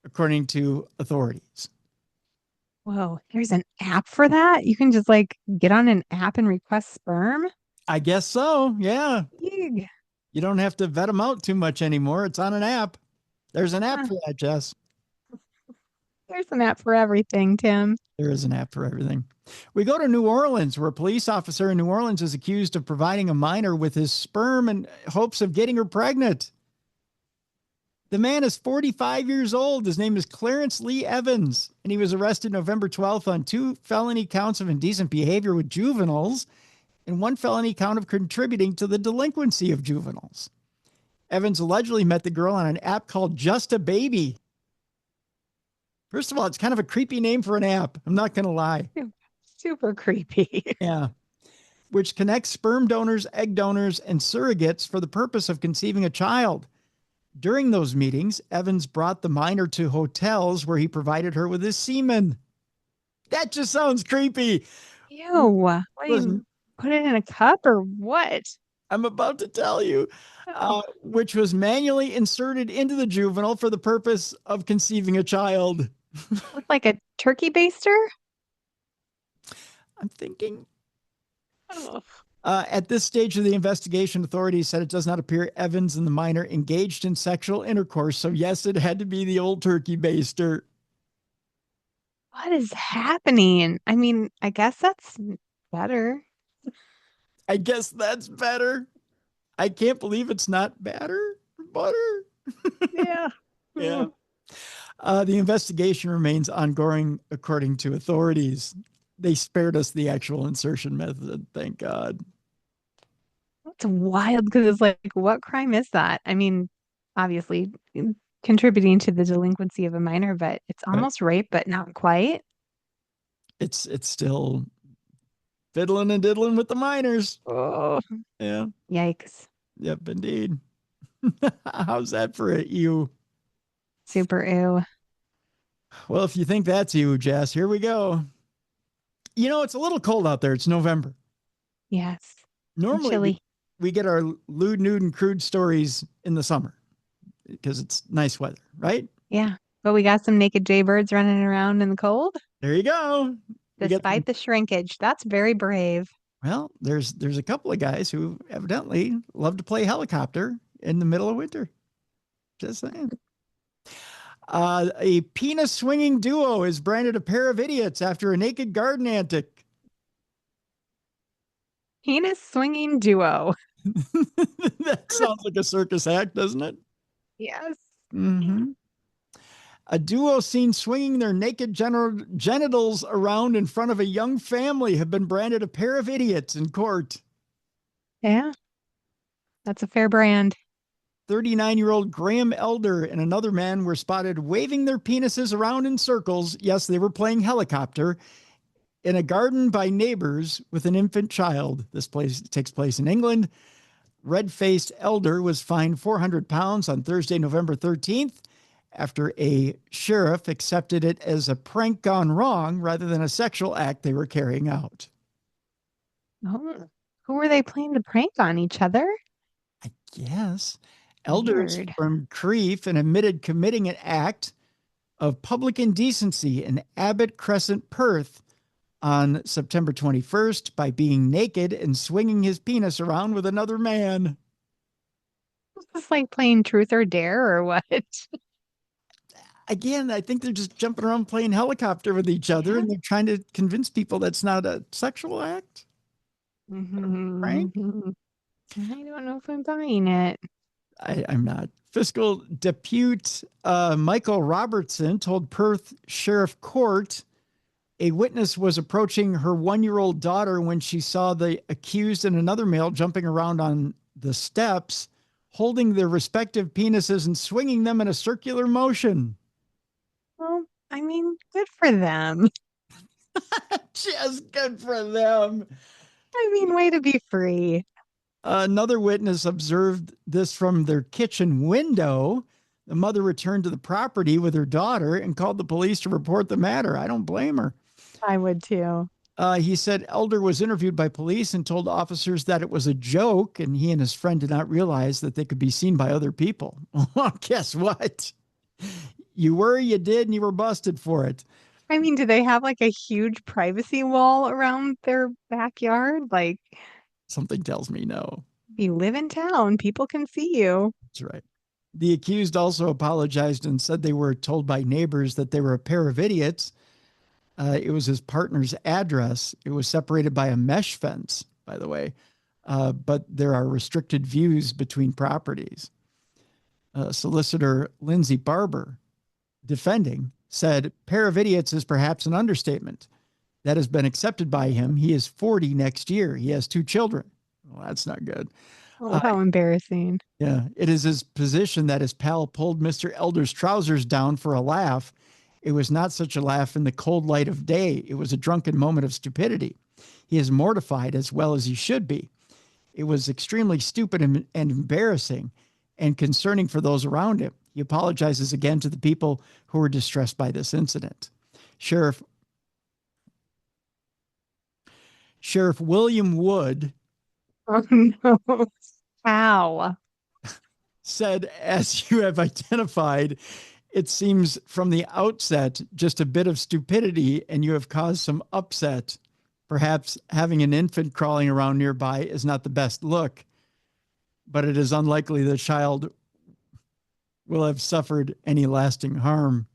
A: according to authorities.
H: Whoa, there's an app for that? You can just get on an app and request sperm?
A: I guess so, yeah.
H: Eeg.
A: You don't have to vet them out too much anymore. It's on an app. There's an app for that, Jess.
H: There's an app for everything, Tim.
A: There is an app for everything. We go to New Orleans, where a police officer in New Orleans is accused of providing a minor with his sperm in hopes of getting her pregnant. The man is 45 years old. His name is Clarence Lee Evans, and he was arrested November 12th on 2 felony counts of indecent behavior with juveniles and 1 felony count of contributing to the delinquency of juveniles. Evans allegedly met the girl on an app called Just a Baby. First of all, it's kind of a creepy name for an app. I'm not going to lie.
H: Super creepy.
A: Yeah. Which connects sperm donors, egg donors, and surrogates for the purpose of conceiving a child. During those meetings, Evans brought the minor to hotels where he provided her with his semen. That just sounds creepy.
H: Ew. What do you put it in a cup or what?
A: I'm about to tell you, which was manually inserted into the juvenile for the purpose of conceiving a child.
H: Look like a turkey baster?
A: I'm thinking.
H: Oh.
A: At this stage of the investigation, authorities said it does not appear Evans and the minor engaged in sexual intercourse. So yes, it had to be the old turkey baster.
H: What is happening? I mean, I guess that's better.
A: I guess that's better. I can't believe it's not butter.
H: Yeah.
A: Yeah. The investigation remains ongoing, according to authorities. They spared us the actual insertion method. Thank God.
H: That's wild because it's like, what crime is that? I mean, obviously contributing to the delinquency of a minor, but it's almost rape, but not quite.
A: It's still fiddling and diddling with the minors.
H: Oh,
A: yeah.
H: Yikes.
A: Yep, indeed. How's that for you?
H: Super ew.
A: Well, if you think that's you, Jess, here we go. You know, it's a little cold out there. It's November.
H: Yes.
A: Normally,
H: Chilly.
A: we get our lewd, nude, and crude stories in the summer because it's nice weather, right?
H: Yeah. But we got some naked jaybirds running around in the cold
A: There you go.
H: despite the shrinkage. That's very brave.
A: Well, there's a couple of guys who evidently love to play helicopter in the middle of winter. Just saying. A penis swinging duo is branded a pair of idiots after a naked garden antic.
H: Penis swinging duo.
A: That sounds like a circus act, doesn't it?
H: Yes.
A: Mm-hmm. A duo seen swinging their naked genitals around in front of a young family have been branded a pair of idiots in court.
H: Yeah. That's a fair brand.
A: 39-year-old Graham Elder and another man were spotted waving their penises around in circles. Yes, they were playing helicopter in a garden by neighbors with an infant child. This takes place in England. Red-faced Elder was fined £400 on Thursday, November 13th, after a sheriff accepted it as a prank gone wrong rather than a sexual act they were carrying out.
H: Oh, who were they playing the prank on each other?
A: I guess. Elders
H: Weird.
A: from Crieff and admitted committing an act of public indecency in Abbott Crescent, Perth on September 21st by being naked and swinging his penis around with another man.
H: Is this like playing truth or dare or what?
A: Again, I think they're just jumping around playing helicopter with each other and they're trying to convince people that's not a sexual act. Right?
H: I don't know if I'm buying it.
A: I'm not. Fiscal Depute Michael Robertson told Perth Sheriff Court a witness was approaching her 1-year-old daughter when she saw the accused and another male jumping around on the steps, holding their respective penises and swinging them in a circular motion.
H: Well, I mean, good for them.
A: Just good for them.
H: I mean, way to be free.
A: Another witness observed this from their kitchen window. The mother returned to the property with her daughter and called the police to report the matter. I don't blame her.
H: I would too.
A: He said Elder was interviewed by police and told officers that it was a joke, and he and his friend did not realize that they could be seen by other people. Well, guess what? You were, you did, and you were busted for it.
H: I mean, do they have like a huge privacy wall around their backyard? Like,
A: Something tells me no.
H: you live in town, people can see you.
A: That's right. The accused also apologized and said they were told by neighbors that they were a pair of idiots. It was his partner's address. It was separated by a mesh fence, by the way. But there are restricted views between properties. Solicitor Lindsay Barber, defending, said, pair of idiots is perhaps an understatement. That has been accepted by him. He is 40 next year. He has 2 children. Well, that's not good.
H: Oh, how embarrassing.
A: Yeah, it is his position that his pal pulled Mr. Elder's trousers down for a laugh. It was not such a laugh in the cold light of day. It was a drunken moment of stupidity. He is mortified as well as he should be. It was extremely stupid and embarrassing and concerning for those around him. He apologizes again to the people who were distressed by this incident. Sheriff William Wood
H: Oh, no. How?
A: said, as you have identified, it seems from the outset just a bit of stupidity and you have caused some upset. Perhaps having an infant crawling around nearby is not the best look, but it is unlikely the child will have suffered any lasting harm.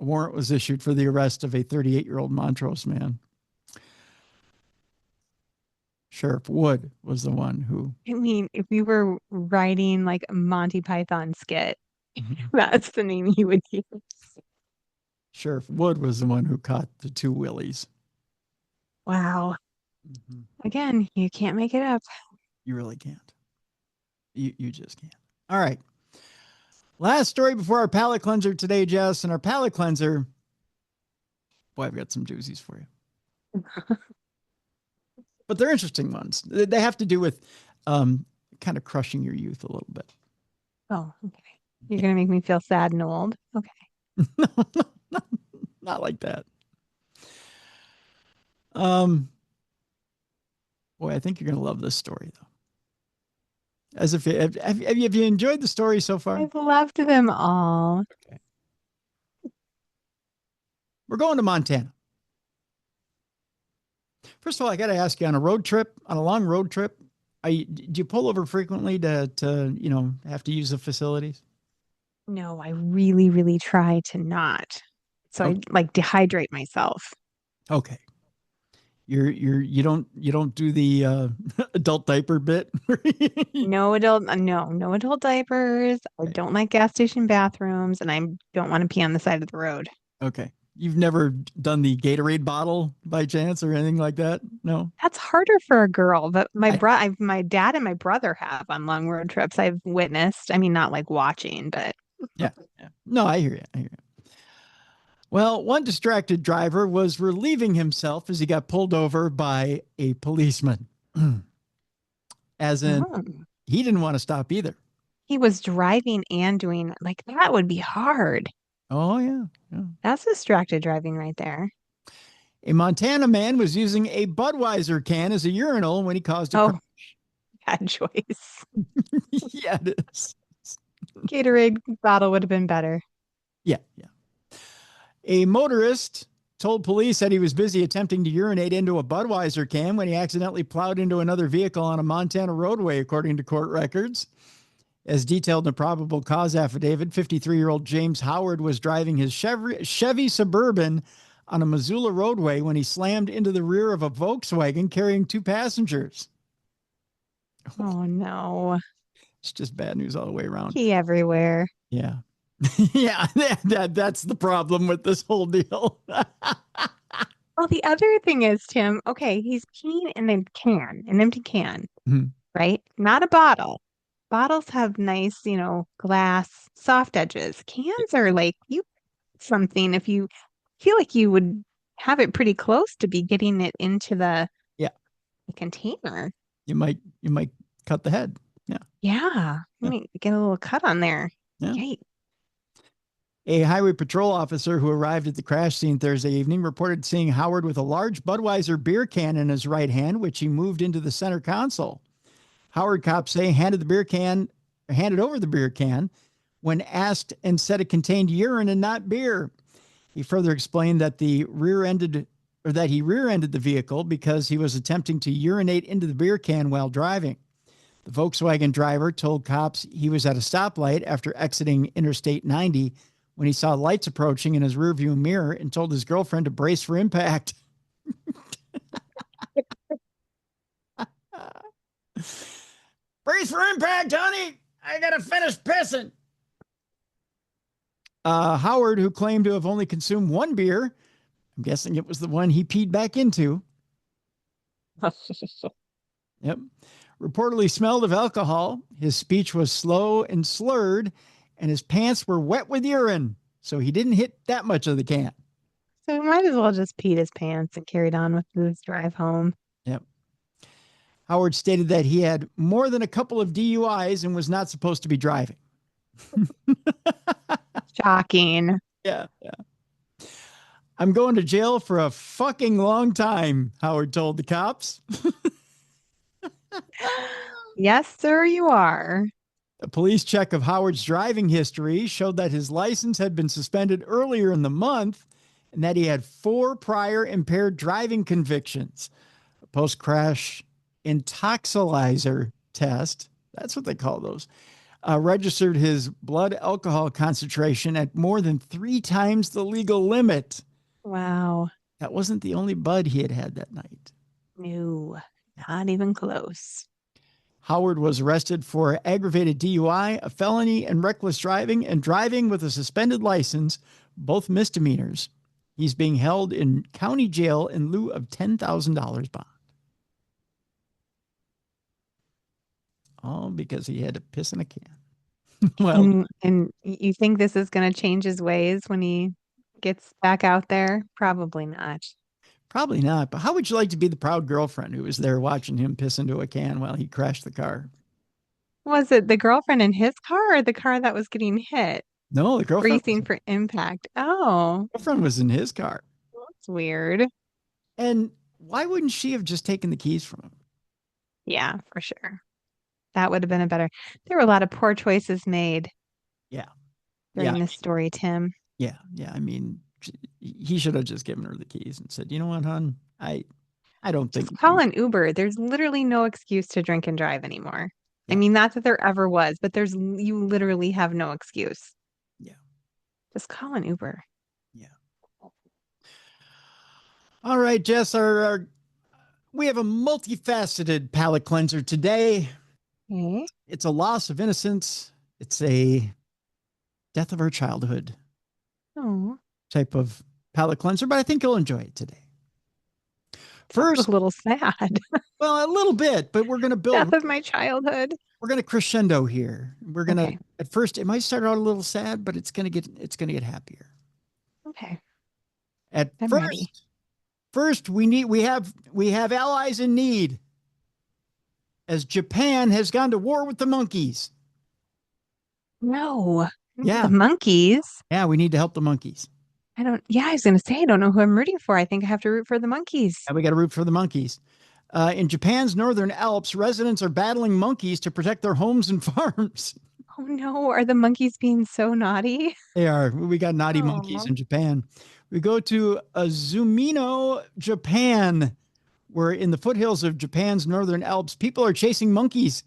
A: A warrant was issued for the arrest of a 38-year-old Montrose man. Sheriff Wood was the one who...
H: I mean, if we were writing like a Monty Python skit, that's the name he would use.
A: Sheriff Wood was the one who caught the 2 willies.
H: Wow. Again, you can't make it up.
A: You really can't. You just can't. All right. Last story before our palate cleanser today, Jess. And our palate cleanser, boy, I've got some doozies for you. But they're interesting ones. They have to do with kind of crushing your youth a little bit.
H: Oh, okay. You're going to make me feel sad and old. Okay.
A: Not like that. Boy, I think you're going to love this story, though. As if have you enjoyed the story so far?
H: I've loved them all.
A: Okay. We're going to Montana. First of all, I got to ask you, on a long road trip, do you pull over frequently to have to use the facilities?
H: No, I really, really try to not. So
A: Okay.
H: I like dehydrate myself.
A: Okay. You don't do the adult diaper bit.
H: No adult diapers. I don't like gas station bathrooms, and I don't want to pee on the side of the road.
A: Okay. You've never done the Gatorade bottle by chance or anything like that? No.
H: That's harder for a girl, but my dad and my brother have on long road trips. I've witnessed. I mean, not like watching, but
A: Yeah. No, I hear you. Well, one distracted driver was relieving himself as he got pulled over by a policeman. As in, he didn't want to stop either.
H: he was driving and doing like that would be hard.
A: Oh, yeah.
H: That's distracted driving right there.
A: A Montana man was using a Budweiser can as a urinal when he caused a
H: Oh,
A: crash.
H: bad choice.
A: Yeah, it is.
H: Gatorade bottle would have been better.
A: Yeah. A motorist told police that he was busy attempting to urinate into a Budweiser can when he accidentally plowed into another vehicle on a Montana roadway, according to court records. As detailed in the probable cause affidavit, 53-year-old James Howard was driving his Chevy Suburban on a Missoula roadway when he slammed into the rear of a Volkswagen carrying 2 passengers.
H: Oh no.
A: It's just bad news all the way around.
H: Pee everywhere.
A: Yeah. Yeah, that's the problem with this whole deal.
H: Well, the other thing is, Tim, okay, he's peeing in a can, an empty can, right? Not a bottle. Bottles have nice, glass soft edges. Cans are like something if you feel like you would have it pretty close to be getting it into the container.
A: You might cut the head. Yeah.
H: Yeah. You might get a little cut on there.
A: Yeah.
H: Yikes.
A: A highway patrol officer who arrived at the crash scene Thursday evening reported seeing Howard with a large Budweiser beer can in his right hand, which he moved into the center console. Howard, cops say, handed over the beer can when asked and said it contained urine and not beer. He further explained that he rear-ended the vehicle because he was attempting to urinate into the beer can while driving. The Volkswagen driver told cops he was at a stoplight after exiting Interstate 90 when he saw lights approaching in his rearview mirror and told his girlfriend to brace for impact. Brace for impact, honey. I gotta finish pissing. Howard, who claimed to have only consumed 1 beer, I'm guessing it was the one he peed back into. Yep. Reportedly smelled of alcohol. His speech was slow and slurred, and his pants were wet with urine. So he didn't hit that much of the can.
H: So he might as well just peed his pants and carried on with his drive home.
A: Yep. Howard stated that he had more than a couple of DUIs and was not supposed to be driving.
H: Shocking.
A: Yeah. I'm going to jail for a fucking long time, Howard told the cops.
H: Yes, sir, you are.
A: A police check of Howard's driving history showed that his license had been suspended earlier in the month and that he had 4 prior impaired driving convictions. A post-crash intoxilizer test, that's what they call those, registered his blood alcohol concentration at more than 3 times the legal limit.
H: Wow.
A: That wasn't the only bud he had that night.
H: No, not even close.
A: Howard was arrested for aggravated DUI, a felony, and reckless driving, and driving with a suspended license, both misdemeanors. He's being held in county jail in lieu of $10,000 bond. All because he had to piss in a can. Well,
H: and you think this is going to change his ways when he gets back out there? Probably not.
A: Probably not. But how would you like to be the proud girlfriend who was there watching him piss into a can while he crashed the car?
H: Was it the girlfriend in his car or the car that was getting hit?
A: No, the girlfriend,
H: Bracing for impact. Oh,
A: girlfriend was in his car.
H: that's weird.
A: And why wouldn't she have just taken the keys from him?
H: Yeah, for sure. That would have been a better. There were a lot of poor choices made
A: Yeah.
H: during
A: Yeah.
H: this story, Tim.
A: Yeah. Yeah. I mean, he should have just given her the keys and said, you know what, hon? I don't think
H: Just call an Uber. There's literally no excuse to drink and drive anymore. I
A: Yeah.
H: mean, not that there ever was, but you literally have no excuse.
A: Yeah.
H: Just call an Uber.
A: Yeah. All right, Jess, we have a multifaceted palate cleanser today.
H: Okay.
A: It's a loss of innocence. It's a death of our childhood
H: Oh,
A: type of palate cleanser, but I think you'll enjoy it today.
H: it's
A: First,
H: a little sad.
A: well, a little bit, but we're going to build.
H: Death of my childhood.
A: We're going to crescendo here. We're going to,
H: Okay.
A: at first, it might start out a little sad, but it's going to get happier.
H: Okay.
A: At
H: I'm
A: first,
H: ready.
A: first we have allies in need, as Japan has gone to war with the monkeys.
H: No.
A: Yeah.
H: The monkeys.
A: Yeah, we need to help the monkeys.
H: I was going to say, I don't know who I'm rooting for. I think I have to root for the monkeys.
A: Yeah, we got to root for the monkeys. In Japan's northern Alps, residents are battling monkeys to protect their homes and farms.
H: Oh no, are the monkeys being so naughty?
A: They are. We got naughty monkeys in Japan. We go to Azumino, Japan, where in the foothills of Japan's northern Alps, people are chasing monkeys.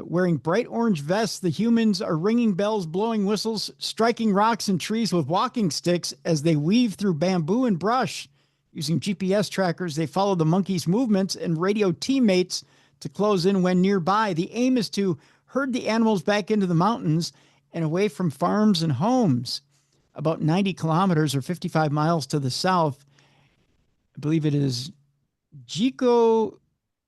A: Wearing bright orange vests, the humans are ringing bells, blowing whistles, striking rocks and trees with walking sticks as they weave through bamboo and brush. Using GPS trackers, they follow the monkeys' movements and radio teammates to close in when nearby. The aim is to herd the animals back into the mountains and away from farms and homes. About 90 kilometers or 55 miles to the south, I believe it is Jiko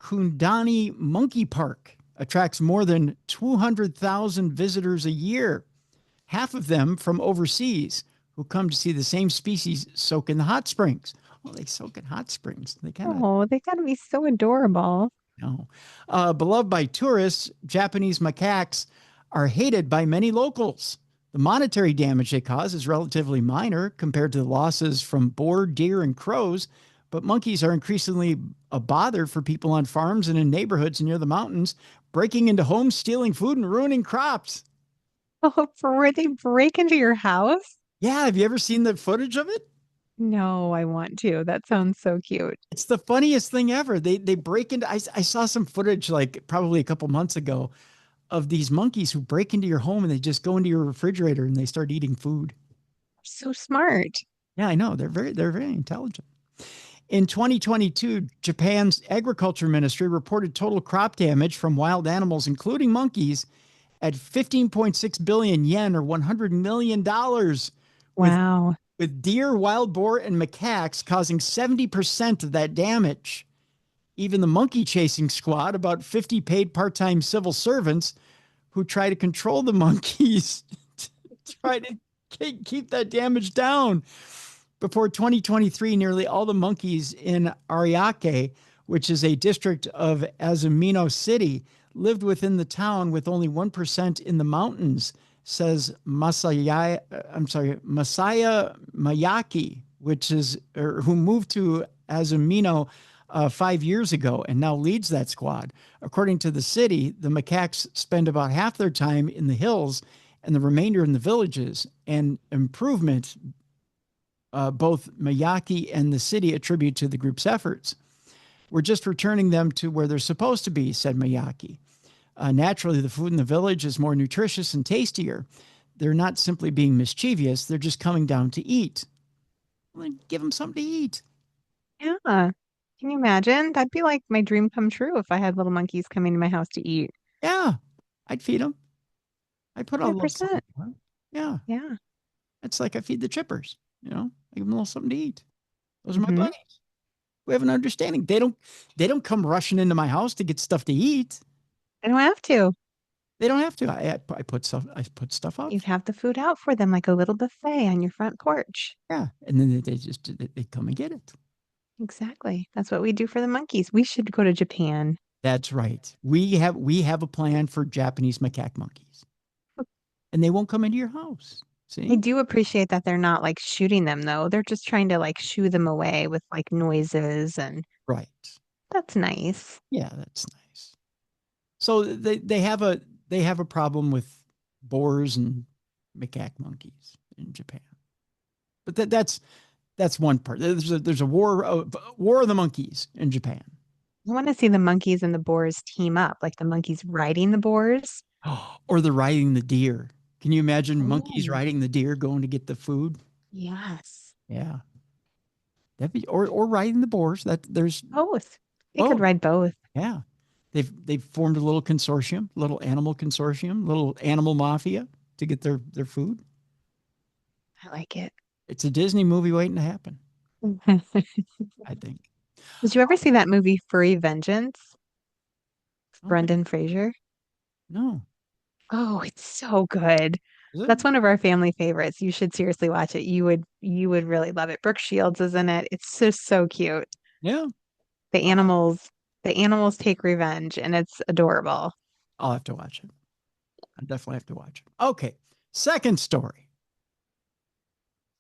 A: Kundani Monkey Park, attracts more than 200,000 visitors a year, half of them from overseas, who come to see the same species soak in the hot springs. Oh, they soak in hot springs. They kind of
H: They gotta be so adorable.
A: know. Beloved by tourists, Japanese macaques are hated by many locals. The monetary damage they cause is relatively minor compared to the losses from boar, deer, and crows, but monkeys are increasingly a bother for people on farms and in neighborhoods near the mountains, breaking into homes, stealing food, and ruining crops.
H: Oh, for where they break into your house?
A: Yeah, have you ever seen the footage of it?
H: No, I want to. That sounds so cute.
A: It's the funniest thing ever. They break into. I saw some footage like probably a couple months ago of these monkeys who break into your home and they just go into your refrigerator and they start eating food.
H: So smart.
A: Yeah, I know. They're very intelligent. In 2022, Japan's agriculture ministry reported total crop damage from wild animals, including monkeys, at 15.6 billion yen or $100 million.
H: Wow.
A: With deer, wild boar, and macaques causing 70% of that damage. Even the monkey chasing squad, about 50 paid part-time civil servants who try to control the monkeys, to try to keep that damage down. Before 2023, nearly all the monkeys in Ariake, which is a district of Azumino City, lived within the town with only 1% in the mountains, says Masaya Mayaki, who moved to Azumino 5 years ago and now leads that squad. According to the city, the macaques spend about half their time in the hills and the remainder in the villages. And improvement, both Miyake and the city attribute to the group's efforts. We're just returning them to where they're supposed to be, said Miyake. Naturally, the food in the village is more nutritious and tastier. They're not simply being mischievous. They're just coming down to eat. Well, give them something to eat.
H: Yeah. Can you imagine? That'd be like my dream come true if I had little monkeys coming to my house to eat.
A: Yeah, I'd feed them. I'd put on a little
H: 100%.
A: something. Yeah.
H: Yeah.
A: It's like I feed the chippers, I give them a little something to eat. Those are my
H: Mhm.
A: buddies. We have an understanding. They don't come rushing into my house to get stuff to eat.
H: I don't have to.
A: They don't have to. I put stuff out.
H: You have the food out for them like a little buffet on your front porch.
A: Yeah. And then they come and get it.
H: Exactly. That's what we do for the monkeys. We should go to Japan.
A: That's right. We have a plan for Japanese macaque monkeys. and they won't come into your house.
H: I
A: See?
H: do appreciate that they're not like shooting them though. They're just trying to like shoo them away with like noises, and
A: Right.
H: that's nice.
A: Yeah, that's nice. So they have a problem with boars and macaque monkeys in Japan. But that's one part. There's a war of the monkeys in Japan.
H: I want to see the monkeys and the boars team up, like the monkeys riding the boars.
A: Or they're riding the deer. Can you imagine monkeys
H: Oh,
A: riding the deer going to get the food?
H: yes.
A: Yeah. That'd be or riding the boars. That there's
H: Both. They could
A: both.
H: ride both.
A: Yeah. They've formed a little consortium, little animal consortium, little animal mafia to get their food.
H: I like it.
A: It's a Disney movie waiting to happen,
H: Did
A: I think.
H: you ever see that movie Furry Vengeance?
A: Okay.
H: Brendan Fraser?
A: No.
H: Oh, it's so good.
A: Is it?
H: That's one of our family favorites. You should seriously watch it. You would really love it. Brooke Shields is in it. It's just so cute.
A: Yeah.
H: The animals the animals take revenge and it's adorable.
A: I'll have to watch it. I definitely have to watch it. Okay. Second story.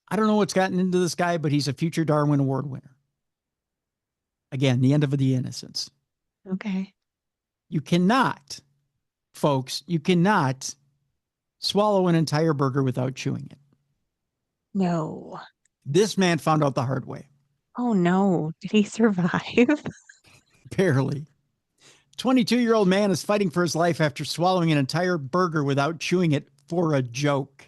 A: I don't know what's gotten into this guy, but he's a future Darwin Award winner. Again, the end of the innocence.
H: Okay.
A: You cannot, folks, you cannot swallow an entire burger without chewing it.
H: No.
A: This man found out the hard way.
H: Oh no. Did he survive?
A: Barely. 22-year-old man is fighting for his life after swallowing an entire burger without chewing it for a joke.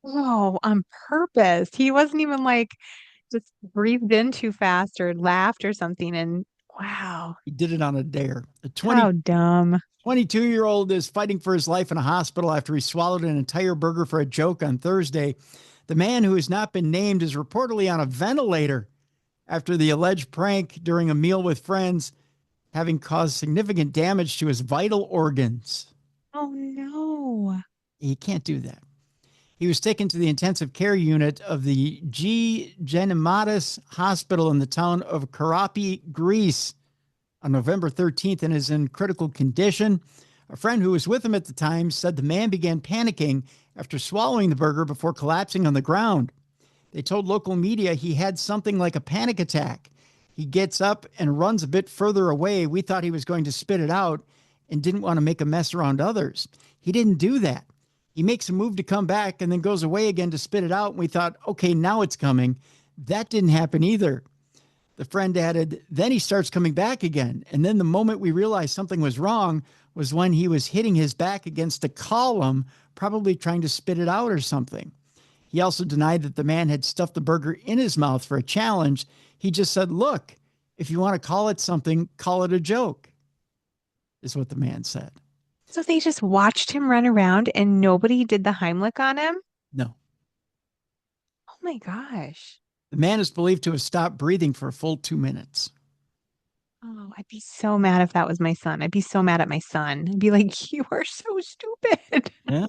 H: Oh, on purpose. He wasn't even like just breathed in too fast or laughed or something. And wow,
A: He did it on a dare. A
H: how dumb.
A: 22-year-old is fighting for his life in a hospital after he swallowed an entire burger for a joke on Thursday. The man, who has not been named, is reportedly on a ventilator after the alleged prank during a meal with friends, having caused significant damage to his vital organs.
H: Oh no.
A: He can't do that. He was taken to the intensive care unit of the G. Genomatis Hospital in the town of Karapi, Greece, on November 13th and is in critical condition. A friend who was with him at the time said the man began panicking after swallowing the burger before collapsing on the ground. They told local media he had something like a panic attack. He gets up and runs a bit further away. We thought he was going to spit it out and didn't want to make a mess around others. He didn't do that. He makes a move to come back and then goes away again to spit it out. And we thought, okay, now it's coming. That didn't happen either. The friend added, then he starts coming back again. And then the moment we realized something was wrong was when he was hitting his back against a column, probably trying to spit it out or something. He also denied that the man had stuffed the burger in his mouth for a challenge. He just said, look, if you want to call it something, call it a joke, is what the man said.
H: So they just watched him run around and nobody did the Heimlich on him?
A: No.
H: Oh my gosh.
A: The man is believed to have stopped breathing for a full 2 minutes.
H: Oh, I'd be so mad if that was my son. I'd be so mad at my son. I'd be like, you are so stupid.
A: Yeah.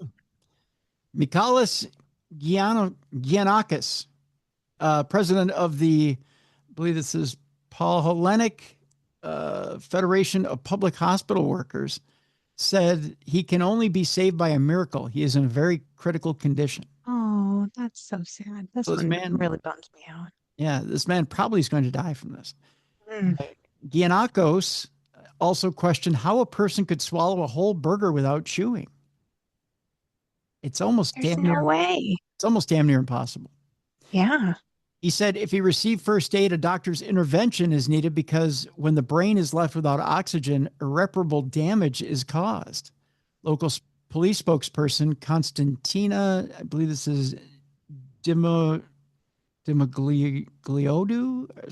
A: Michalis Giannakis, president of the, I believe this is Paul Hellenic Federation of Public Hospital Workers, said he can only be saved by a miracle. He is in a very critical condition.
H: Oh, that's so sad. This
A: So this
H: one
A: man
H: really bums me out.
A: Yeah, this man probably is going to die from this.
H: Mm.
A: Giannakos also questioned how a person could swallow a whole burger without chewing. It's almost
H: There's no way.
A: It's almost damn near impossible.
H: Yeah.
A: He said if he received first aid, a doctor's intervention is needed because when the brain is left without oxygen, irreparable damage is caused. Local police spokesperson Constantina, I believe this is Dimigliodu,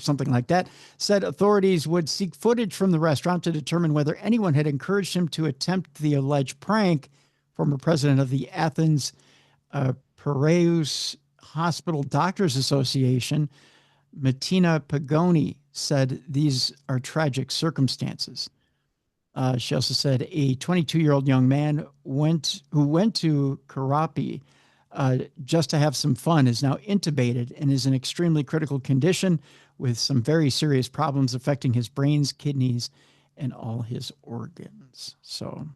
A: something like that, said authorities would seek footage from the restaurant to determine whether anyone had encouraged him to attempt the alleged prank. Former president of the Athens Piraeus Hospital Doctors Association, Martina Pagoni, said these are tragic circumstances. She also said a 22-year-old young man who went to Karapi just to have some fun is now intubated and is in extremely critical condition with some very serious problems affecting his brains, kidneys, and all his organs. So,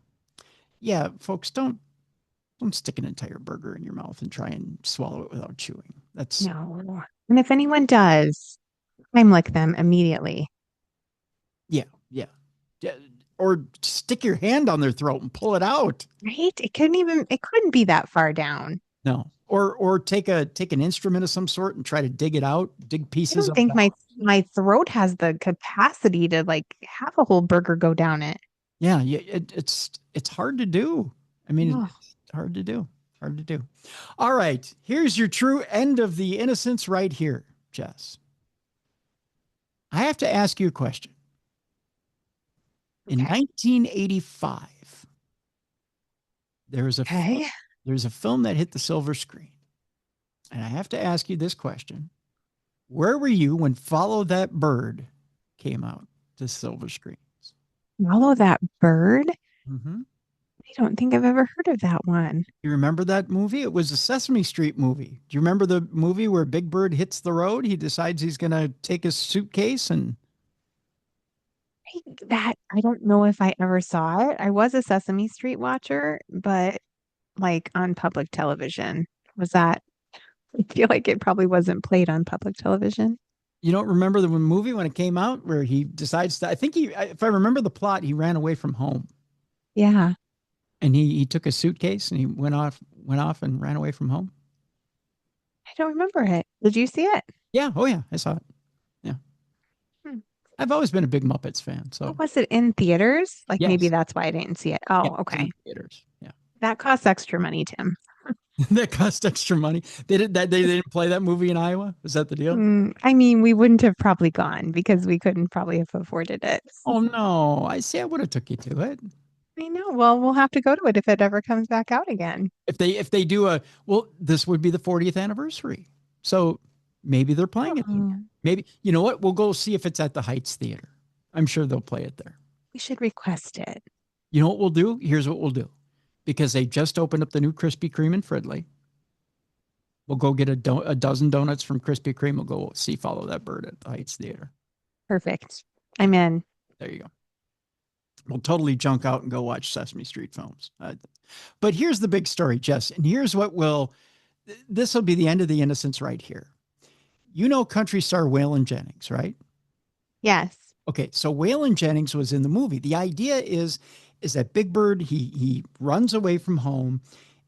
A: yeah, folks, don't Don't stick an entire burger in your mouth and try and swallow it without chewing. That's
H: No. And if anyone does, I'm like them immediately.
A: yeah, yeah. Yeah, or stick your hand on their throat and pull it out.
H: Right? It couldn't be that far down.
A: No. Or take an instrument of some sort and try to dig it out, dig
H: I
A: pieces
H: don't
A: of
H: think
A: it
H: my
A: out.
H: my throat has the capacity to like have a whole burger go down it.
A: Yeah, it's hard to do. I mean,
H: Oh,
A: it's hard to do. Hard to do. All right, here's your true end of the innocence right here, Jess. I have to ask you a question. In
H: okay.
A: 1985, there was
H: Okay.
A: there's a film that hit the silver screen. And I have to ask you this question. Where were you when Follow That Bird came out to silver screens?
H: Follow That Bird?
A: Mm-hmm.
H: I don't think I've ever heard of that one.
A: You remember that movie? It was a Sesame Street movie. Do you remember the movie where Big Bird hits the road? He decides he's going to take his suitcase and
H: I don't know if I ever saw it. I was a Sesame Street watcher, but like on public television. Was that I feel like it probably wasn't played on public television.
A: you don't remember the movie when it came out where he decides to, I think if I remember the plot, he ran away from home
H: Yeah.
A: and he took a suitcase and he went off and ran away from home.
H: I don't remember it. Did you see it?
A: Yeah. Oh yeah. I saw it. Yeah.
H: Hmm.
A: I've always been a big Muppets fan. So
H: Was it in theaters? Like maybe
A: yes.
H: that's why I didn't see it.
A: Yeah,
H: Oh,
A: it was
H: okay.
A: in theaters. Yeah.
H: That costs extra money, Tim.
A: That cost extra money. They didn't play that movie in Iowa. Was that the deal?
H: I mean, we wouldn't have probably gone because we couldn't probably have afforded it.
A: Oh no. I would have took you to it.
H: I know. Well, we'll have to go to it if it ever comes back out again.
A: If they do this would be the 40th anniversary. So maybe they're playing it.
H: Oh,
A: Maybe, you know what? We'll go see if it's at the Heights Theater. I'm sure they'll play it there.
H: we should request it.
A: You know what we'll do? Here's what we'll do. Because they just opened up the new Krispy Kreme in Fridley. We'll go get a dozen donuts from Krispy Kreme. We'll go see Follow That Bird at the Heights Theater.
H: Perfect. I'm in.
A: There you go. We'll totally junk out and go watch Sesame Street films. But here's the big story, Jess. And here's what this will be the end of the innocence right here. You know country star Waylon Jennings, right?
H: Yes.
A: Okay, so Waylon Jennings was in the movie. The idea is that Big Bird, he runs away from home.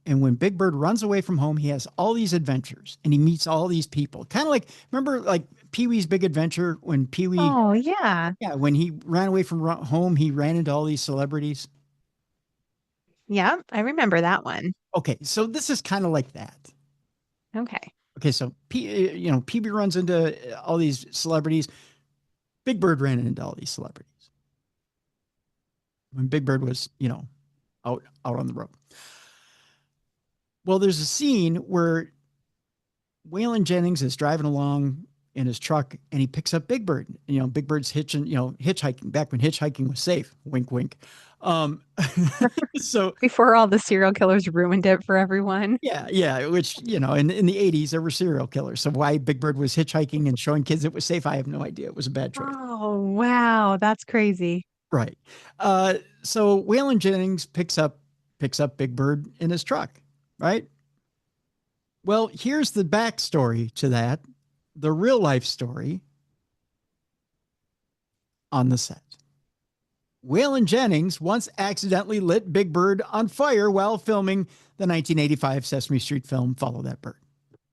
A: And when Big Bird runs away from home, he has all these adventures and he meets all these people. Kind of like, remember like Pee-wee's Big Adventure when Pee-wee,
H: Oh, yeah.
A: when he ran away from home, he ran into all these celebrities.
H: Yeah, I remember that one.
A: Okay, so this is kind of like that.
H: Okay.
A: Okay, so Pee-wee runs into all these celebrities. Big Bird ran into all these celebrities when Big Bird was, out on the road. Well, there's a scene where Waylon Jennings is driving along in his truck and he picks up Big Bird. Big Bird's hitchhiking back when hitchhiking was safe. Wink, wink. So
H: before all the serial killers ruined it for everyone.
A: Yeah. Which, in the 80s, there were serial killers. So why Big Bird was hitchhiking and showing kids it was safe, I have no idea. It was a bad choice.
H: Oh, wow. That's crazy.
A: Right. So Waylon Jennings picks up Big Bird in his truck. Right. Well, here's the backstory to that. The real life story on the set. Waylon Jennings once accidentally lit Big Bird on fire while filming the 1985 Sesame Street film Follow That Bird.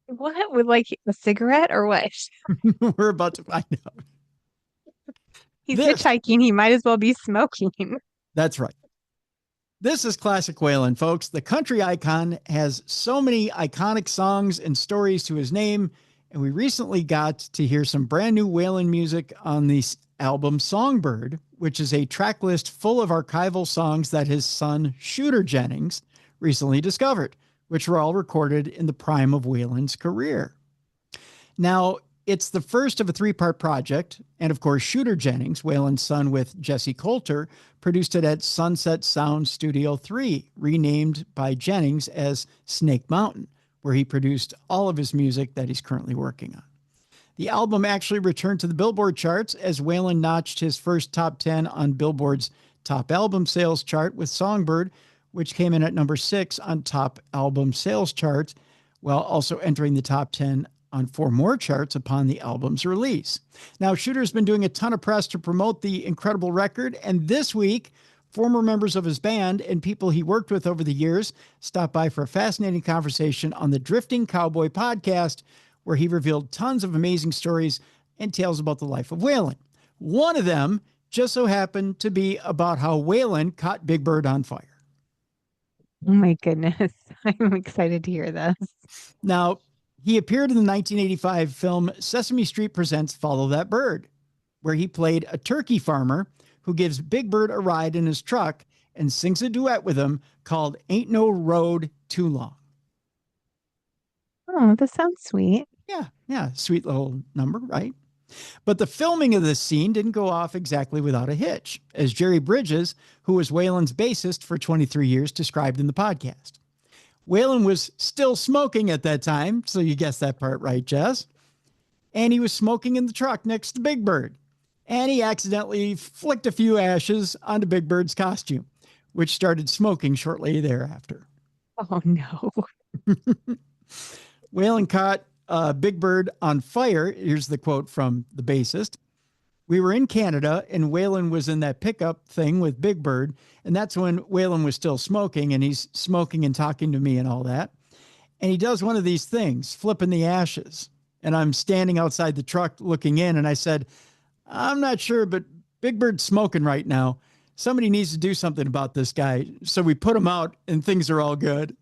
H: What? With like a cigarette or what?
A: We're about to find out.
H: He's hitchhiking. He might as well be smoking.
A: That's right. This is classic Waylon, folks. The country icon has so many iconic songs and stories to his name, and we recently got to hear some brand new Waylon music on the album Songbird, which is a track list full of archival songs that his son, Shooter Jennings, recently discovered, which were all recorded in the prime of Waylon's career. Now, it's the first of a three-part project, and of course, Shooter Jennings, Waylon's son with Jesse Coulter, produced it at Sunset Sound Studio 3, renamed by Jennings as Snake Mountain, where he produced all of his music that he's currently working on. The album actually returned to the Billboard charts as Waylon notched his first top 10 on Billboard's top album sales chart with Songbird, which came in at number 6 on top album sales charts, while also entering the top 10 on 4 more charts upon the album's release. Now, Shooter's been doing a ton of press to promote the incredible record, and this week, former members of his band and people he worked with over the years stopped by for a fascinating conversation on the Drifting Cowboy podcast, where he revealed tons of amazing stories and tales about the life of Waylon. One of them just so happened to be about how Waylon caught Big Bird on fire.
H: Oh my goodness. I'm excited to hear this.
A: Now, he appeared in the 1985 film Sesame Street Presents Follow That Bird, where he played a turkey farmer who gives Big Bird a ride in his truck and sings a duet with him called Ain't No Road Too Long.
H: Oh, this sounds sweet.
A: Yeah, sweet little number, right? But the filming of this scene didn't go off exactly without a hitch, as Jerry Bridges, who was Waylon's bassist for 23 years, described in the podcast. Waylon was still smoking at that time, so you guessed that part right, Jess. And he was smoking in the truck next to Big Bird. And he accidentally flicked a few ashes onto Big Bird's costume, which started smoking shortly thereafter.
H: Oh, no.
A: Waylon caught Big Bird on fire. Here's the quote from the bassist. We were in Canada and Waylon was in that pickup thing with Big Bird. And that's when Waylon was still smoking, and he's smoking and talking to me and all that. And he does one of these things, flipping the ashes. And I'm standing outside the truck looking in, and I said, I'm not sure, but Big Bird's smoking right now. Somebody needs to do something about this guy. So we put him out and things are all good.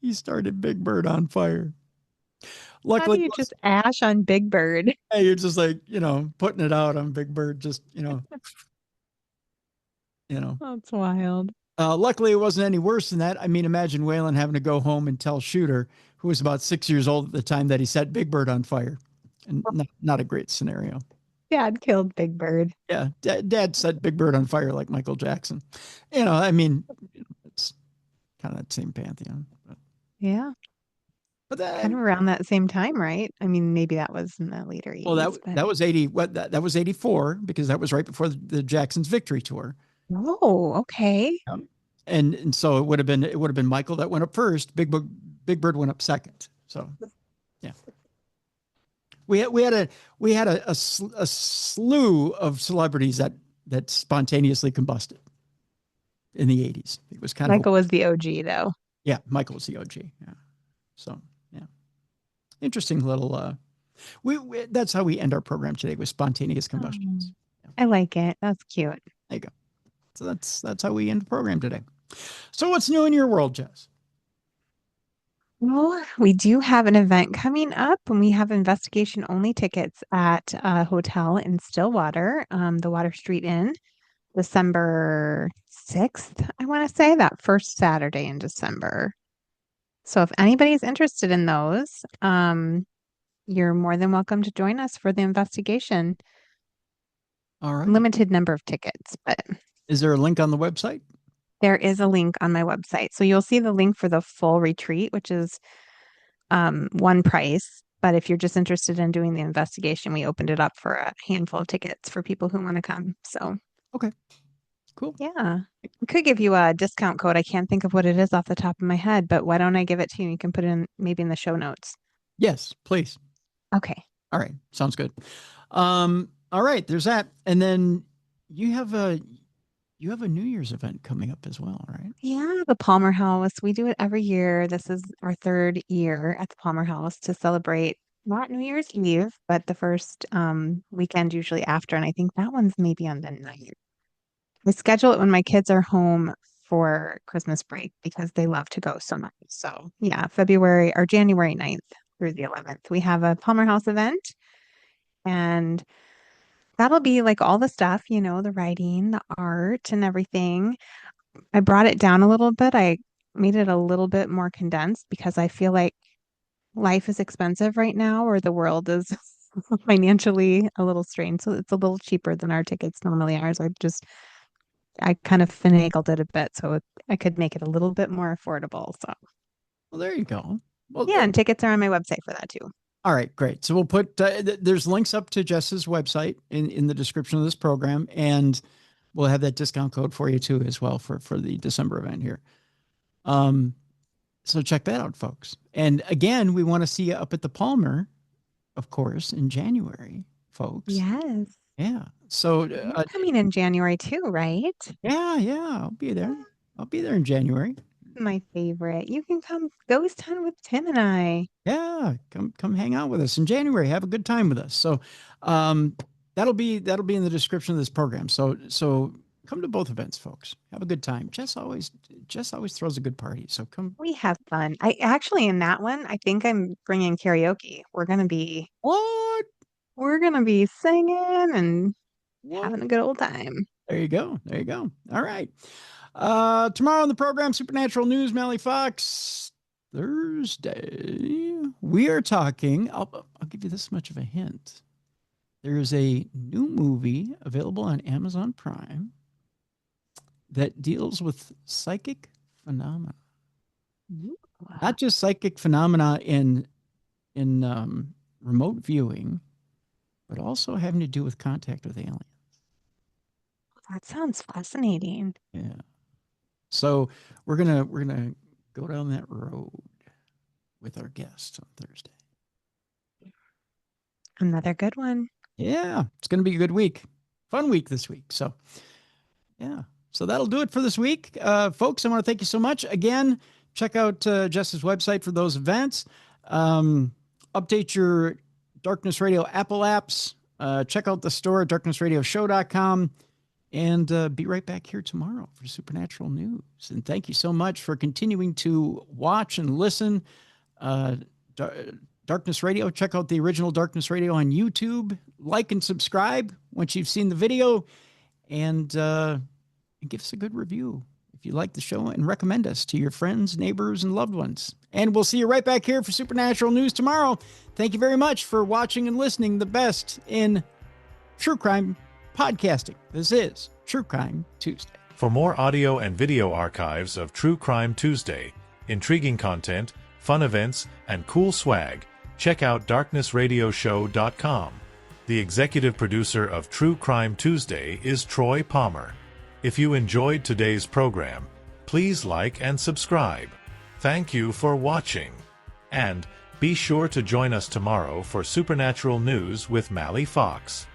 A: He started Big Bird on fire. Luckily,
H: How do you just ash on Big Bird?
A: hey, you're just like, putting it out on Big Bird, just,
H: That's wild.
A: Luckily, it wasn't any worse than that. I mean, imagine Waylon having to go home and tell Shooter, who was about 6 years old at the time, that he set Big Bird on fire. And not a great scenario.
H: Dad killed Big Bird.
A: Yeah, Dad set Big Bird on fire like Michael Jackson. It's kind of that same pantheon.
H: Yeah.
A: But that,
H: Kind of around that same time, right? I mean, maybe that was in the later 80s.
A: well, that was 80. That was 84, because that was right before the Jackson's Victory Tour.
H: Oh, okay.
A: And so it would have been Michael that went up first. Big Bird went up second. So, yeah. We had a slew of celebrities that spontaneously combusted in the 80s. It was kind
H: Michael was the OG, though.
A: Yeah, Michael was the OG. Yeah. So, yeah. Interesting little we that's how we end our program today, with spontaneous combustions.
H: I like it. That's cute.
A: There you go. So that's how we end the program today. So what's new in your world, Jess?
H: Well, we do have an event coming up, and we have investigation-only tickets at a hotel in Stillwater, the Water Street Inn, December 6th, I want to say, that first Saturday in December. So if anybody's interested in those, you're more than welcome to join us for the investigation.
A: All right.
H: Limited number of tickets, but
A: Is there a link on the website?
H: there is a link on my website. So you'll see the link for the full retreat, which is one price. But if you're just interested in doing the investigation, we opened it up for a handful of tickets for people who want to come. So,
A: okay, cool.
H: Yeah, we could give you a discount code. I can't think of what it is off the top of my head, but why don't I give it to you? You can put it in maybe in the show notes.
A: Yes, please.
H: Okay.
A: All right. Sounds good. All right. There's that. And then you have a New Year's event coming up as well, right?
H: Yeah, the Palmer House. We do it every year. This is our 3rd year at the Palmer House to celebrate not New Year's Eve, but the first weekend usually after. And I think that one's maybe on the 9th. We schedule it when my kids are home for Christmas break because they love to go so much. So yeah, January 9th through the 11th, we have a Palmer House event, and that'll be like all the stuff, the writing, the art, and everything. I brought it down a little bit. I made it a little bit more condensed because I feel like life is expensive right now, or the world is financially a little strained. So it's a little cheaper than our tickets normally are. So I kind of finagled it a bit so I could make it a little bit more affordable. So,
A: Well, there you go. Well,
H: yeah, and tickets are on my website for that too.
A: All right, great. So we'll put there's links up to Jess's website in the description of this program, and we'll have that discount code for you too as well for the December event here. So check that out, folks. And again, we want to see you up at the Palmer, of course, in January, folks.
H: Yes.
A: Yeah. So
H: You're coming in January too, right?
A: yeah, I'll be there. I'll be there in January.
H: My favorite. You can come ghost hunt with Tim and I.
A: Yeah, come hang out with us in January. Have a good time with us. So that'll be in the description of this program. So come to both events, folks. Have a good time. Jess always throws a good party. So come.
H: We have fun. I actually, in that one, I think I'm bringing karaoke. We're gonna be singing and having a good old time.
A: There you go. All right. Tomorrow on the program, Supernatural News, Mally Fox. Thursday, we are talking. I'll give you this much of a hint. There is a new movie available on Amazon Prime that deals with psychic phenomena.
H: Ooh.
A: Not just psychic phenomena in remote viewing, but also having to do with contact with aliens.
H: That sounds fascinating.
A: Yeah. So we're gonna go down that road with our guests on Thursday.
H: Another good one.
A: Yeah, it's gonna be a good week, fun week this week. So yeah, so that'll do it for this week, folks. I want to thank you so much again. Check out Jess's website for those events. Update your Darkness Radio Apple apps. Check out the store at darknessradioshow.com. And be right back here tomorrow for Supernatural News. And thank you so much for continuing to watch and listen. Darkness Radio, check out the original Darkness Radio on YouTube. Like and subscribe once you've seen the video. And give us a good review if you like the show. And recommend us to your friends, neighbors, and loved ones. And we'll see you right back here for Supernatural News tomorrow. Thank you very much for watching and listening. The best in true crime podcasting. This is True Crime Tuesday.
I: For more audio and video archives of True Crime Tuesday, intriguing content, fun events, and cool swag, check out darknessradioshow.com. The executive producer of True Crime Tuesday is Troy Palmer. If you enjoyed today's program, please like and subscribe. Thank you for watching. And be sure to join us tomorrow for Supernatural News with Mally Fox.